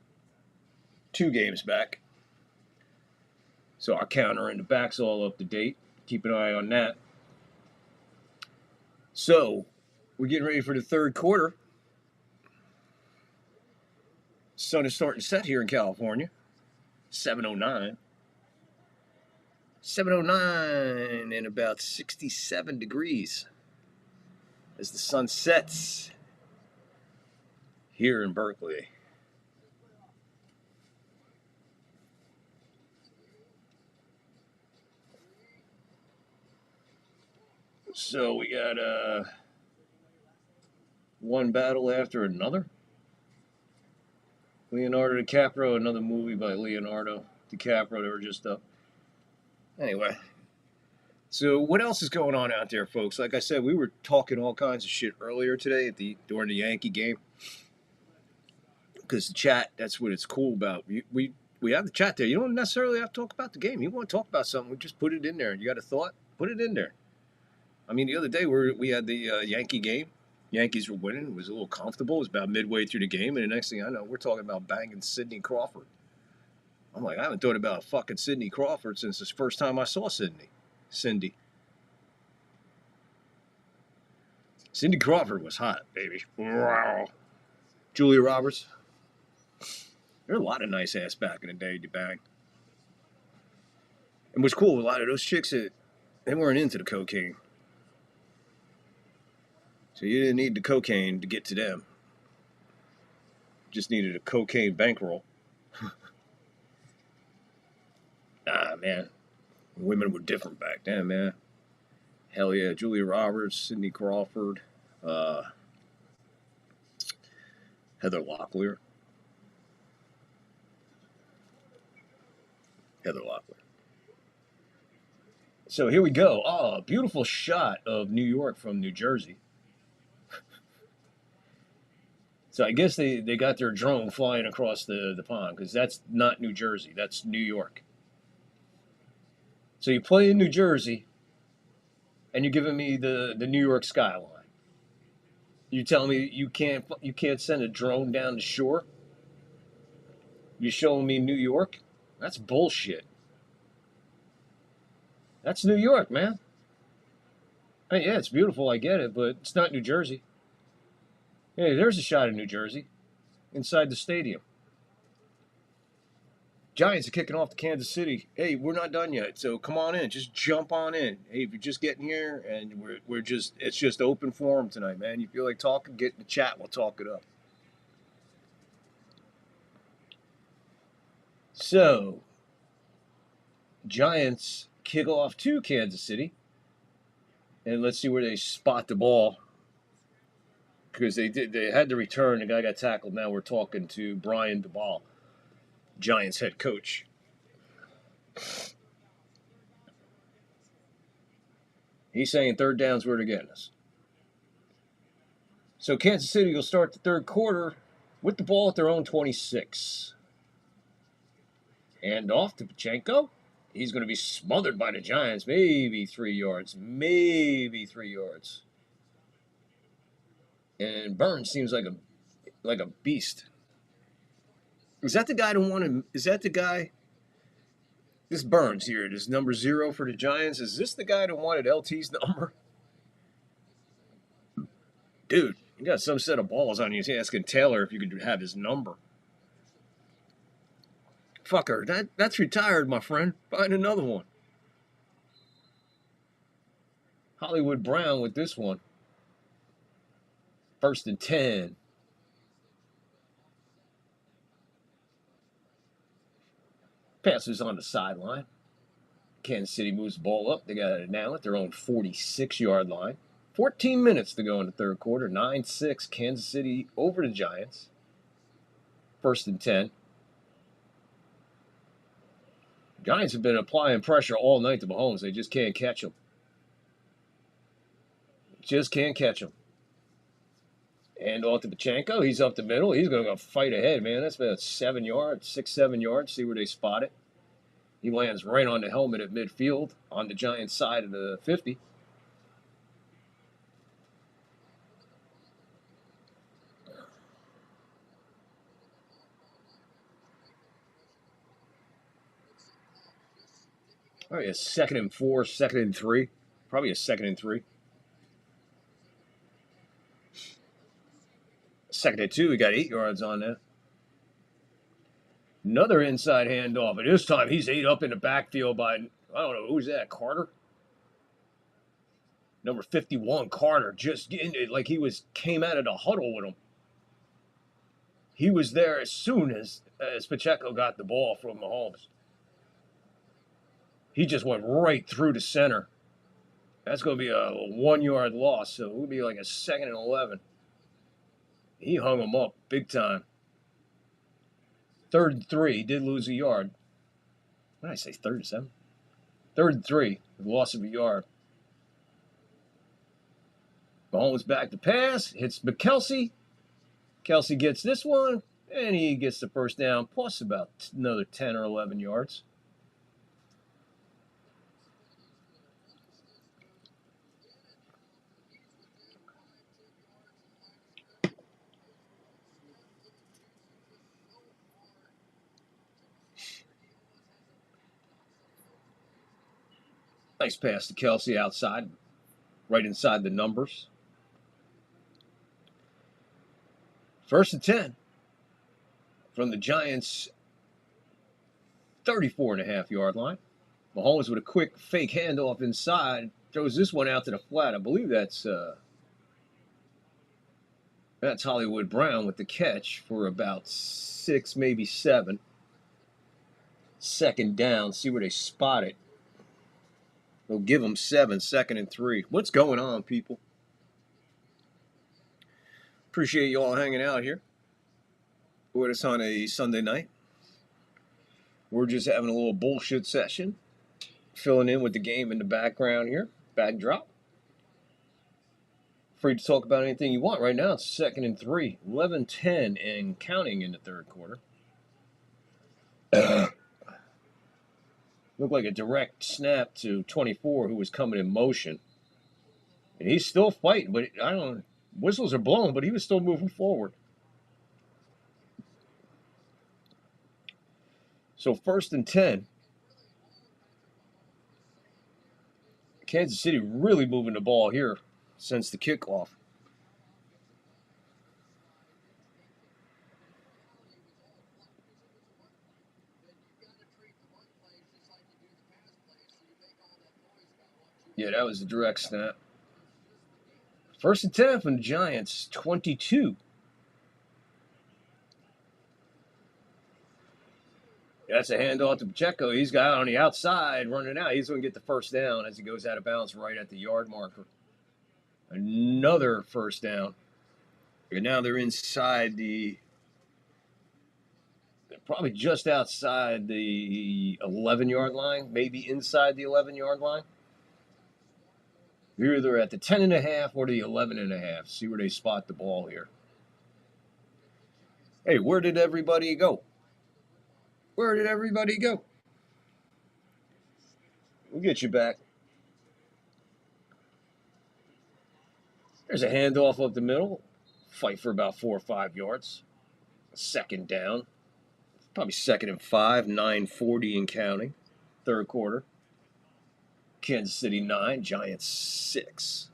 2 games back. So our counter in the back's all up to date. Keep an eye on that. So, we're getting ready for the third quarter. Sun is starting to set here in California. 7:09. 7:09 and about 67 degrees. as the sun sets here in Berkeley. So we got one battle after another. Leonardo DiCaprio, another movie by Leonardo DiCaprio. They were just up. Anyway, so what else is going on out there, folks? Like I said, we were talking all kinds of shit earlier today during the Yankee game. Because the chat, that's what it's cool about. We have the chat there. You don't necessarily have to talk about the game. You want to talk about something, we just put it in there. You got a thought? Put it in there. I mean, the other day we had the Yankee game. Yankees were winning. It was a little comfortable. It was about midway through the game, and the next thing I know, we're talking about banging Sidney Crawford. I'm like, I haven't thought about fucking Sidney Crawford since the first time I saw Cindy. Cindy Crawford was hot, baby. Wow. Julia Roberts. There were a lot of nice ass back in the day to bang. And what's cool, a lot of those chicks, they weren't into the cocaine. So you didn't need the cocaine to get to them. Just needed a cocaine bankroll. Nah, man. Women were different back then, man. Hell yeah. Julia Roberts, Sidney Crawford, Heather Locklear. So here we go. Oh, a beautiful shot of New York from New Jersey. So I guess they got their drone flying across the pond, because that's not New Jersey. That's New York. So you play in New Jersey, and you're giving me the New York skyline. You tell me you can't send a drone down the shore? You showing me New York? That's bullshit. That's New York, man. I mean, yeah, it's beautiful, I get it, but it's not New Jersey. Hey, there's a shot of New Jersey inside the stadium. Giants are kicking off to Kansas City. Hey, we're not done yet, so come on in. Just jump on in. Hey, if you're just getting here, and it's just open forum tonight, man. You feel like talking, get in the chat, we'll talk it up. So, Giants kick off to Kansas City, and let's see where they spot the ball. Because they had to return. The guy got tackled. Now we're talking to Brian Daboll, Giants head coach. He's saying third down's where they're getting us. So Kansas City will start the third quarter with the ball at their own 26. Hand off to Pachenko. He's going to be smothered by the Giants. Maybe 3 yards. And Burns seems like a beast. Is that the guy that wanted? Is that the guy? This Burns here, this number 0 for the Giants. Is this the guy that wanted LT's number? Dude, you got some set of balls on you asking Taylor if you could have his number. Fucker, that's retired, my friend. Find another one. Hollywood Brown with this one. 1st and 10. Passes on the sideline. Kansas City moves the ball up. They got it now at their own 46-yard line. 14 minutes to go in the third quarter. 9-6, Kansas City over the Giants. 1st and 10. Giants have been applying pressure all night to Mahomes. They just can't catch him. And off to Pachenko. He's up the middle. He's going to go fight ahead, man. That's about 7 yards, 6-7 yards. See where they spot it. He lands right on the helmet at midfield on the Giants' side of the 50. Probably a 2nd and 4, 2nd and 3. Probably a 2nd and 3. 2nd and 2, we got 8 yards on that. Another inside handoff, and this time he's ate up in the backfield by, I don't know, who's that, Carter? Number 51, Carter, just getting it like came out of the huddle with him. He was there as soon as Pacheco got the ball from Mahomes. He just went right through the center. That's going to be a 1-yard loss, so it would be like a 2nd and 11. He hung him up big time. 3rd and 3, he did lose a yard. What did I say, 3rd and 7? 3rd and 3, loss of a yard. Mahomes back to pass, hits McKelsey. Kelsey gets this one, and he gets the first down, plus about another 10 or 11 yards. Nice pass to Kelsey outside, right inside the numbers. 1st and 10 from the Giants' 34.5-yard line. Mahomes with a quick fake handoff inside, throws this one out to the flat. I believe that's Hollywood Brown with the catch for about 6, maybe 7. 2nd down, see where they spot it. They'll give them 7, 2nd and 3. What's going on, people? Appreciate you all hanging out here with us on a Sunday night. We're just having a little bullshit session, filling in with the game in the background here, backdrop. Free to talk about anything you want. Right now, it's 2nd and 3, 11-10 and counting in the 3rd quarter. Looked like a direct snap to 24, who was coming in motion. And he's still fighting, but whistles are blown, but he was still moving forward. So 1st and 10. Kansas City really moving the ball here since the kickoff. Yeah, that was a direct snap. 1st and 10 from the Giants, 22. That's a handoff to Pacheco. He's got on the outside running out. He's going to get the first down as he goes out of bounds right at the yard marker. Another first down. And now they're inside probably just outside the 11-yard line, maybe inside the 11-yard line. You're either at the 10.5 or the 11.5. See where they spot the ball here. Hey, where did everybody go? Where did everybody go? We'll get you back. There's a handoff up the middle. Fight for about 4 or 5 yards. 2nd down. Probably 2nd and 5, 9:40 and counting. 3rd quarter. Kansas City 9, Giants 6.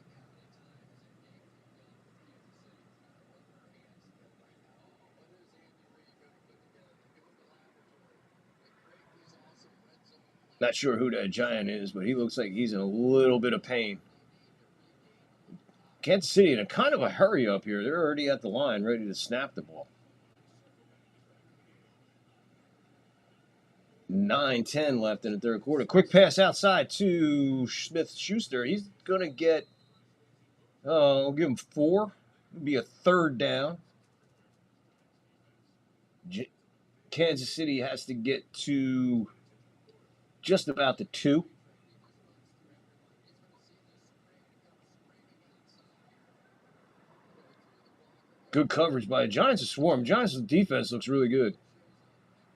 Not sure who that Giant is, but he looks like he's in a little bit of pain. Kansas City in a kind of a hurry up here. They're already at the line, ready to snap the ball. 9:10 left in the 3rd quarter. Quick pass outside to Smith-Schuster. He's going to get, I'll give him 4. It'll be a 3rd down. Kansas City has to get to just about the 2. Good coverage by the Giants. A swarm. Giants' defense looks really good.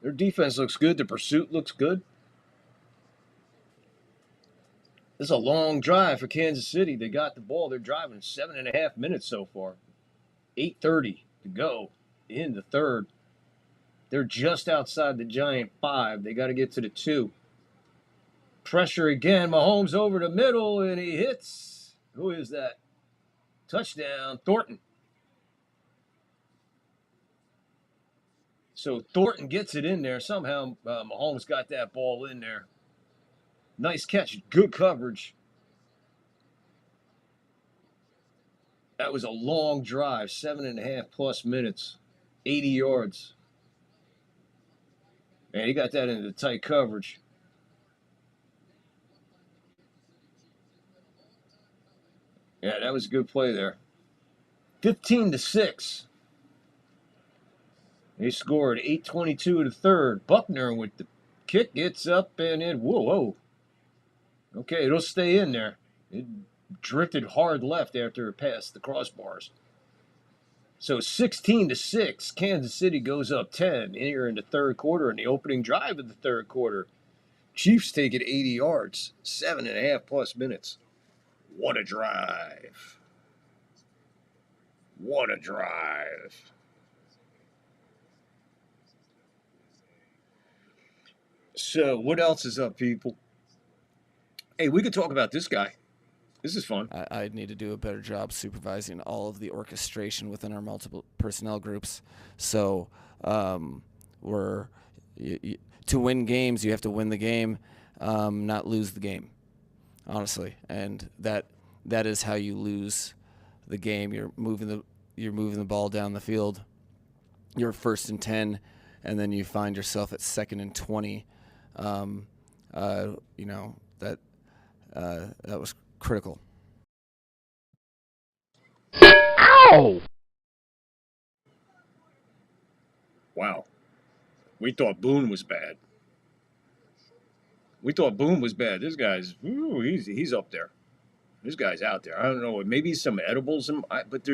Their defense looks good. The pursuit looks good. This is a long drive for Kansas City. They got the ball. They're driving 7.5 minutes so far. 8:30 to go in the 3rd. They're just outside the Giant 5. They got to get to the 2. Pressure again. Mahomes over the middle, and he hits. Who is that? Touchdown, Thornton. So Thornton gets it in there. Somehow Mahomes got that ball in there. Nice catch. Good coverage. That was a long drive, 7.5+ minutes, 80 yards. Man, he got that into tight coverage. Yeah, that was a good play there. 15-6. They scored 8:22 to the third. Buckner with the kick gets up and in. Whoa. Okay, it'll stay in there. It drifted hard left after it passed the crossbars. So 16-6. Kansas City goes up 10 here in the third quarter in the opening drive of the third quarter. Chiefs take it 80 yards, 7.5+ minutes. What a drive. What a drive. So, what else is up, people? Hey, we could talk about this guy. This is fun. I need to do a better job supervising all of the orchestration within our multiple personnel groups. So, to win games, you have to win the game, not lose the game, honestly. And that is how you lose the game. You're moving the ball down the field. You're 1st and 10, and then you find yourself at 2nd and 20. That was critical. Ow! Wow. We thought Boone was bad. This guy's, he's up there. This guy's out there. I don't know, maybe some edibles, but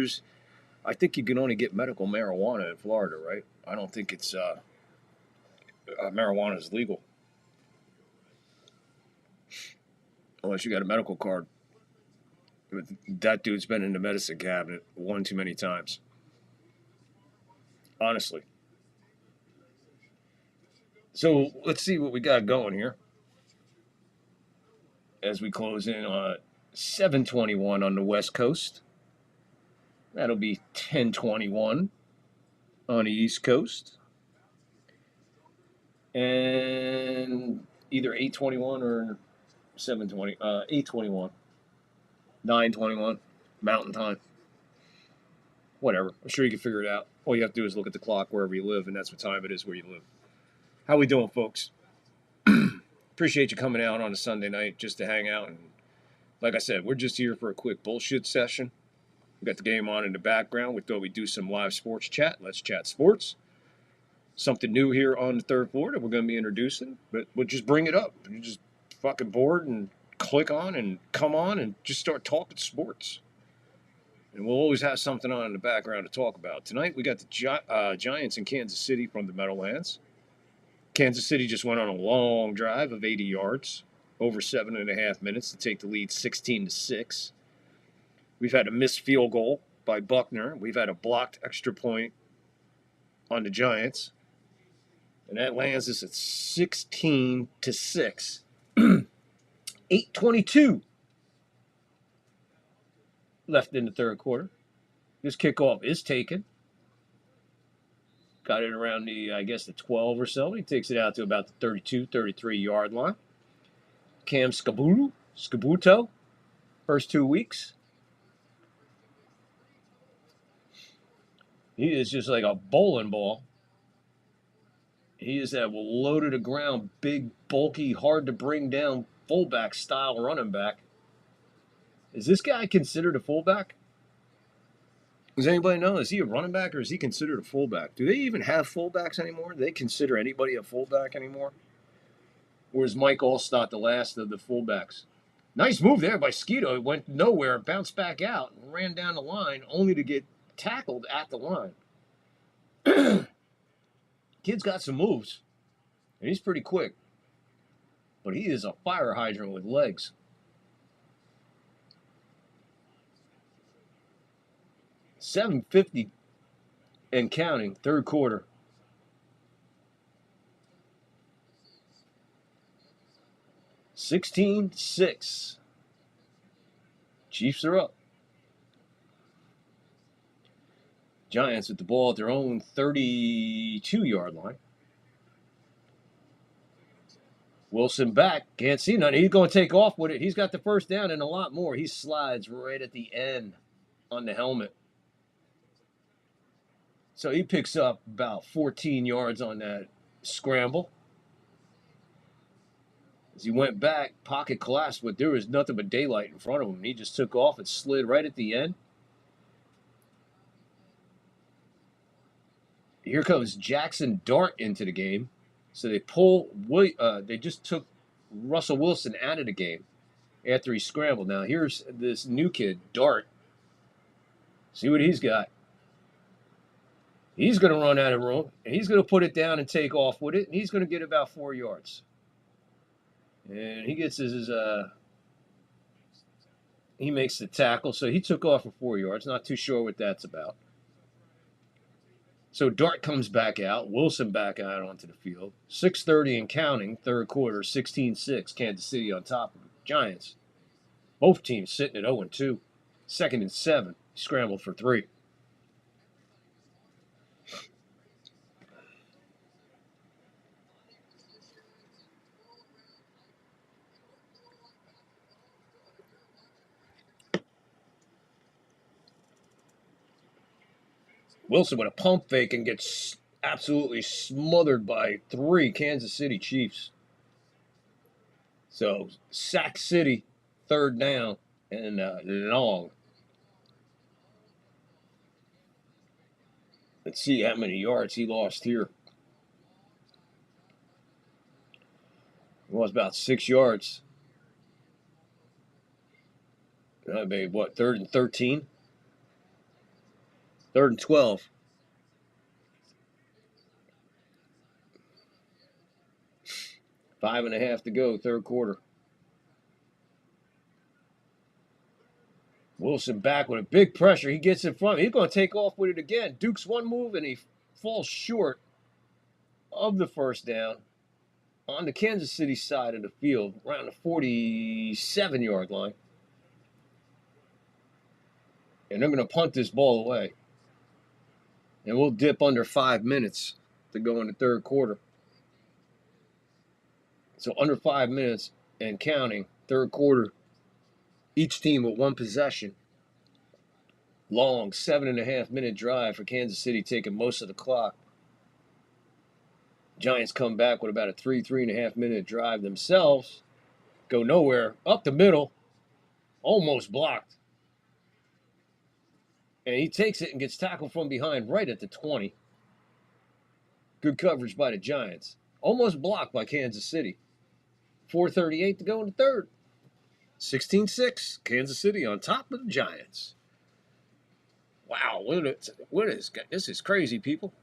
I think you can only get medical marijuana in Florida, right? I don't think it's, marijuana is legal. Unless you got a medical card. But that dude's been in the medicine cabinet one too many times. Honestly. So let's see what we got going here. As we close in on 7:21 on the West Coast. That'll be 10:21 on the East Coast. And either 8:21 or 7:20, 8:21, 9:21, Mountain Time. Whatever. I'm sure you can figure it out. All you have to do is look at the clock wherever you live, and that's what time it is where you live. How we doing, folks? Appreciate you coming out on a Sunday night just to hang out. And like I said, we're just here for a quick bullshit session. We got the game on in the background. We thought we'd do some live sports chat. Let's chat sports. Something new here on the third floor that we're going to be introducing, but we'll just bring it up. You're just fucking bored and click on and come on and just start talking sports. And we'll always have something on in the background to talk about. Tonight we got the Giants in Kansas City from the Meadowlands. Kansas City just went on a long drive of 80 yards, over 7.5 minutes to take the lead 16-6. We've had a missed field goal by Buckner. We've had a blocked extra point on the Giants. And that lands us at 16-6. 8:22 left in the third quarter. This kickoff is taken. Got it around the 12 or so. He takes it out to about the 32, 33-yard line. Cam Scabuto, first 2 weeks. He is just like a bowling ball. He is that low to the ground, big, bulky, hard to bring down fullback style running back. Is this guy considered a fullback? Does anybody know? Is he a running back or is he considered a fullback? Do they even have fullbacks anymore? Do they consider anybody a fullback anymore? Or is Mike Allstott the last of the fullbacks? Nice move there by Skeeto. It went nowhere, bounced back out, and ran down the line only to get tackled at the line. Kid's got some moves, and he's pretty quick. But he is a fire hydrant with legs. $7:50 and counting, third quarter. $16-6. Chiefs are up. Giants with the ball at their own 32-yard line. Wilson back. Can't see nothing. He's going to take off with it. He's got the first down and a lot more. He slides right at the end. on the helmet. So he picks up about 14 yards on that scramble. As he went back, pocket collapsed, but there was nothing but daylight in front of him. He just took off and slid right at the end. Here comes Jackson Dart into the game. So they just took Russell Wilson out of the game after he scrambled. Now here's this new kid, Dart. See what he's got. He's going to run out of room, and he's going to put it down and take off with it, and he's going to get about 4 yards. And he gets he makes the tackle, so he took off for 4 yards. Not too sure what that's about. So Dart comes back out, Wilson back out onto the field. 6:30 and counting, third quarter, 16-6, Kansas City on top of the Giants. Both teams sitting at 0-2. 2nd and 7, scrambled for 3. Wilson with a pump fake and gets absolutely smothered by 3 Kansas City Chiefs. So, Sack City, 3rd down, and long. Let's see how many yards he lost here. It was about 6 yards. That'd be what, 3rd and 13? 3rd and 12. Five and a half to go, third quarter. Wilson back with a big pressure. He gets in front. He's going to take off with it again. Dukes one move, and he falls short of the 1st down on the Kansas City side of the field, around the 47-yard line. And they're going to punt this ball away. And we'll dip under 5 minutes to go in the third quarter. So under 5 minutes and counting, third quarter, each team with 1 possession. Long 7.5-minute drive for Kansas City, taking most of the clock. Giants come back with about a 3.5-minute drive themselves. Go nowhere, up the middle, almost blocked. And he takes it and gets tackled from behind right at the 20. Good coverage by the Giants. Almost blocked by Kansas City. 4:38 to go in the third. 16-6, Kansas City on top of the Giants. Wow, this is crazy, people.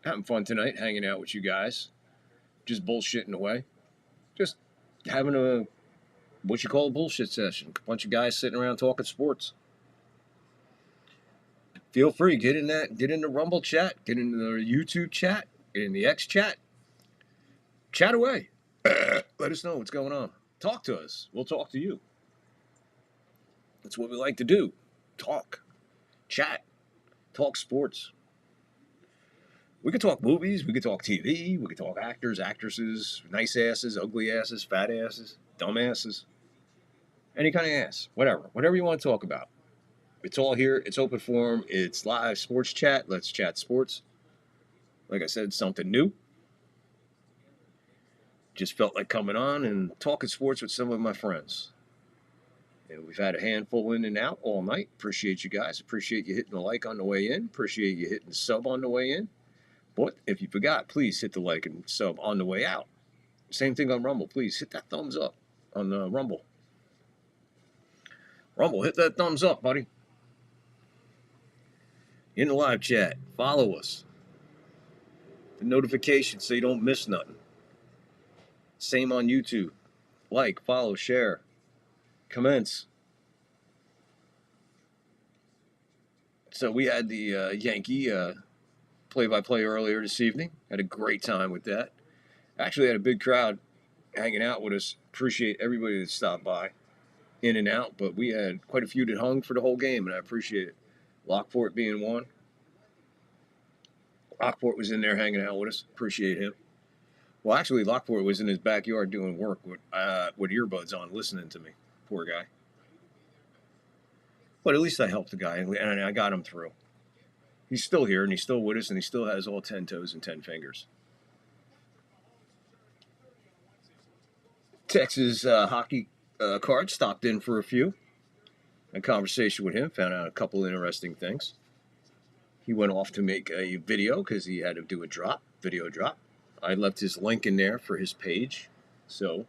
Having fun tonight, hanging out with you guys. Just bullshitting away. Just having a, what you call a bullshit session. A bunch of guys sitting around talking sports. Feel free, get in the Rumble chat, get in the YouTube chat, get in the X chat. Chat away. Let us know what's going on. Talk to us. We'll talk to you. That's what we like to do. Talk. Chat. Talk sports. We could talk movies. We could talk TV. We could talk actors, actresses, nice asses, ugly asses, fat asses, dumb asses. Any kind of ass. Whatever. Whatever you want to talk about. It's all here. It's open forum. It's live sports chat. Let's chat sports. Like I said, something new. Just felt like coming on and talking sports with some of my friends. And we've had a handful in and out all night. Appreciate you guys. Appreciate you hitting the like on the way in. Appreciate you hitting the sub on the way in. But if you forgot, please hit the like and sub on the way out. Same thing on Rumble. Please hit that thumbs up on the Rumble. Rumble, hit that thumbs up, buddy. In the live chat. Follow us. The notifications so you don't miss nothing. Same on YouTube. Like, follow, share, comments. So we had the Yankee play-by-play earlier this evening. Had a great time with that. Actually had a big crowd hanging out with us. Appreciate everybody that stopped by, in and out. But we had quite a few that hung for the whole game, and I appreciate it. Lockport being one. Lockport was in there hanging out with us. Appreciate him. Well, actually, Lockport was in his backyard doing work with earbuds on, listening to me. Poor guy. But at least I helped the guy, and I got him through. He's still here, and he's still with us, and he still has all 10 toes and 10 fingers. Texas hockey card stopped in for a few. A conversation with him, found out a couple interesting things. He went off to make a video because he had to do a video drop. I left his link in there for his page, so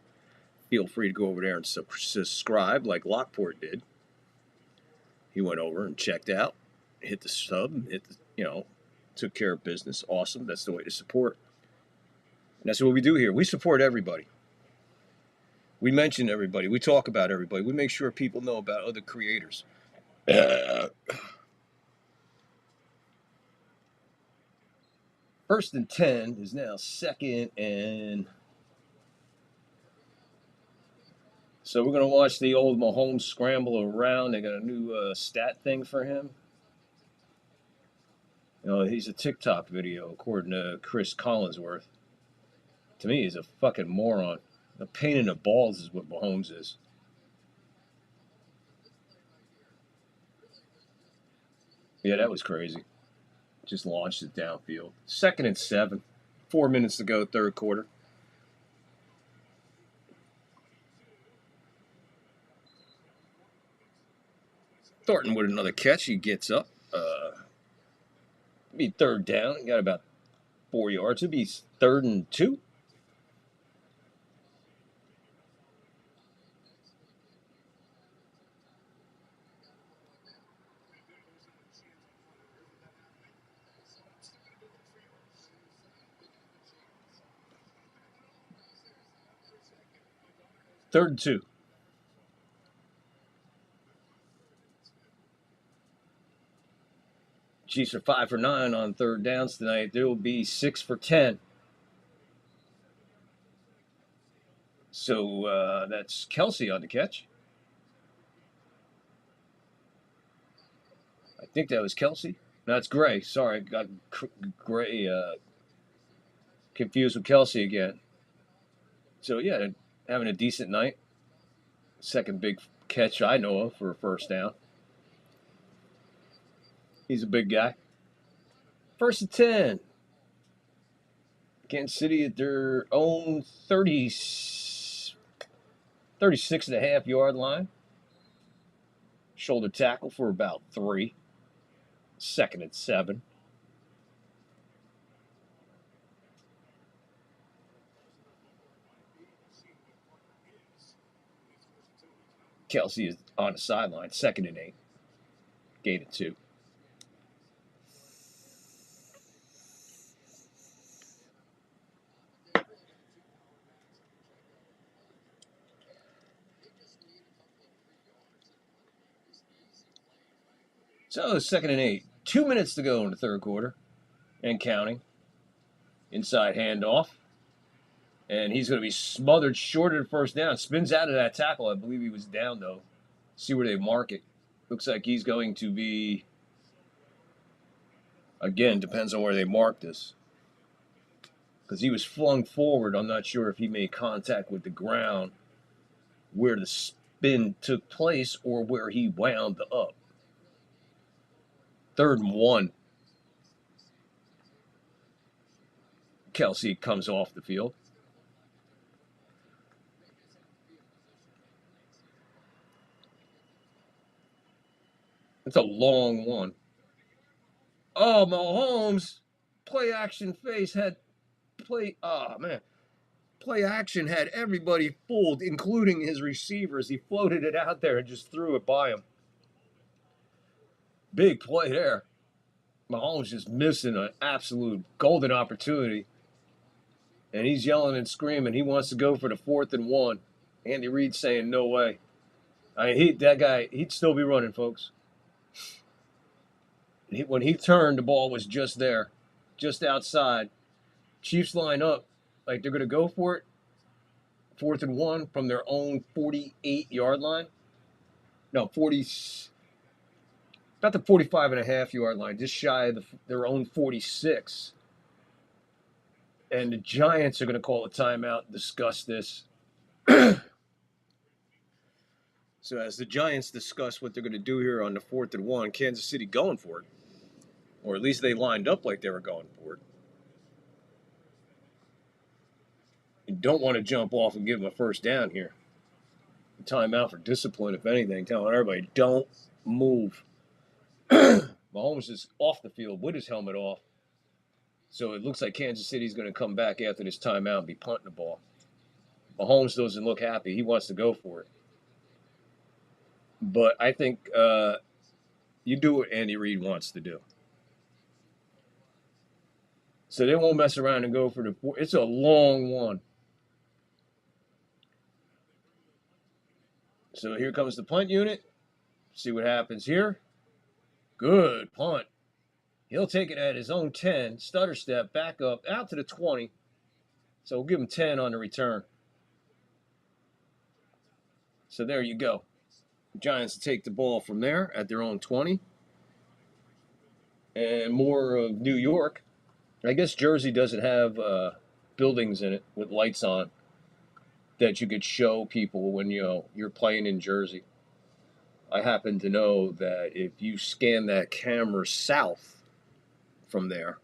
feel free to go over there and subscribe like Lockport did. He went over and checked out, hit the sub, took care of business. Awesome. That's the way to support. And that's what we do here. We support everybody. We mention everybody. We talk about everybody. We make sure people know about other creators. First and 10 is now second and... So we're going to watch the old Mahomes scramble around. They got a new stat thing for him. He's a TikTok video, according to Chris Collinsworth. To me, he's a fucking moron. A pain in the balls is what Mahomes is. Yeah, that was crazy. Just launched it downfield. Second and 7. 4 minutes to go, third quarter. Thornton with another catch. He gets up. Be third down. He got about 4 yards. It'd be 3rd and 2. Third and 2. Chiefs are 5 for 9 on third downs tonight. There will be 6 for 10. So that's Kelsey on the catch. I think that was Kelsey. No, it's Gray. Sorry, got Gray confused with Kelsey again. So, yeah, having a decent night. Second big catch I know of for a first down. He's a big guy. First and 10. Kansas City at their own 36.5-yard line. Shoulder tackle for about 3. Second and 7. Kelsey is on the sideline. 2nd and 8. Gain of 2. So 2nd and 8. 2 minutes to go in the third quarter. And counting. Inside handoff. And he's going to be smothered short of the first down. Spins out of that tackle. I believe he was down, though. See where they mark it. Looks like he's going to be... Again, depends on where they mark this. Because he was flung forward. I'm not sure if he made contact with the ground where the spin took place or where he wound up. 3rd and 1. Kelsey comes off the field. It's a long one. Oh, Mahomes. Play action had everybody fooled, including his receivers. He floated it out there and just threw it by him. Big play there. Mahomes just missing an absolute golden opportunity. And he's yelling and screaming. He wants to go for the 4th and 1. Andy Reid saying no way. That guy, he'd still be running, folks. When he turned, the ball was just there, just outside. Chiefs line up like they're going to go for it. 4th and 1 from their own 48-yard line. No, 40. About the 45.5-yard line, just shy of their own 46. And the Giants are going to call a timeout and discuss this. So as the Giants discuss what they're going to do here on the 4th and 1, Kansas City going for it. Or at least they lined up like they were going for it. You don't want to jump off and give them a first down here. Timeout for discipline, if anything, telling everybody, don't move. Mahomes is off the field with his helmet off. So it looks like Kansas City's going to come back after this timeout and be punting the ball. Mahomes doesn't look happy. He wants to go for it. But I think you do what Andy Reid wants to do. So they won't mess around and go for the – it's a long one. So here comes the punt unit. See what happens here. Good punt. He'll take it at his own 10. Stutter step, back up, out to the 20. So we'll give him 10 on the return. So there you go. The Giants take the ball from there at their own 20. And more of New York. I guess Jersey doesn't have buildings in it with lights on that you could show people when you're playing in Jersey. I happen to know that if you scan that camera south from there,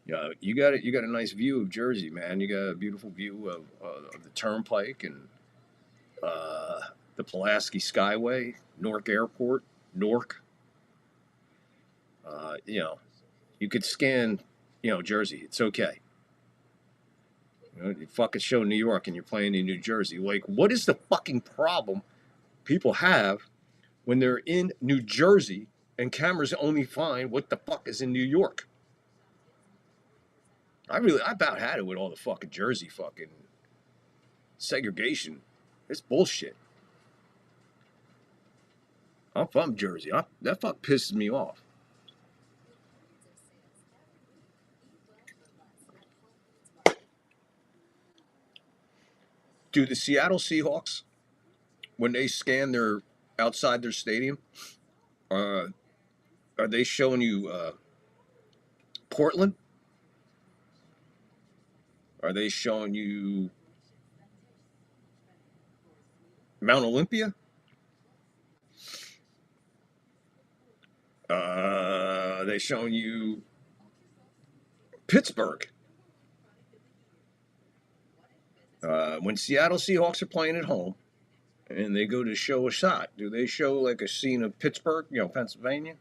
you got a nice view of Jersey, man. You got a beautiful view of the Turnpike and the Pulaski Skyway, Newark Airport, Newark. You could scan, Jersey. It's okay. You fucking show New York and you're playing in New Jersey. Like, what is the fucking problem people have when they're in New Jersey and cameras only find what the fuck is in New York? I about had it with all the fucking Jersey fucking segregation. It's bullshit. I'm from Jersey. That fuck pisses me off. Do the Seattle Seahawks, when they scan their outside their stadium, are they showing you Portland? Are they showing you Mount Olympia? Are they showing you Pittsburgh? When Seattle Seahawks are playing at home and they go to show a shot, do they show like a scene of Pittsburgh, Pennsylvania?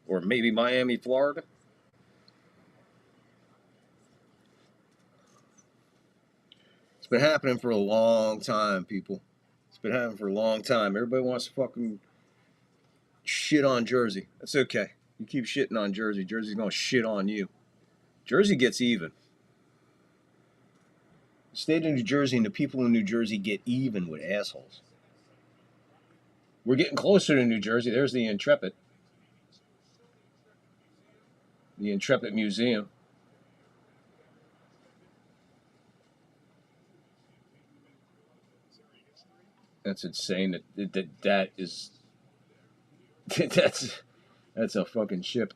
Or maybe Miami, Florida? It's been happening for a long time, people. It's been happening for a long time. Everybody wants to fucking shit on Jersey. That's okay. You keep shitting on Jersey. Jersey's going to shit on you. Jersey gets even. The state of New Jersey and the people in New Jersey get even with assholes. We're getting closer to New Jersey. There's the Intrepid. The Intrepid Museum. That's insane. That is... That's a fucking ship.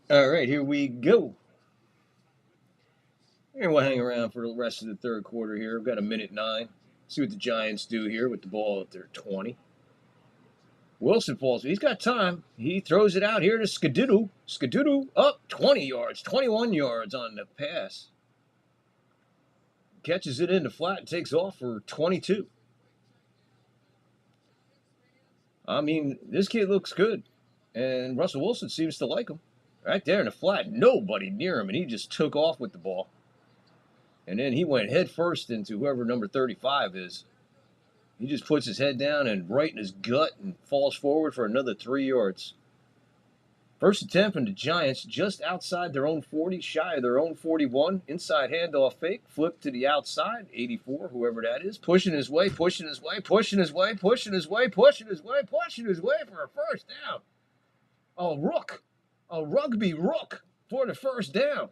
All right, here we go. And we'll hang around for the rest of the third quarter here. We've got a minute 9. See what the Giants do here with the ball at their 20. Wilson falls. He's got time. He throws it out here to Skadoodle. Skadoodle up 20 yards, 21 yards on the pass. Catches it in the flat and takes off for 22. I mean, this kid looks good. And Russell Wilson seems to like him. Right there in the flat, nobody near him, and he just took off with the ball. And then he went head first into whoever number 35 is. He just puts his head down and right in his gut and falls forward for another 3 yards. First attempt from the Giants, just outside their own 40, shy of their own 41. Inside handoff fake, flip to the outside, 84, whoever that is. Pushing his way, pushing his way, pushing his way, pushing his way, pushing his way, pushing his way for a first down. A rook, a rugby rook for the first down.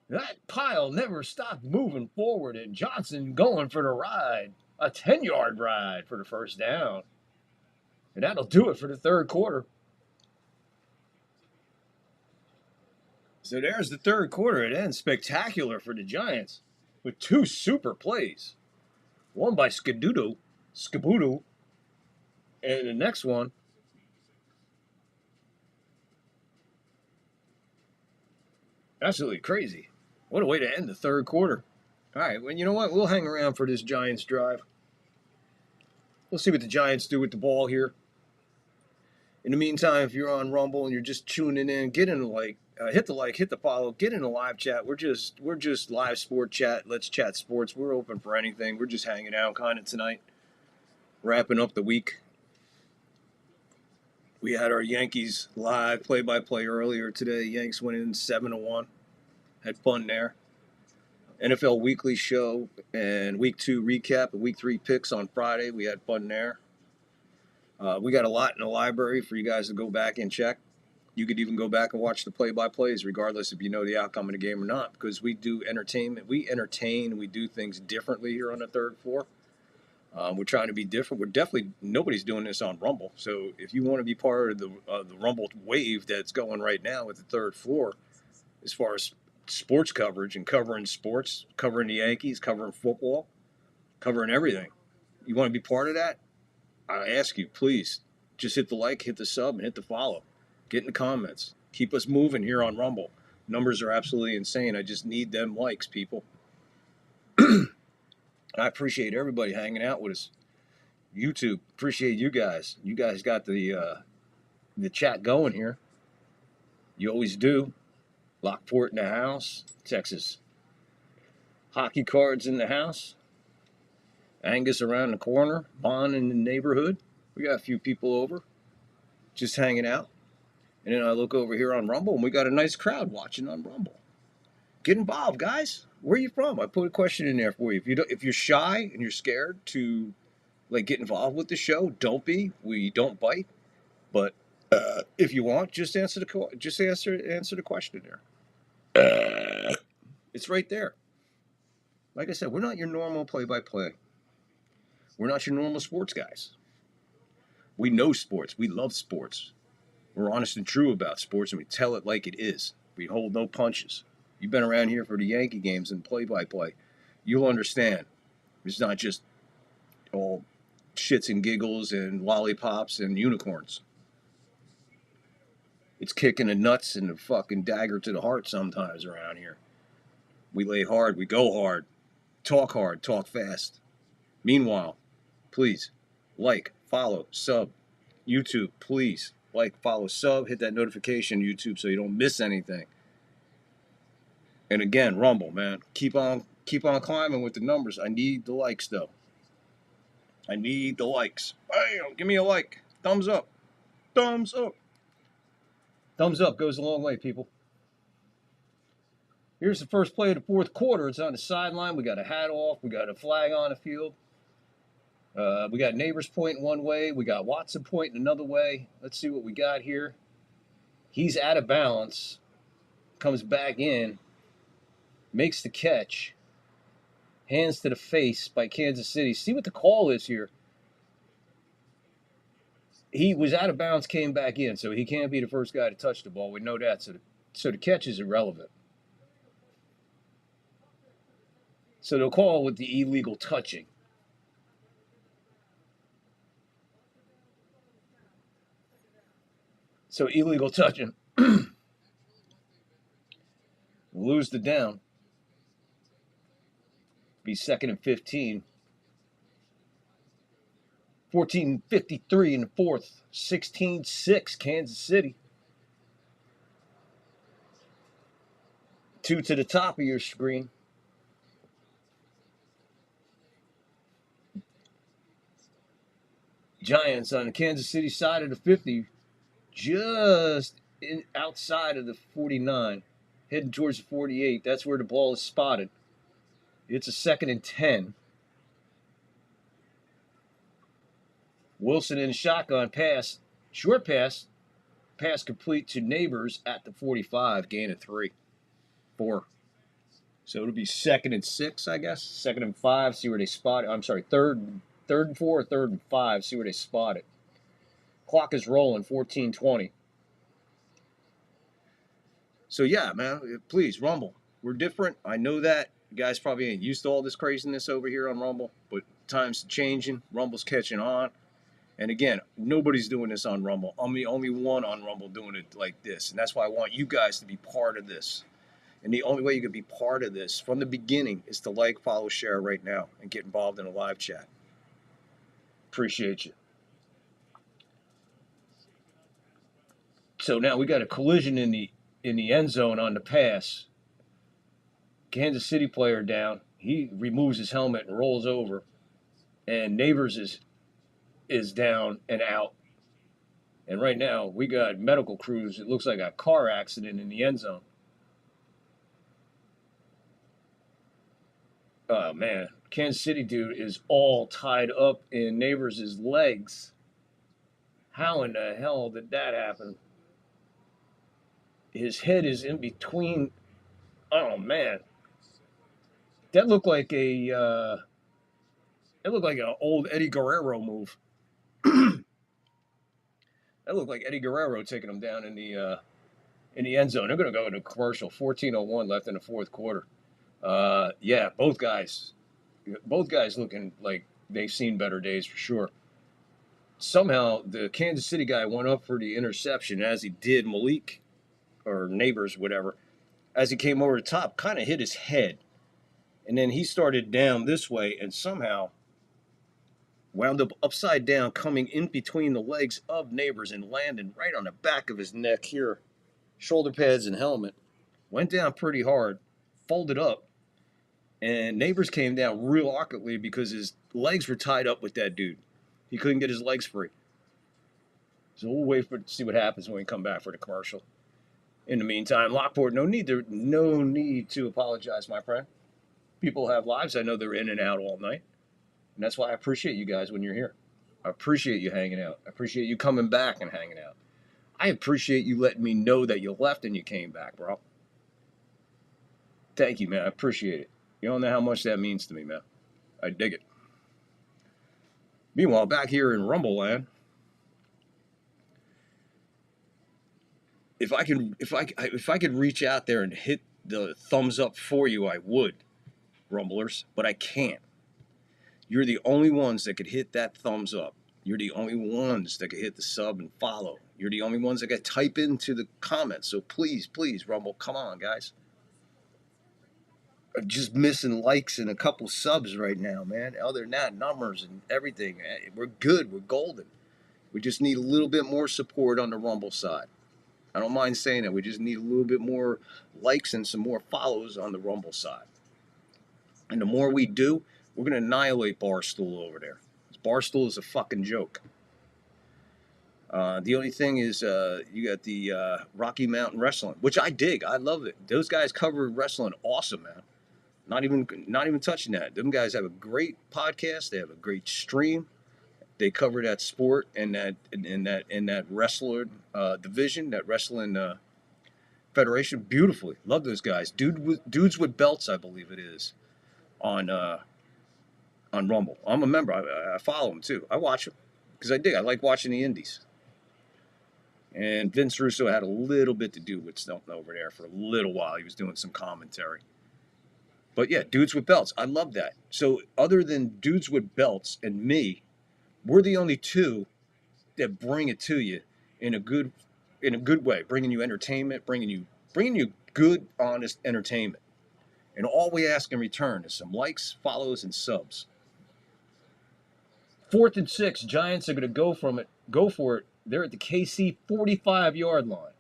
That pile never stopped moving forward, and Johnson going for the ride. A 10-yard ride for the first down. And that'll do it for the third quarter. So there's the third quarter. It ends spectacular for the Giants. with 2 super plays. One by Skabudo, and the next one, absolutely crazy. What a way to end the third quarter. All right, well, you know what? We'll hang around for this Giants drive. We'll see what the Giants do with the ball here. In the meantime, if you're on Rumble and you're just tuning in, get in the hit the follow, get in the live chat. We're just live sport chat. Let's chat sports. We're open for anything. We're just hanging out kind of tonight, wrapping up the week. We had our Yankees live play-by-play earlier today. Yanks went in 7-1. Had fun there. NFL Weekly show and Week 2 recap and Week 3 picks on Friday. We had fun there. We got a lot in the library for you guys to go back and check. You could even go back and watch the play-by-plays regardless if you know the outcome of the game or not, because we do entertainment. We entertain. We do things differently here on the third floor. We're trying to be different. Nobody's doing this on Rumble. So if you want to be part of the Rumble wave that's going right now at the third floor, as far as sports coverage and covering sports, covering the Yankees, covering football, covering everything, you want to be part of that? I ask you, please, just hit the like, hit the sub, and hit the follow. Get in the comments. Keep us moving here on Rumble. Numbers are absolutely insane. I just need them likes, people. I appreciate everybody hanging out with us. YouTube, appreciate you guys. You guys got the chat going here. You always do. Lockport in the house. Texas hockey cards in the house. Angus around the corner. Vaughn in the neighborhood. We got a few people over just hanging out. And then I look over here on Rumble, and we got a nice crowd watching on Rumble. Get involved, guys. Where are you from? I put a question in there for you. If you're shy and you're scared to get involved with the show, don't be. We don't bite. But if you want, just answer the question there. It's right there. Like I said, we're not your normal play-by-play. We're not your normal sports guys. We know sports. We love sports. We're honest and true about sports, and we tell it like it is. We hold no punches. You've been around here for the Yankee games and play-by-play. You'll understand. It's not just all shits and giggles and lollipops and unicorns. It's kicking the nuts and the fucking dagger to the heart sometimes around here. We lay hard. We go hard. Talk hard. Talk fast. Meanwhile, please, like, follow, sub. YouTube, please. Like, follow, sub. Hit that notification, YouTube, so you don't miss anything. And again, Rumble, man. Keep on climbing with the numbers. I need the likes, though. I need the likes. Bam! Give me a like. Thumbs up. Thumbs up. Thumbs up goes a long way, people. Here's the first play of the fourth quarter. It's on the sideline. We got a hat off. We got a flag on the field. We got Neighbors pointing one way. We got Watson pointing another way. Let's see what we got here. He's out of balance. Comes back in. Makes the catch. Hands to the face by Kansas City. See what the call is here. He was out of bounds, came back in, so he can't be the first guy to touch the ball. We know that. So the catch is irrelevant. So they'll call with the illegal touching. So illegal touching. Lose the down. Be 2nd and 15. 14:53 in the fourth. 16-6 Kansas City. 2 to the top of your screen. Giants on the Kansas City side of the 50. Just outside of the 49. Heading towards the 48. That's where the ball is spotted. It's a 2nd and 10. Wilson in shotgun pass. Short pass. Pass complete to Neighbors at the 45. Gain of 4. So it'll be 2nd and 6, I guess. 2nd and 5. See where they spot it. I'm sorry, 3rd and 4 or 3rd and 5. See where they spot it. Clock is rolling. 14:20. So yeah, man. Please, Rumble. We're different. I know that. You guys probably ain't used to all this craziness over here on Rumble, but times are changing. Rumble's catching on. And again, nobody's doing this on Rumble. I'm the only one on Rumble doing it like this. And that's why I want you guys to be part of this. And the only way you can be part of this from the beginning is to like, follow, share right now, and get involved in a live chat. Appreciate you. So now we got a collision in the end zone on the pass. Kansas City player down. He removes his helmet and rolls over. And Neighbors is down and out. And right now, we got medical crews. It looks like a car accident in the end zone. Oh, man. Kansas City dude is all tied up in Neighbors' legs. How in the hell did that happen? His head is in between. Oh, man. That looked like an old Eddie Guerrero move. That looked like Eddie Guerrero taking him down in the end zone. They're going to go into commercial. 14:01 left in the fourth quarter. Yeah, both guys looking like they've seen better days for sure. Somehow the Kansas City guy went up for the interception, as he did Malik or Neighbors, whatever. As he came over the top, kind of hit his head. And then he started down this way and somehow wound up upside down, coming in between the legs of Neighbors and landing right on the back of his neck here. Shoulder pads and helmet. Went down pretty hard, folded up. And Neighbors came down real awkwardly because his legs were tied up with that dude. He couldn't get his legs free. So we'll wait to see what happens when we come back for the commercial. In the meantime, Lockport, no need to apologize, my friend. People have lives. I know they're in and out all night. And that's why I appreciate you guys when you're here. I appreciate you hanging out. I appreciate you coming back and hanging out. I appreciate you letting me know that you left and you came back, bro. Thank you, man. I appreciate it. You don't know how much that means to me, man. I dig it. Meanwhile, back here in Rumble Land, if I could reach out there and hit the thumbs up for you, I would, Rumblers, but I can't. You're the only ones that could hit that thumbs up. You're the only ones that could hit the sub and follow. You're the only ones that could type into the comments. So please, please, Rumble, come on, guys. I'm just missing likes and a couple subs right now, man. Other than that, numbers and everything, we're good. We're golden. We just need a little bit more support on the Rumble side. I don't mind saying that. We just need a little bit more likes and some more follows on the Rumble side. And the more we do, we're going to annihilate Barstool over there. Barstool is a fucking joke. The only thing is you got the Rocky Mountain Wrestling, which I dig. I love it. Those guys cover wrestling awesome, man. Not even touching that. Them guys have a great podcast. They have a great stream. They cover that sport and that wrestler division, that wrestling federation beautifully. Love those guys. Dudes with belts, I believe it is, on Rumble. I'm a member. I follow them too. I watch them because I dig. I like watching the indies. And Vince Russo had a little bit to do with something over there for a little while. He was doing some commentary. But yeah, Dudes with Belts. I love that. So other than Dudes with Belts and me, we're the only two that bring it to you in a good way, bringing you entertainment, bringing you good, honest entertainment. And all we ask in return is some likes, follows, and subs. 4th and 6, Giants are going to go for it. They're at the KC 45-yard line.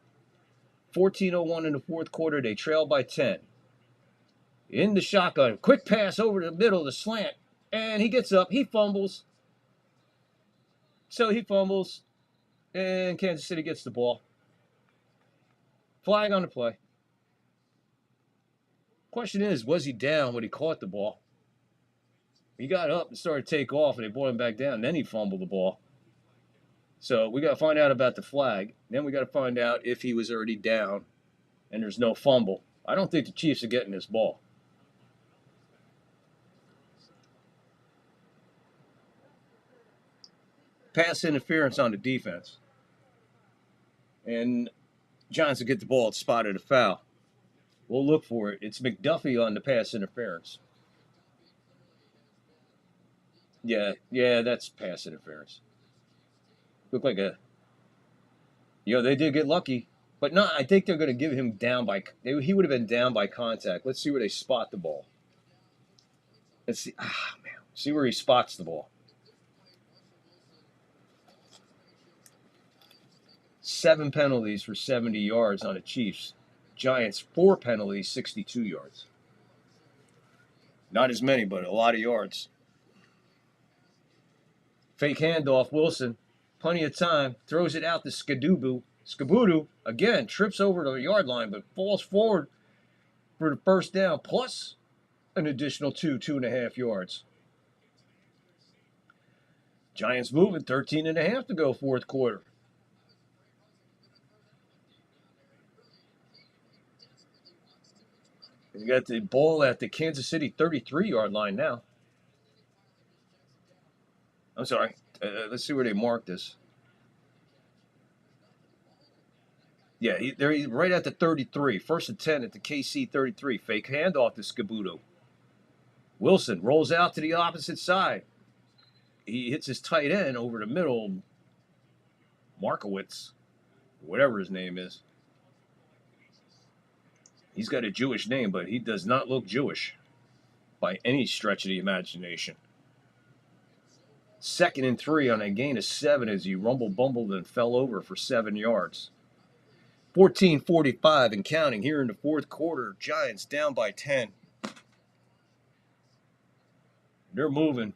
14:01 in the fourth quarter. They trail by 10. In the shotgun. Quick pass over the middle, the slant. And he gets up. He fumbles. So he fumbles. And Kansas City gets the ball. Flag on the play. Question is, was he down when he caught the ball? He got up and started to take off, and they brought him back down. Then he fumbled the ball. So we got to find out about the flag. Then we got to find out if he was already down and there's no fumble. I don't think the Chiefs are getting this ball. Pass interference on the defense. And Giants will get the ball at the spot of the foul. We'll look for it. It's McDuffie on the pass interference. Yeah, that's pass interference. Looked like a... they did get lucky. But no, I think they're going to give him down by... He would have been down by contact. Let's see where they spot the ball. Let's see. Man. See where he spots the ball. 7 penalties for 70 yards on the Chiefs. Giants, 4 penalties, 62 yards. Not as many, but a lot of yards. Fake handoff, Wilson. Plenty of time. Throws it out to Skabudu. Skabudu, again, trips over the yard line, but falls forward for the first down, plus an additional 2.5 yards. Giants moving, 13.5 to go, fourth quarter. You got the ball at the Kansas City 33-yard line now. I'm sorry. Let's see where they marked this. Yeah, they're right at the 33. First and 10 at the KC 33. Fake handoff to Skabudu. Wilson rolls out to the opposite side. He hits his tight end over the middle. Markowitz, whatever his name is. He's got a Jewish name, but he does not look Jewish by any stretch of the imagination. 2nd and 3 on a gain of 7 as he bumbled and fell over for 7 yards. 14:45 and counting here in the fourth quarter. Giants down by 10. They're moving.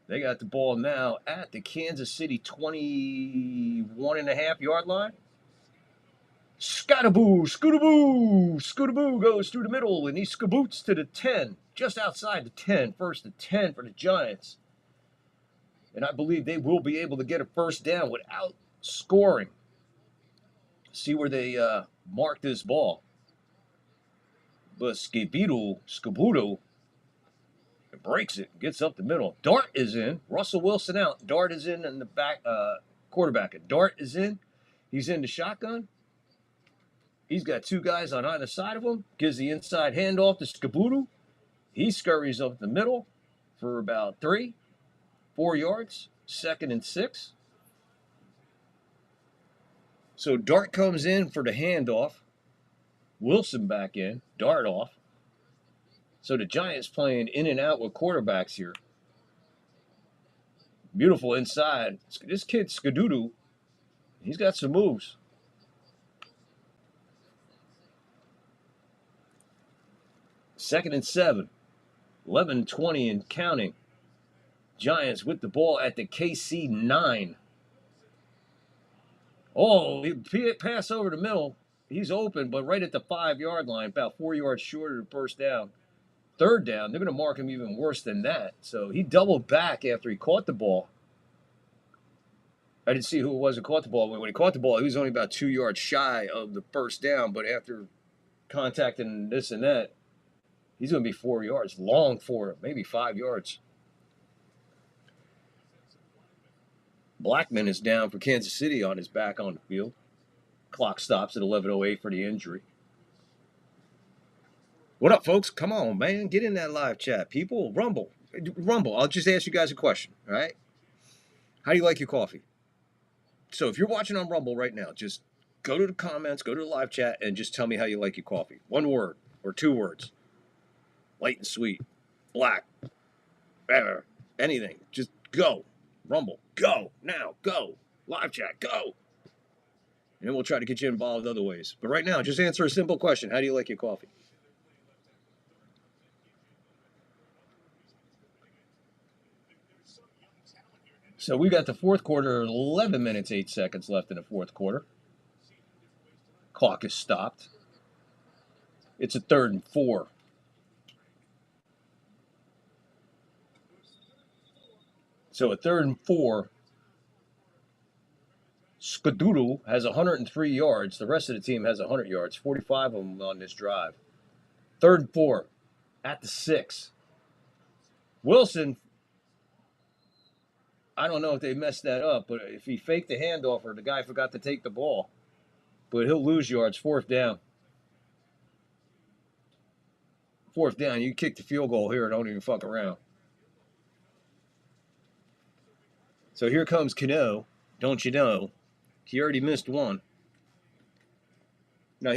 They got the ball now at the Kansas City 21.5-yard line. Scootaboo goes through the middle, and he scaboots to the 10, just outside the 10. First and 10 for the Giants. And I believe they will be able to get a first down without scoring. See where they mark this ball. But Skabudu breaks it, gets up the middle. Dart is in. Russell Wilson out. Dart is in the back. Quarterback. Dart is in. He's in the shotgun. He's got 2 guys on either side of him. Gives the inside handoff to Skabudu. He scurries up the middle for about 3-4 yards. 2nd and 6. So Dart comes in for the handoff. Wilson back in. Dart off. So the Giants playing in and out with quarterbacks here. Beautiful inside. This kid, Skabudu, he's got some moves. 2nd and 7. 11:20 and counting. Giants with the ball at the KC 9. Oh, he pass over the middle. He's open, but right at the 5-yard line, about 4 yards short of the first down. 3rd down, they're going to mark him even worse than that. So he doubled back after he caught the ball. I didn't see who it was who caught the ball. When he caught the ball, he was only about 2 yards shy of the first down, but after contacting this and that, he's going to be 4 yards. Long for him, maybe 5 yards. Blackman is down for Kansas City on his back on the field. Clock stops at 11:08 for the injury. What up, folks? Come on, man. Get in that live chat. People, Rumble. I'll just ask you guys a question, all right? How do you like your coffee? So if you're watching on Rumble right now, just go to the comments, go to the live chat, and just tell me how you like your coffee. 1 word or 2 words. Light and sweet. Black. Anything. Just go. Rumble. Go. Now. Go. Live chat. Go. And then we'll try to get you involved other ways. But right now, just answer a simple question. How do you like your coffee? So we got the fourth quarter, 11 minutes, 8 seconds left in the fourth quarter. Clock is stopped. It's a 3rd and 4. So a 3rd and 4. Skabudu has 103 yards. The rest of the team has 100 yards. 45 of them on this drive. 3rd and 4 at the 6. Wilson, I don't know if they messed that up, but if he faked the handoff or the guy forgot to take the ball, but he'll lose yards. 4th down. 4th down, you kick the field goal here, don't even fuck around. So here comes Cano. Don't you know? He already missed one. No,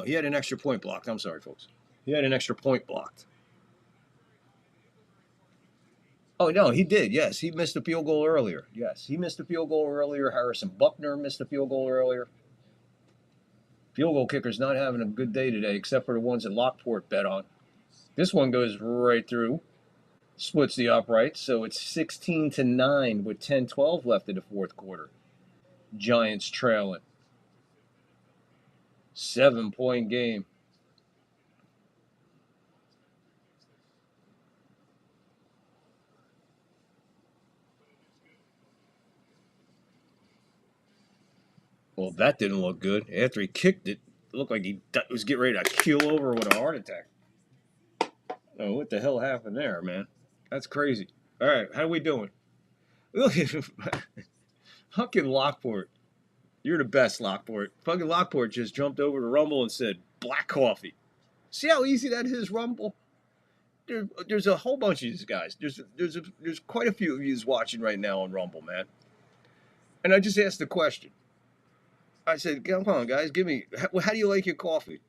he had an extra point blocked. I'm sorry, folks. He had an extra point blocked. Oh, no, he did. Yes, he missed a field goal earlier. Yes, he missed a field goal earlier. Harrison Buckner missed a field goal earlier. Field goal kicker's not having a good day today, except for the ones that Lockport bet on. This one goes right through. Splits the upright, so it's 16-9 with 10-12 left in the 4th quarter. Giants trailing. 7-point game. Well, that didn't look good. After he kicked it, it looked like he was getting ready to keel over with a heart attack. Oh, what the hell happened there, man? That's crazy. All right, how are we doing? Look at fucking Lockport. You're the best, Lockport. Fucking Lockport just jumped over to Rumble and said, black coffee. See how easy that is, Rumble? There's a whole bunch of these guys. There's quite a few of you watching right now on Rumble, man. And I just asked the question. I said, come on, guys, give me, how do you like your coffee?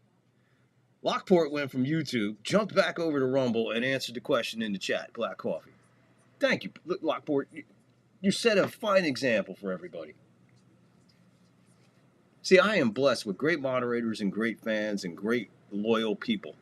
Lockport went from YouTube, jumped back over to Rumble, and answered the question in the chat, black coffee. Thank you, Lockport. You set a fine example for everybody. See, I am blessed with great moderators and great fans and great loyal people.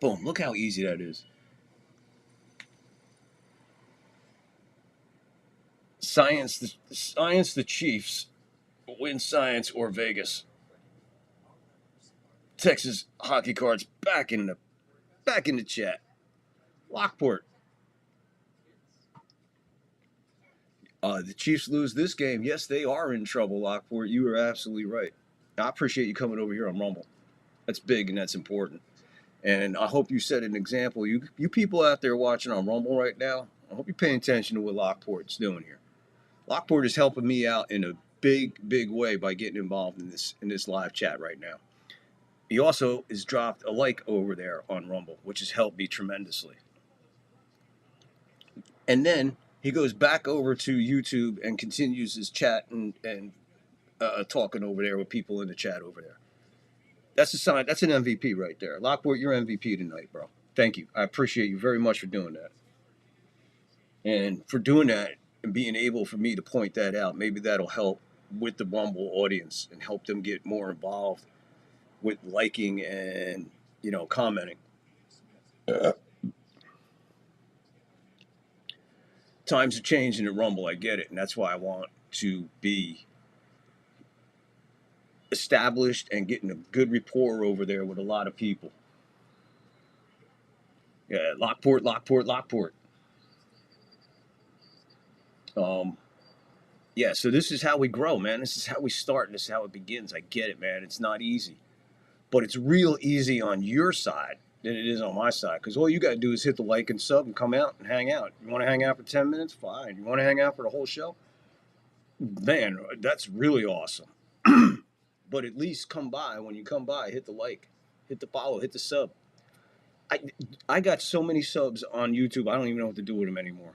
Boom, look how easy that is. Science the Chiefs. Win science or Vegas. Texas hockey cards back in the chat. Lockport. The Chiefs lose this game. Yes, they are in trouble, Lockport. You are absolutely right. I appreciate you coming over here on Rumble. That's big and that's important. And I hope you set an example. You people out there watching on Rumble right now, I hope you're paying attention to what Lockport's doing here. Lockport is helping me out in a big, big way by getting involved in this live chat right now. He also has dropped a like over there on Rumble, which has helped me tremendously. And then he goes back over to YouTube and continues his chat and talking over there with people in the chat over there. That's a sign. That's an MVP right there. Lockport, you're MVP tonight, bro. Thank you. I appreciate you very much for doing that. And for doing that and being able for me to point that out, maybe that'll help with the Rumble audience and help them get more involved with liking and, commenting. Times are changing at Rumble. I get it. And that's why I want to be established and getting a good rapport over there with a lot of people. Yeah, Lockport. Yeah, so this is how we grow, man. This is how we start. This is how it begins. I get it, man. It's not easy. But it's real easy on your side than it is on my side. Because all you got to do is hit the like and sub and come out and hang out. You want to hang out for 10 minutes? Fine. You want to hang out for the whole show? Man, that's really awesome. But at least come by. When you come by, hit the like, hit the follow, hit the sub. I got so many subs on YouTube, I don't even know what to do with them anymore.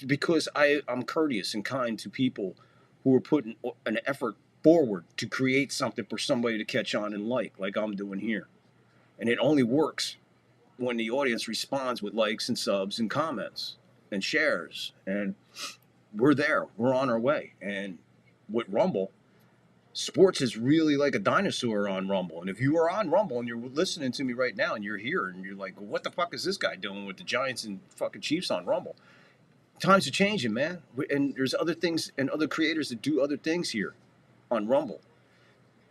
Because I'm courteous and kind to people who are putting an effort forward to create something for somebody to catch on and like I'm doing here. And it only works when the audience responds with likes and subs and comments and shares. And we're there. We're on our way. And with Rumble, sports is really like a dinosaur on Rumble. And if you are on Rumble and you're listening to me right now and you're here and you're like, well, what the fuck is this guy doing with the Giants and fucking Chiefs on Rumble? Times are changing, man. And there's other things and other creators that do other things here on Rumble.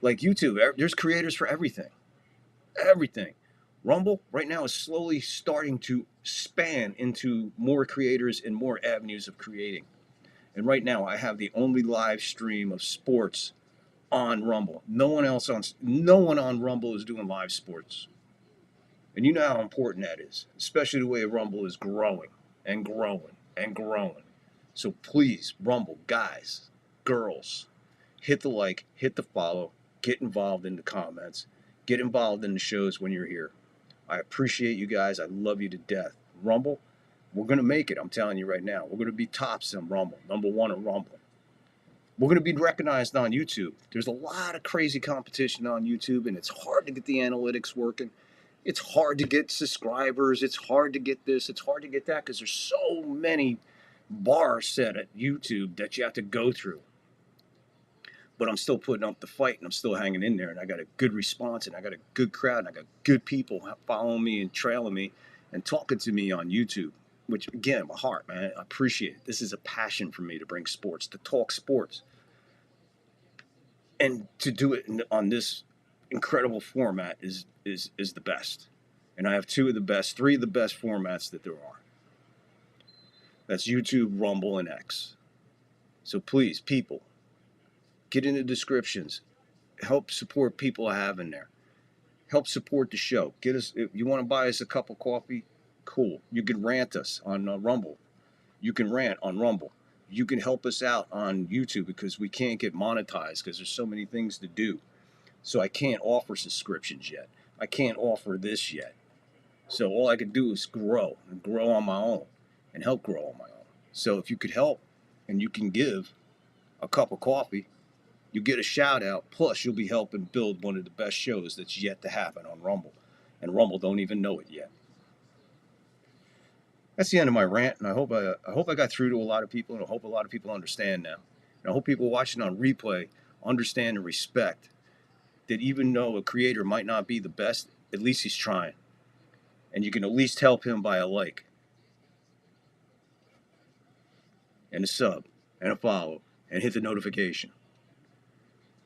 Like YouTube, there's creators for everything. Everything. Rumble right now is slowly starting to span into more creators and more avenues of creating. And right now I have the only live stream of sports on Rumble. No one on Rumble is doing live sports. And you know how important that is, especially the way Rumble is growing and growing and growing. So please, Rumble, guys, girls, hit the like, hit the follow, get involved in the comments, get involved in the shows when you're here. I appreciate you guys. I love you to death. Rumble, we're going to make it. I'm telling you right now. We're going to be tops on Rumble, number one on Rumble. We're going to be recognized on YouTube. There's a lot of crazy competition on YouTube, and it's hard to get the analytics working. It's hard to get subscribers. It's hard to get this. It's hard to get that because there's so many bars set at YouTube that you have to go through. But I'm still putting up the fight, and I'm still hanging in there, and I got a good response, and I got a good crowd, and I got good people following me and trailing me and talking to me on YouTube, which, again, my heart, man, I appreciate it. This is a passion for me to bring sports, to talk sports, and to do it on this incredible format is the best. And I have three of the best formats that there are. That's YouTube, Rumble, and X. So please, people, get in the descriptions. Help support people I have in there. Help support the show. Get us. If you want to buy us a cup of coffee, cool. You can rant us on Rumble. You can rant on Rumble. You can help us out on YouTube because we can't get monetized because there's so many things to do. So I can't offer subscriptions yet. I can't offer this yet. So all I can do is grow and grow on my own and help grow on my own. So if you could help and you can give a cup of coffee, you get a shout out. Plus you'll be helping build one of the best shows that's yet to happen on Rumble. And Rumble don't even know it yet. That's the end of my rant, and I hope I got through to a lot of people, and I hope a lot of people understand now. And I hope people watching on replay understand and respect that even though a creator might not be the best, at least he's trying. And you can at least help him by a like, and a sub, and a follow, and hit the notification.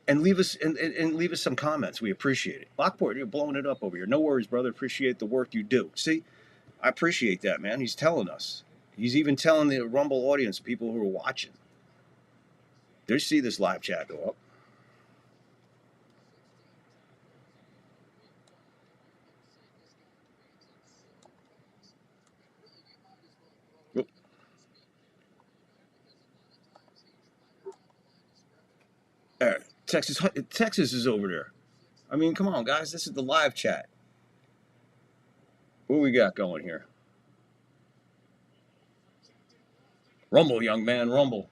And leave us leave us some comments. We appreciate it. Lockport, you're blowing it up over here. No worries, brother. Appreciate the work you do. See, I appreciate that, man. He's telling us. He's even telling the Rumble audience, people who are watching. They see this live chat go up. All right, Texas is over there. I mean, come on, guys. This is the live chat. What we got going here? Rumble, young man, rumble.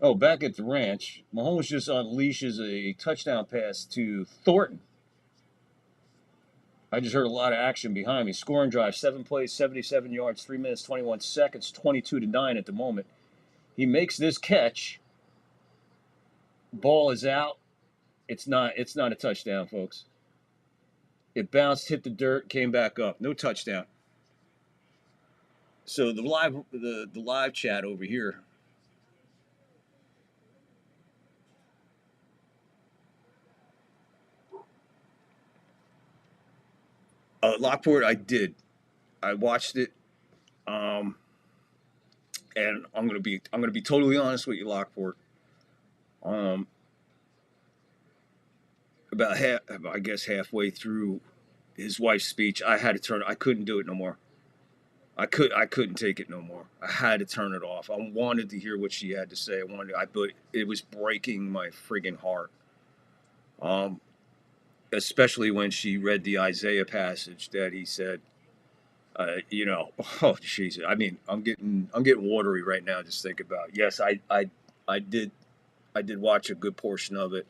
Oh, back at the ranch, Mahomes just unleashes a touchdown pass to Thornton. I just heard a lot of action behind me. Scoring drive, 7 plays, 77 yards, 3 minutes, 21 seconds, 22-9 at the moment. He makes this catch. Ball is out. It's not a touchdown, folks. It bounced, hit the dirt, came back up. No touchdown. So the live chat over here. Lockport, I did. I watched it, and I'm gonna be totally honest with you, Lockport. About halfway through his wife's speech, I had to turn. I couldn't do it no more. I couldn't take it no more. I had to turn it off. I wanted to hear what she had to say. But it was breaking my friggin' heart. Especially when she read the Isaiah passage that he said, oh Jesus. I mean, I'm getting watery right now just thinking about it. Yes, I did watch a good portion of it.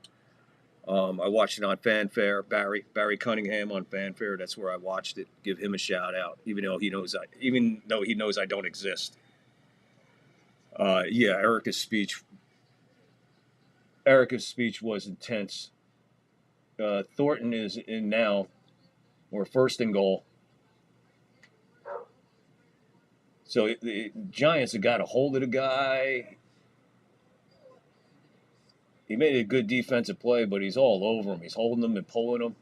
I watched it on Fanfare, Barry Cunningham on Fanfare. That's where I watched it. Give him a shout out, even though he knows I don't exist. Erica's speech was intense. Thornton is in now. We're first and goal. So the Giants have got a hold of the guy. He made a good defensive play, but he's all over him. He's holding him and pulling him.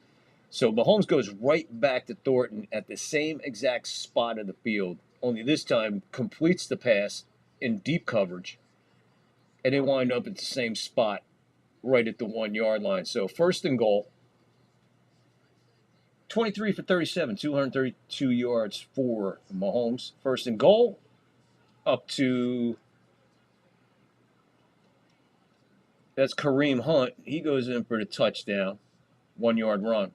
So Mahomes goes right back to Thornton at the same exact spot of the field, only this time completes the pass in deep coverage, and they wind up at the same spot right at the 1 yard line. So 1st and goal. 23 for 37, 232 yards for Mahomes. 1st and goal, up to, that's Kareem Hunt. He goes in for the touchdown, 1 yard run.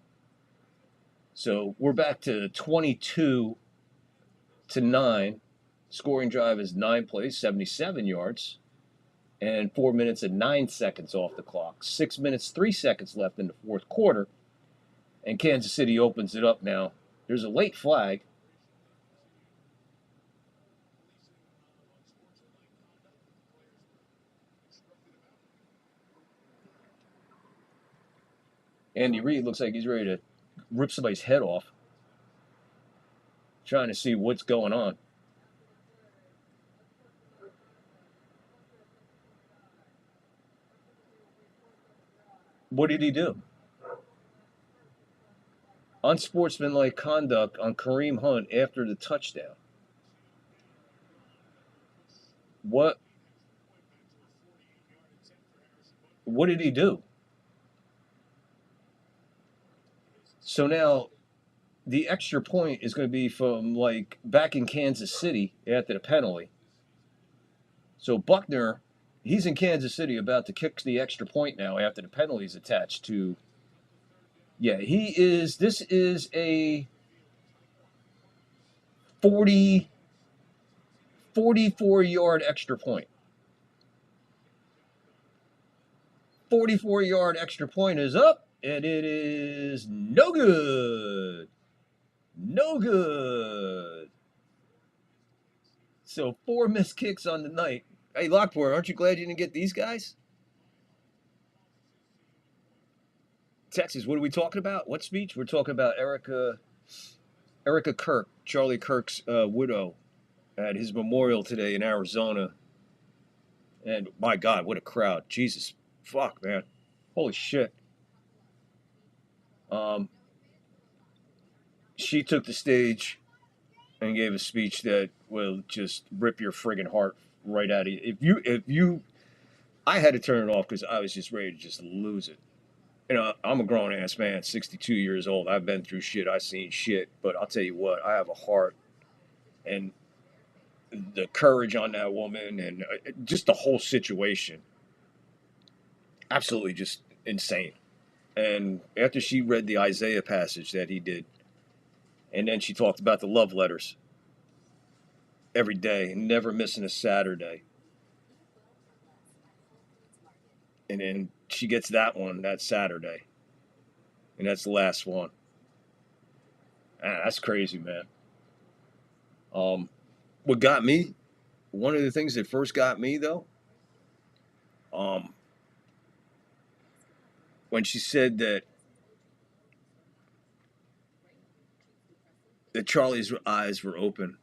So we're back to 22 to 9. Scoring drive is 9 plays, 77 yards, and 4 minutes and 9 seconds off the clock. 6 minutes, 3 seconds left in the 4th quarter. And Kansas City opens it up now. There's a late flag. Andy Reid looks like he's ready to rip somebody's head off. Trying to see what's going on. What did he do? Unsportsmanlike conduct on Kareem Hunt after the touchdown. What did he do? So now the extra point is going to be from like back in Kansas City after the penalty. So Buckner, he's in Kansas City about to kick the extra point now after the penalty is attached to. Yeah, this is a 44-yard extra point. 44-yard extra point is up, and it is no good. No good. So 4 missed kicks on the night. Hey, Lockport, aren't you glad you didn't get these guys? Texas, what are we talking about? What speech? We're talking about Erica Kirk, Charlie Kirk's widow, at his memorial today in Arizona. And my God, what a crowd. Jesus, fuck, man. Holy shit. She took the stage and gave a speech that will just rip your friggin' heart right out of you. I had to turn it off because I was just ready to just lose it. You know, I'm a grown-ass man, 62 years old. I've been through shit. I've seen shit. But I'll tell you what, I have a heart. And the courage on that woman and just the whole situation, absolutely just insane. And after she read the Isaiah passage that he did, and then she talked about the love letters every day, never missing a Saturday. And then she gets that one that Saturday. And that's the last one. That's crazy, man. What got me, one of the things that first got me, though, when she said that Charlie's eyes were open,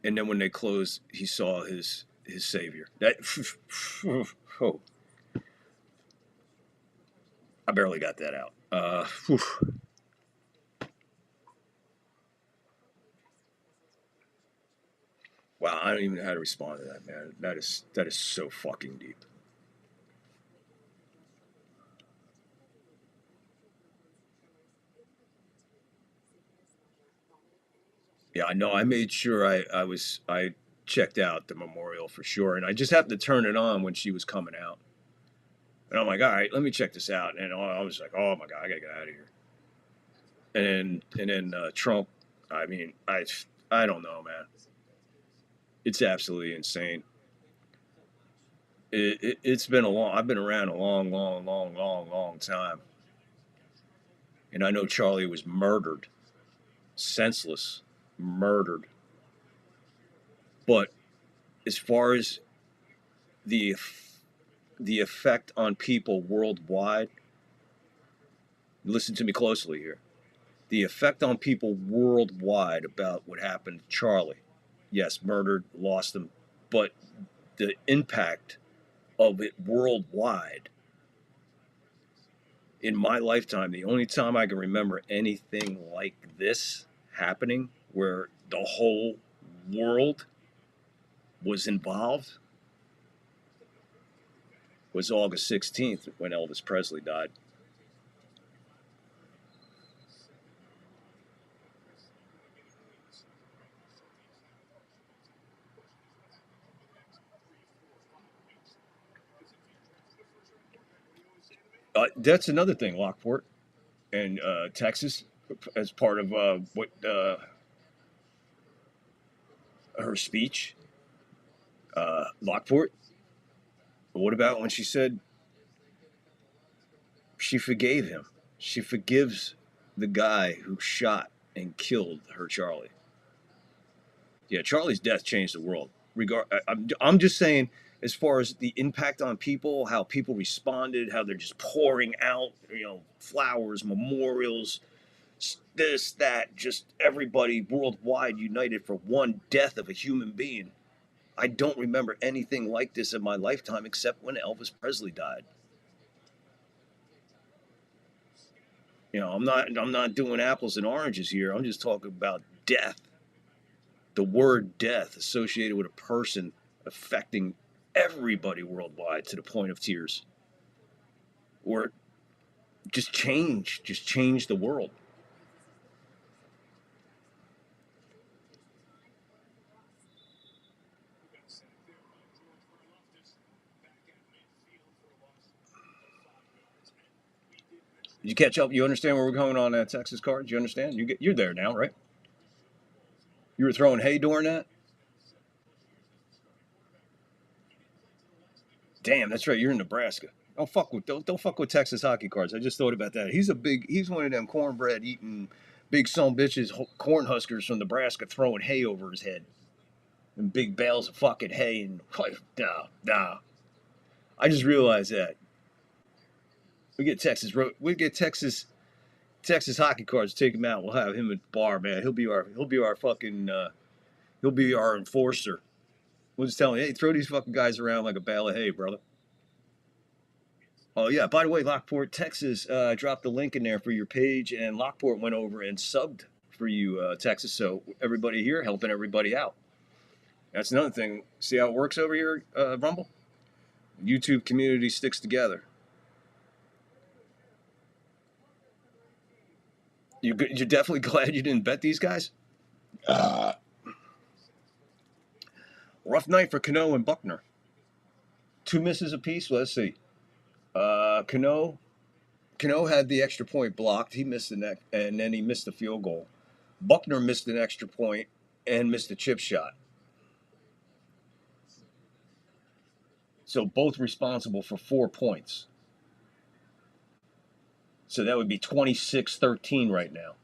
and then when they closed, he saw his Savior. That, oh, I barely got that out. Wow, I don't even know how to respond to that, man. That is so fucking deep. Yeah, I know. I made sure I checked out the memorial for sure, and I just happened to turn it on when she was coming out. And I'm like, all right, let me check this out. And I was like, oh my God, I gotta get out of here. And then Trump, I mean, I don't know, man. It's absolutely insane. It's been I've been around a long time. And I know Charlie was murdered, senseless, murdered. But as far as the effect on people worldwide, listen to me closely here. The effect on people worldwide about what happened to Charlie. Yes, murdered, lost him, but the impact of it worldwide in my lifetime, the only time I can remember anything like this happening, where the whole world was involved, was August 16th when Elvis Presley died. That's another thing, Lockport and Texas, as part of what her speech. Lockport, what about when she said she forgave him? She forgives the guy who shot and killed her Charlie. Yeah, Charlie's death changed the world. I'm just saying, as far as the impact on people, how people responded, how they're just pouring out, flowers, memorials, this, that, just everybody worldwide united for one death of a human being. I don't remember anything like this in my lifetime except when Elvis Presley died. I'm not doing apples and oranges here. I'm just talking about death. The word death associated with a person affecting everybody worldwide to the point of tears. Or just change the world. Did you catch up? You understand where we're going on that Texas card? Do you understand? You're there now, right? You were throwing hay during that? Damn, that's right. You're in Nebraska. Don't fuck with Texas hockey cards. I just thought about that. He's one of them cornbread eating big son bitches, corn huskers from Nebraska, throwing hay over his head and big bales of fucking hay and nah. I just realized that. We get Texas hockey cards. Take him out. We'll have him at the bar, man. He'll be our fucking he'll be our enforcer. We'll just tell him, hey, throw these fucking guys around like a bale of hay, brother. Oh yeah. By the way, Lockport, Texas, dropped the link in there for your page, and Lockport went over and subbed for you, Texas. So everybody here helping everybody out. That's another thing. See how it works over here, Rumble? YouTube community sticks together. You're definitely glad you didn't bet these guys? Rough night for Cano and Buckner. 2 misses apiece. Let's see. Cano had the extra point blocked. He missed the neck, and then he missed the field goal. Buckner missed an extra point and missed a chip shot. So both responsible for 4 points. So that would be 26-13 right now.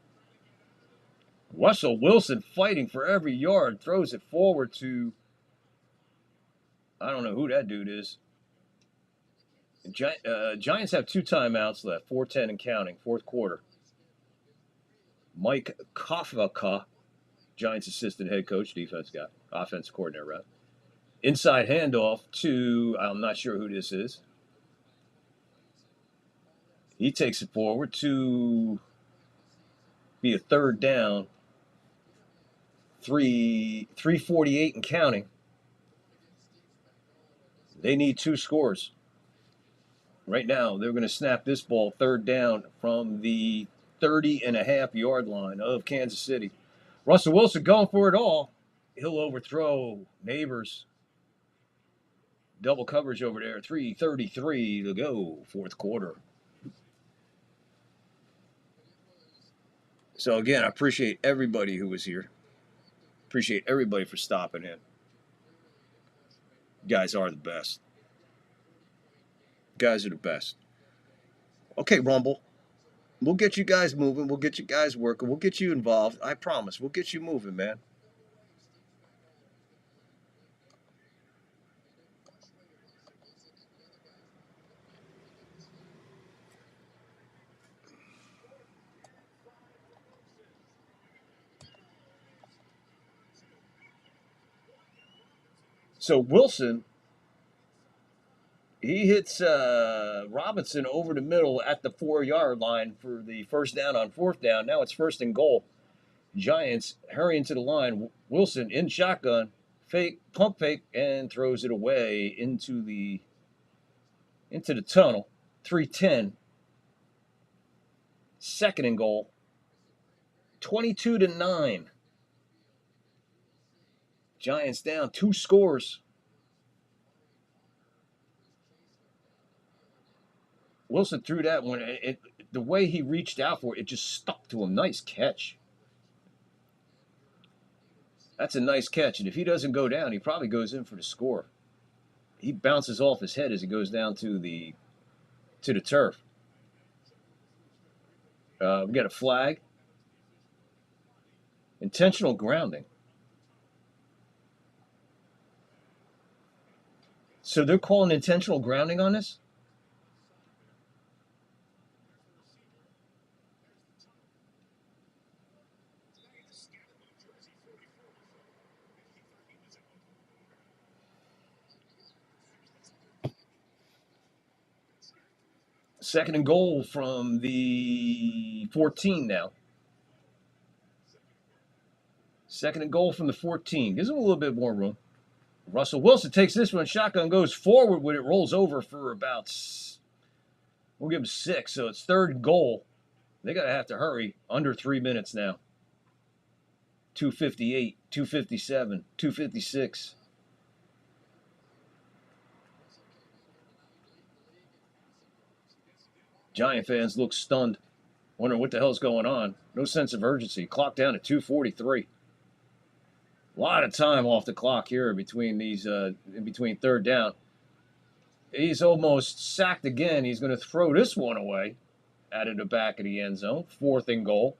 Russell Wilson fighting for every yard, throws it forward to, I don't know who that dude is. Giants have 2 timeouts left, 4:10 and counting, fourth quarter. Mike Kafka, Giants assistant head coach, defense guy, offense coordinator, right? Inside handoff to, I'm not sure who this is. He takes it forward to be a 3rd down, 3:48 and counting. They need 2 scores. Right now, they're going to snap this ball 3rd down from the 30.5-yard line of Kansas City. Russell Wilson going for it all. He'll overthrow Neighbors. Double coverage over there. 3:33 to go, fourth quarter. So again, I appreciate everybody who was here. Appreciate everybody for stopping in. You guys are the best. You guys are the best. Okay, Rumble. We'll get you guys moving. We'll get you guys working. We'll get you involved. I promise. We'll get you moving, man. So Wilson He hits Robinson over the middle at the 4-yard line for the first down on 4th down. Now it's 1st and goal. Giants hurry into the line. Wilson in shotgun, pump fake, and throws it away into the tunnel. 3:10. 2nd and goal. 22-9. Giants down 2 scores. Wilson threw that one. The way he reached out for it, it just stuck to him. Nice catch. That's a nice catch. And if he doesn't go down, he probably goes in for the score. He bounces off his head as he goes down to the turf. We got a flag. Intentional grounding. So they're calling intentional grounding on this? Second and goal from the 14 now. Second and goal from the 14. Gives him a little bit more room. Russell Wilson takes this one. Shotgun goes forward when it rolls over for about, we'll give him 6. So it's 3rd and goal. They got to have to hurry. Under 3 minutes now. 2:58, 2:57, 2:56. Giant fans look stunned, wondering what the hell's going on. No sense of urgency. Clock down at 2:43. A lot of time off the clock here between these, in between 3rd down. He's almost sacked again. He's going to throw this one away out of the back of the end zone. 4th and goal.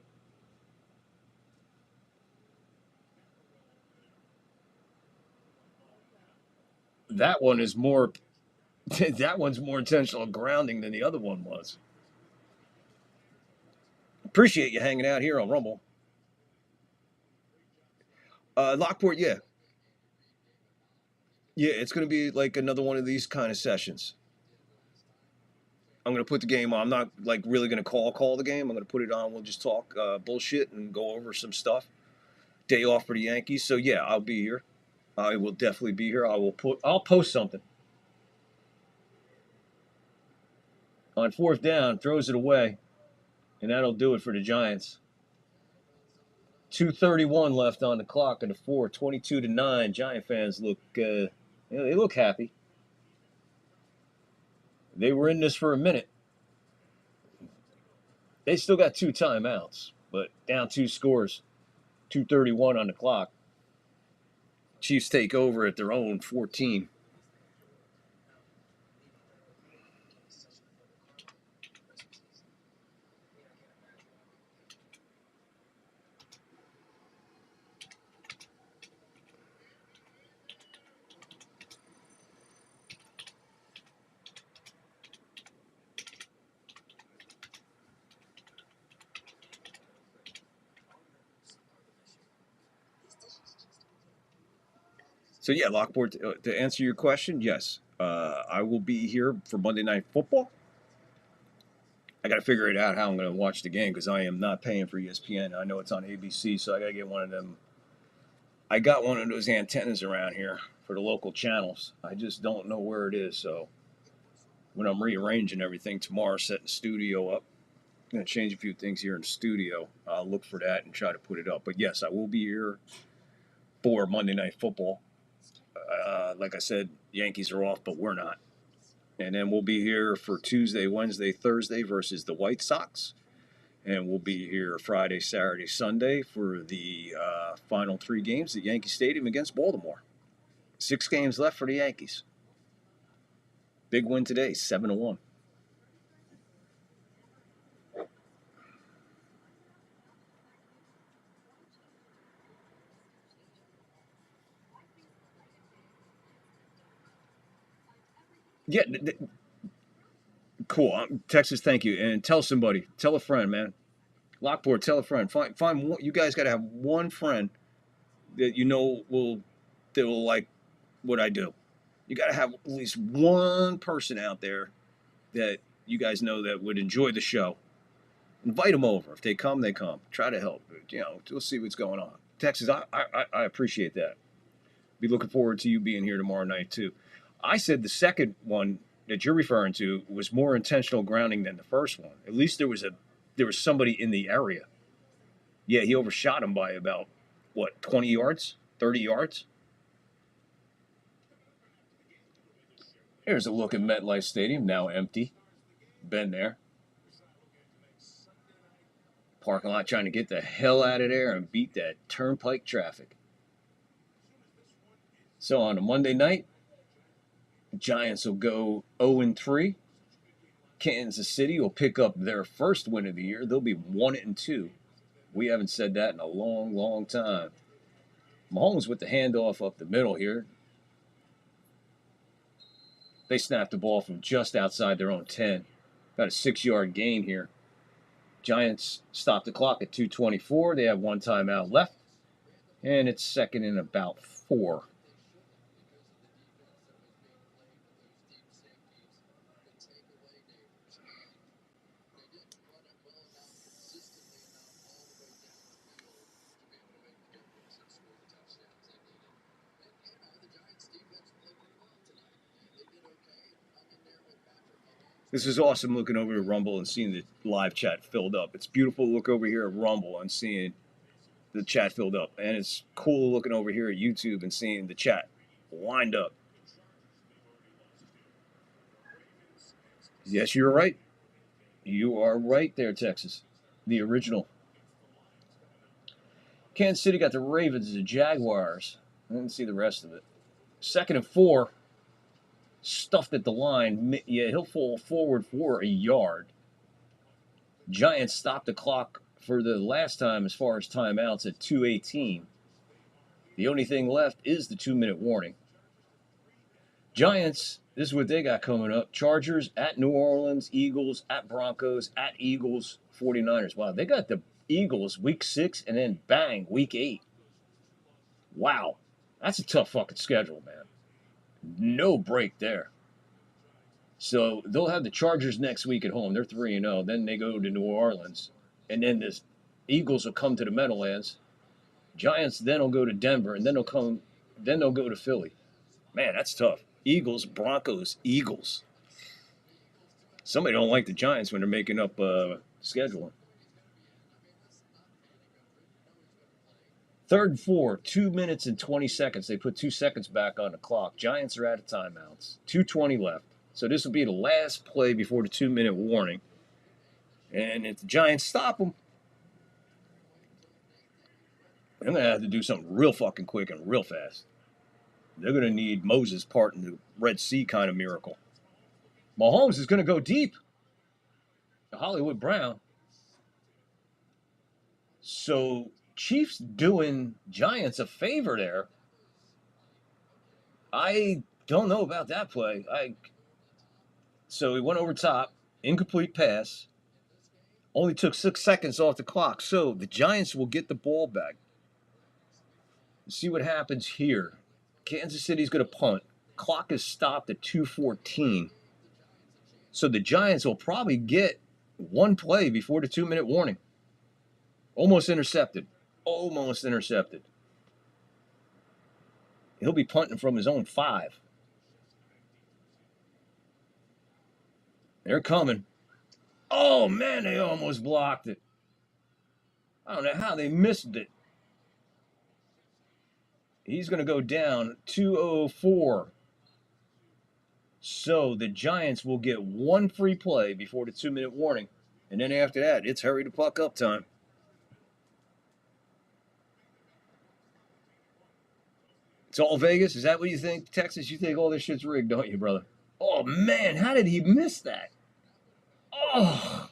That one is more. That one's more intentional grounding than the other one was. Appreciate you hanging out here on Rumble. Lockport, yeah. Yeah, it's going to be like another one of these kind of sessions. I'm going to put the game on. I'm not like really going to call the game. I'm going to put it on. We'll just talk bullshit and go over some stuff. Day off for the Yankees. So yeah, I'll be here. I will definitely be here. I'll post something. On 4th down, throws it away. And that'll do it for the Giants. 2:31 left on the clock in the 4th. 22-9. Giant fans look, they look happy. They were in this for a minute. They still got 2 timeouts, but down 2 scores. 2:31 on the clock. Chiefs take over at their own 14. So yeah, Lockport, to answer your question, yes, I will be here for Monday Night Football. I got to figure it out how I'm going to watch the game because I am not paying for ESPN. I know it's on ABC, so I got to get one of them. I got one of those antennas around here for the local channels. I just don't know where it is. So when I'm rearranging everything tomorrow, setting the studio up, I'm going to change a few things here in the studio. I'll look for that and try to put it up. But yes, I will be here for Monday Night Football. Like I said, Yankees are off, but we're not. And then we'll be here for Tuesday, Wednesday, Thursday versus the White Sox. And we'll be here Friday, Saturday, Sunday for the final 3 games at Yankee Stadium against Baltimore. 6 games left for the Yankees. Big win today, 7-1. Yeah, cool. Texas, thank you. And tell somebody, tell a friend, man. Lockport, tell a friend. Find one, you guys got to have one friend that you know will like what I do. You got to have at least one person out there that you guys know that would enjoy the show. Invite them over. If they come, they come. Try to help. You know, we'll see what's going on. Texas, I appreciate that. Be looking forward to you being here tomorrow night, too. I said the second one that you're referring to was more intentional grounding than the first one. At least there was somebody in the area. Yeah, he overshot him by about, 20 yards? 30 yards? Here's a look at MetLife Stadium, now empty. Been there. Parking lot trying to get the hell out of there and beat that turnpike traffic. So on a Monday night, Giants will go 0-3. Kansas City will pick up their first win of the year. They'll be 1-2. We haven't said that in a long, long time. Mahomes with the handoff up the middle here. They snapped the ball from just outside their own 10. About a 6-yard gain here. Giants stopped the clock at 2:24. They have one timeout left. And it's second and about 4. This is awesome looking over at Rumble and seeing the live chat filled up. It's beautiful to look over here at Rumble and seeing the chat filled up. And it's cool looking over here at YouTube and seeing the chat lined up. Yes, you're right. You are right there, Texas. The original. Kansas City got the Ravens and the Jaguars. I didn't see the rest of it. 2nd and 4. Stuffed at the line. Yeah, he'll fall forward for a yard. Giants stopped the clock for the last time as far as timeouts at 2:18. The only thing left is the 2-minute warning. Giants, this is what they got coming up. Chargers at New Orleans, Eagles at Broncos, at Eagles, 49ers. Wow, they got the Eagles week 6 and then bang, week 8. Wow, that's a tough fucking schedule, man. No break there. So they'll have the Chargers next week at home. They're 3-0. Then they go to New Orleans. And then the Eagles will come to the Meadowlands. Giants then will go to Denver. And then they'll go to Philly. Man, that's tough. Eagles, Broncos, Eagles. Somebody don't like the Giants when they're making up scheduling. 3rd and 4, 2 minutes and 20 seconds. They put 2 seconds back on the clock. Giants are out of timeouts. 2:20 left. So this will be the last play before the 2-minute warning. And if the Giants stop them, they're going to have to do something real fucking quick and real fast. They're going to need Moses parting the Red Sea kind of miracle. Mahomes is going to go deep. Hollywood Brown. So Chiefs doing Giants a favor there. I don't know about that play. So he went over top, incomplete pass. Only took 6 seconds off the clock. So the Giants will get the ball back. Let's see what happens here. Kansas City's going to punt. Clock is stopped at 2:14. So the Giants will probably get one play before the 2-minute warning. Almost intercepted. Almost intercepted. He'll be punting from his own 5. They're coming. Oh, man, they almost blocked it. I don't know how they missed it. He's going to go down 2:04. So the Giants will get one free play before the 2-minute warning. And then after that, it's hurry the puck up time. It's all Vegas? Is that what you think? Texas, you think all this shit's rigged, don't you, brother? Oh, man, how did he miss that? Oh.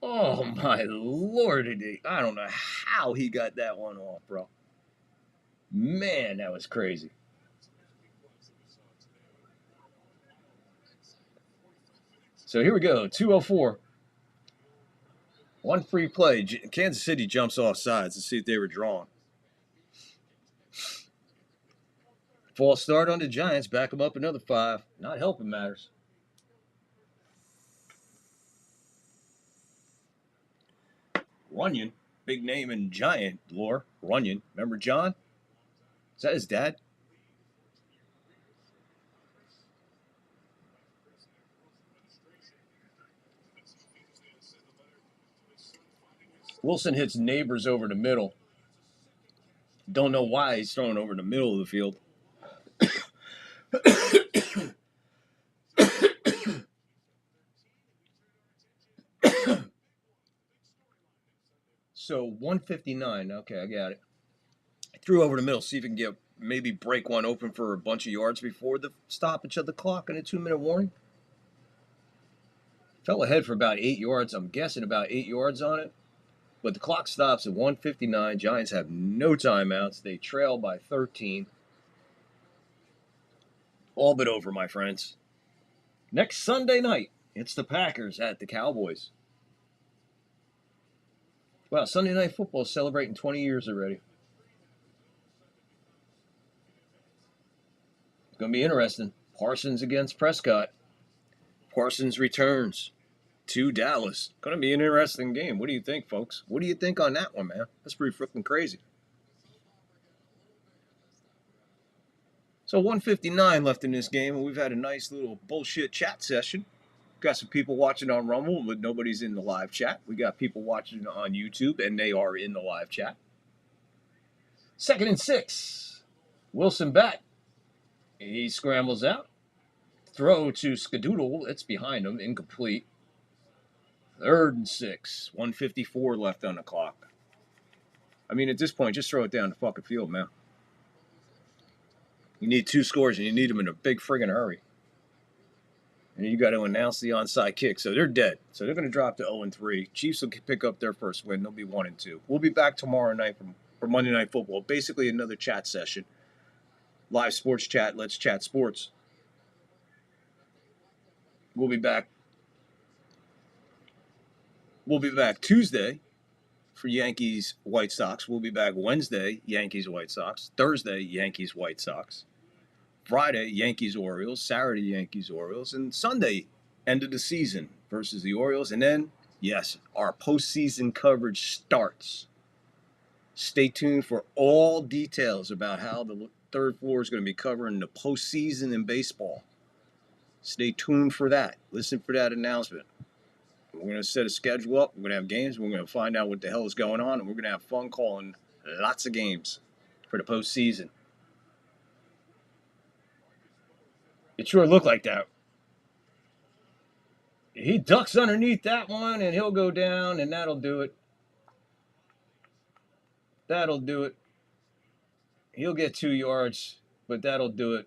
Oh, my Lord. I don't know how he got that one off, bro. Man, that was crazy. So here we go, 2:04. One free play. Kansas City jumps off sides to see if they were drawn. False start on the Giants. Back them up another 5. Not helping matters. Runyon. Big name in Giant lore. Runyon. Remember John? Is that his dad? Wilson hits Neighbors over the middle. Don't know why he's throwing over the middle of the field. So 159. Okay, I got it. I threw over the middle, see if we can maybe break one open for a bunch of yards before the stoppage of the clock and a 2-minute warning. Fell ahead for about 8 yards. I'm guessing about 8 yards on it. But the clock stops at 1:59. Giants have no timeouts. They trail by 13. All but over, my friends. Next Sunday night, it's the Packers at the Cowboys. Wow, Sunday Night Football is celebrating 20 years already. It's going to be interesting. Parsons against Prescott. Parsons returns to Dallas. Going to be an interesting game. What do you think, folks? What do you think on that one, man? That's pretty freaking crazy. So 159 left in this game, and we've had a nice little bullshit chat session. Got some people watching on Rumble, but nobody's in the live chat. We got people watching on YouTube, and they are in the live chat. 2nd and 6. Wilson back. He scrambles out. Throw to Skadoodle. It's behind him. Incomplete. 3rd and 6. 1:54 left on the clock. I mean, at this point, just throw it down the fucking field, man. You need 2 scores, and you need them in a big friggin' hurry. And you got to announce the onside kick. So they're dead. So they're going to drop to 0-3. Chiefs will pick up their first win. They'll be 1-2. We'll be back tomorrow night for Monday Night Football. Basically another chat session. Live sports chat. Let's chat sports. We'll be back. We'll be back Tuesday for Yankees White Sox. We'll be back Wednesday, Yankees White Sox. Thursday, Yankees White Sox. Friday, Yankees Orioles. Saturday, Yankees Orioles. And Sunday, end of the season versus the Orioles. And then, yes, our postseason coverage starts. Stay tuned for all details about how the third floor is going to be covering the postseason in baseball. Stay tuned for that. Listen for that announcement. We're going to set a schedule up. We're going to have games. We're going to find out what the hell is going on. And we're going to have fun calling lots of games for the postseason. It sure looked like that. He ducks underneath that one, and he'll go down, and that'll do it. That'll do it. He'll get 2 yards, but that'll do it.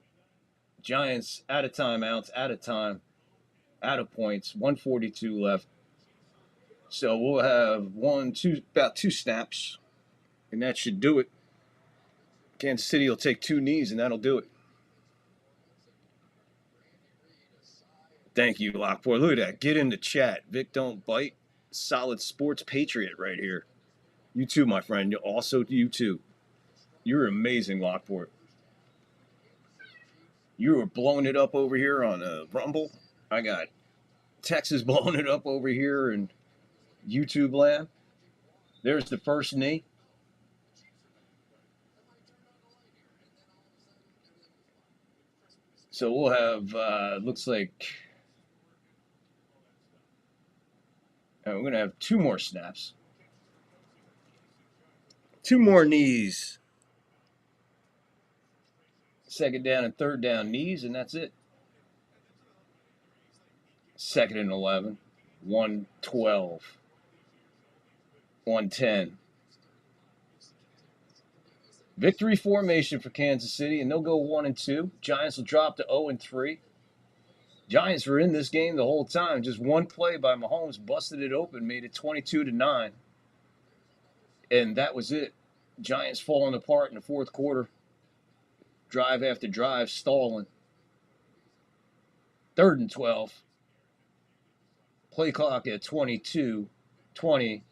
Giants out of timeouts, out of time, out of points. 1:42 left. So we'll have about 2 snaps, and that should do it. Kansas City will take 2 knees, and that'll do it. Thank you, Lockport. Look at that. Get in the chat. Vic Don't Bite. Solid sports patriot right here. You too, my friend. Also, you too. You're amazing, Lockport. You were blowing it up over here on Rumble. I got Texas blowing it up over here in YouTube land. There's the first knee. So we'll have, looks like, we're going to have 2 more snaps. 2 more knees. 2nd down and 3rd down knees, and that's it. 2nd and 11. 1:12. 1:10. Victory formation for Kansas City, and they'll go 1-2. Giants will drop to 0-3. Giants were in this game the whole time. Just one play by Mahomes busted it open, made it 22-9. And that was it. Giants falling apart in the 4th quarter. Drive after drive, stalling. 3rd and 12. Play clock at 22, 20.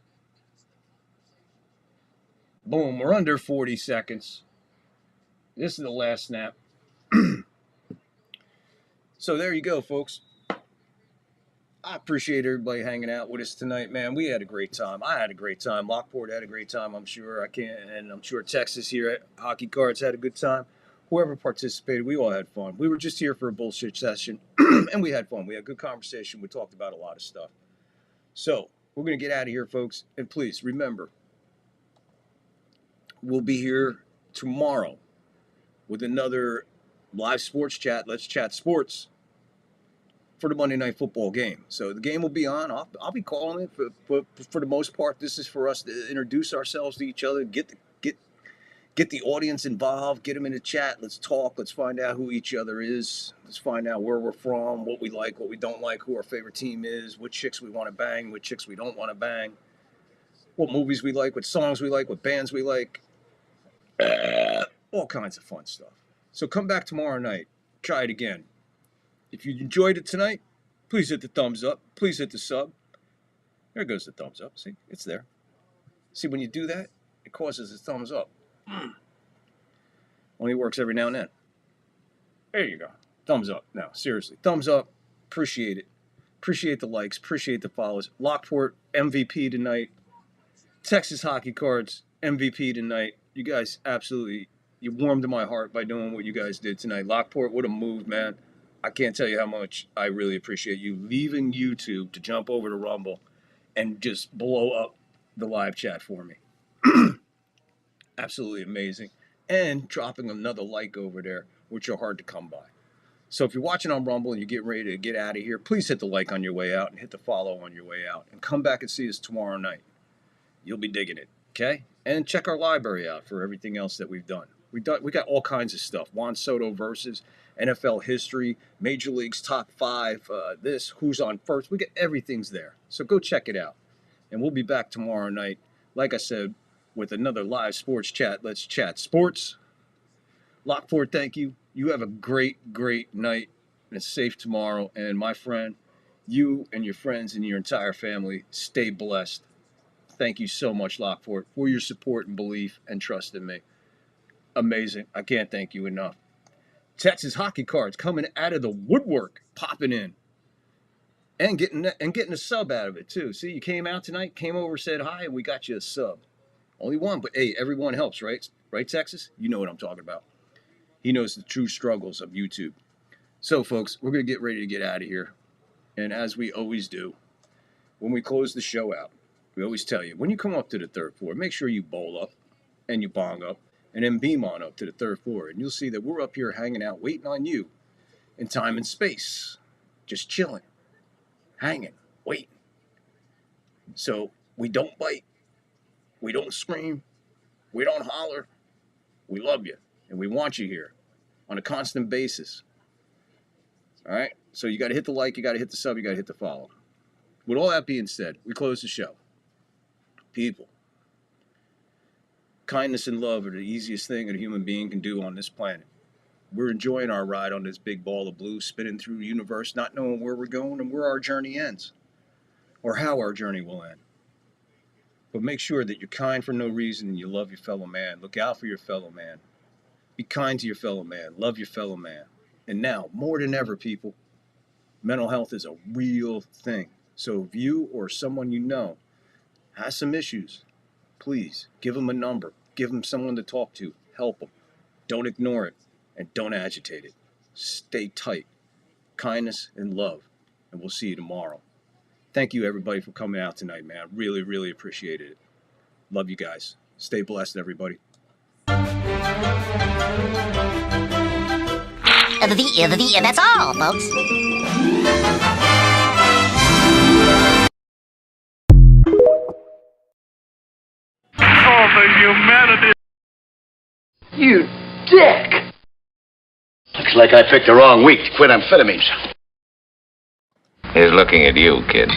Boom, we're under 40 seconds. This is the last snap. So there you go, folks. I appreciate everybody hanging out with us tonight, man. We had a great time. I had a great time. Lockport had a great time, I'm sure. And I'm sure Texas here at Hockey Cards had a good time. Whoever participated, we all had fun. We were just here for a bullshit session, and we had fun. We had good conversation. We talked about a lot of stuff. So we're going to get out of here, folks. And please remember, we'll be here tomorrow with another live sports chat. Let's chat sports for the Monday Night Football game. So the game will be on. I'll be calling it. For the most part, this is for us to introduce ourselves to each other, get the audience involved, get them in the chat. Let's talk. Let's find out who each other is. Let's find out where we're from, what we like, what we don't like, who our favorite team is, what chicks we want to bang, what chicks we don't want to bang, what movies we like, what songs we like, what bands we like. All kinds of fun stuff. So come back tomorrow night. Try it again. If you enjoyed it tonight, please hit the thumbs up. Please hit the sub. There goes the thumbs up. See, it's there. See, when you do that, it causes a thumbs up. Only works every now and then. There you go. Thumbs up. Now, seriously, thumbs up. Appreciate it. Appreciate the likes. Appreciate the follows. Lockport, MVP tonight. Texas Hockey Cards, MVP tonight. You guys absolutely, you warmed my heart by doing what you guys did tonight. Lockport, what a move, man. I can't tell you how much I really appreciate you leaving YouTube to jump over to Rumble and just blow up the live chat for me. Absolutely amazing. And dropping another like over there, which are hard to come by. So if you're watching on Rumble and you're getting ready to get out of here, please hit the like on your way out and hit the follow on your way out. And come back and see us tomorrow night. You'll be digging it, okay? And check our library out for everything else that we've done. We got all kinds of stuff. Juan Soto versus NFL history, Major League's top 5, this, who's on first. We get everything's there. So go check it out. And we'll be back tomorrow night, like I said, with another live sports chat. Let's chat sports. Lockport, thank you. You have a great, great night and a safe tomorrow. And my friend, you and your friends and your entire family, stay blessed. Thank you so much, Lockport, for your support and belief and trust in me. Amazing. I can't thank you enough. Texas Hockey Cards coming out of the woodwork, popping in. And getting a sub out of it, too. See, you came out tonight, came over, said hi, and we got you a sub. Only one, but hey, everyone helps, right? Right, Texas? You know what I'm talking about. He knows the true struggles of YouTube. So, folks, we're going to get ready to get out of here. And as we always do, when we close the show out, we always tell you, when you come up to the 3rd floor, make sure you bowl up and you bong up and then beam on up to the 3rd floor. And you'll see that we're up here hanging out, waiting on you in time and space. Just chilling, hanging, waiting. So we don't bite. We don't scream. We don't holler. We love you. And we want you here on a constant basis. All right? So you got to hit the like. You got to hit the sub. You got to hit the follow. With all that being said, we close the show. People, kindness and love are the easiest thing a human being can do on this planet. We're enjoying our ride on this big ball of blue, spinning through the universe, not knowing where we're going and where our journey ends, or how our journey will end. But make sure that you're kind for no reason and you love your fellow man. Look out for your fellow man. Be kind to your fellow man. Love your fellow man. And now, more than ever, people, mental health is a real thing. So if you or someone you know has some issues, please give them a number. Give them someone to talk to. Help them. Don't ignore it and don't agitate it. Stay tight. Kindness and love. And we'll see you tomorrow. Thank you, everybody, for coming out tonight, man. Really, really appreciated it. Love you guys. Stay blessed, everybody. That's all, folks. Oh, the humanity! You dick! Looks like I picked the wrong week to quit amphetamines. He's looking at you, kid.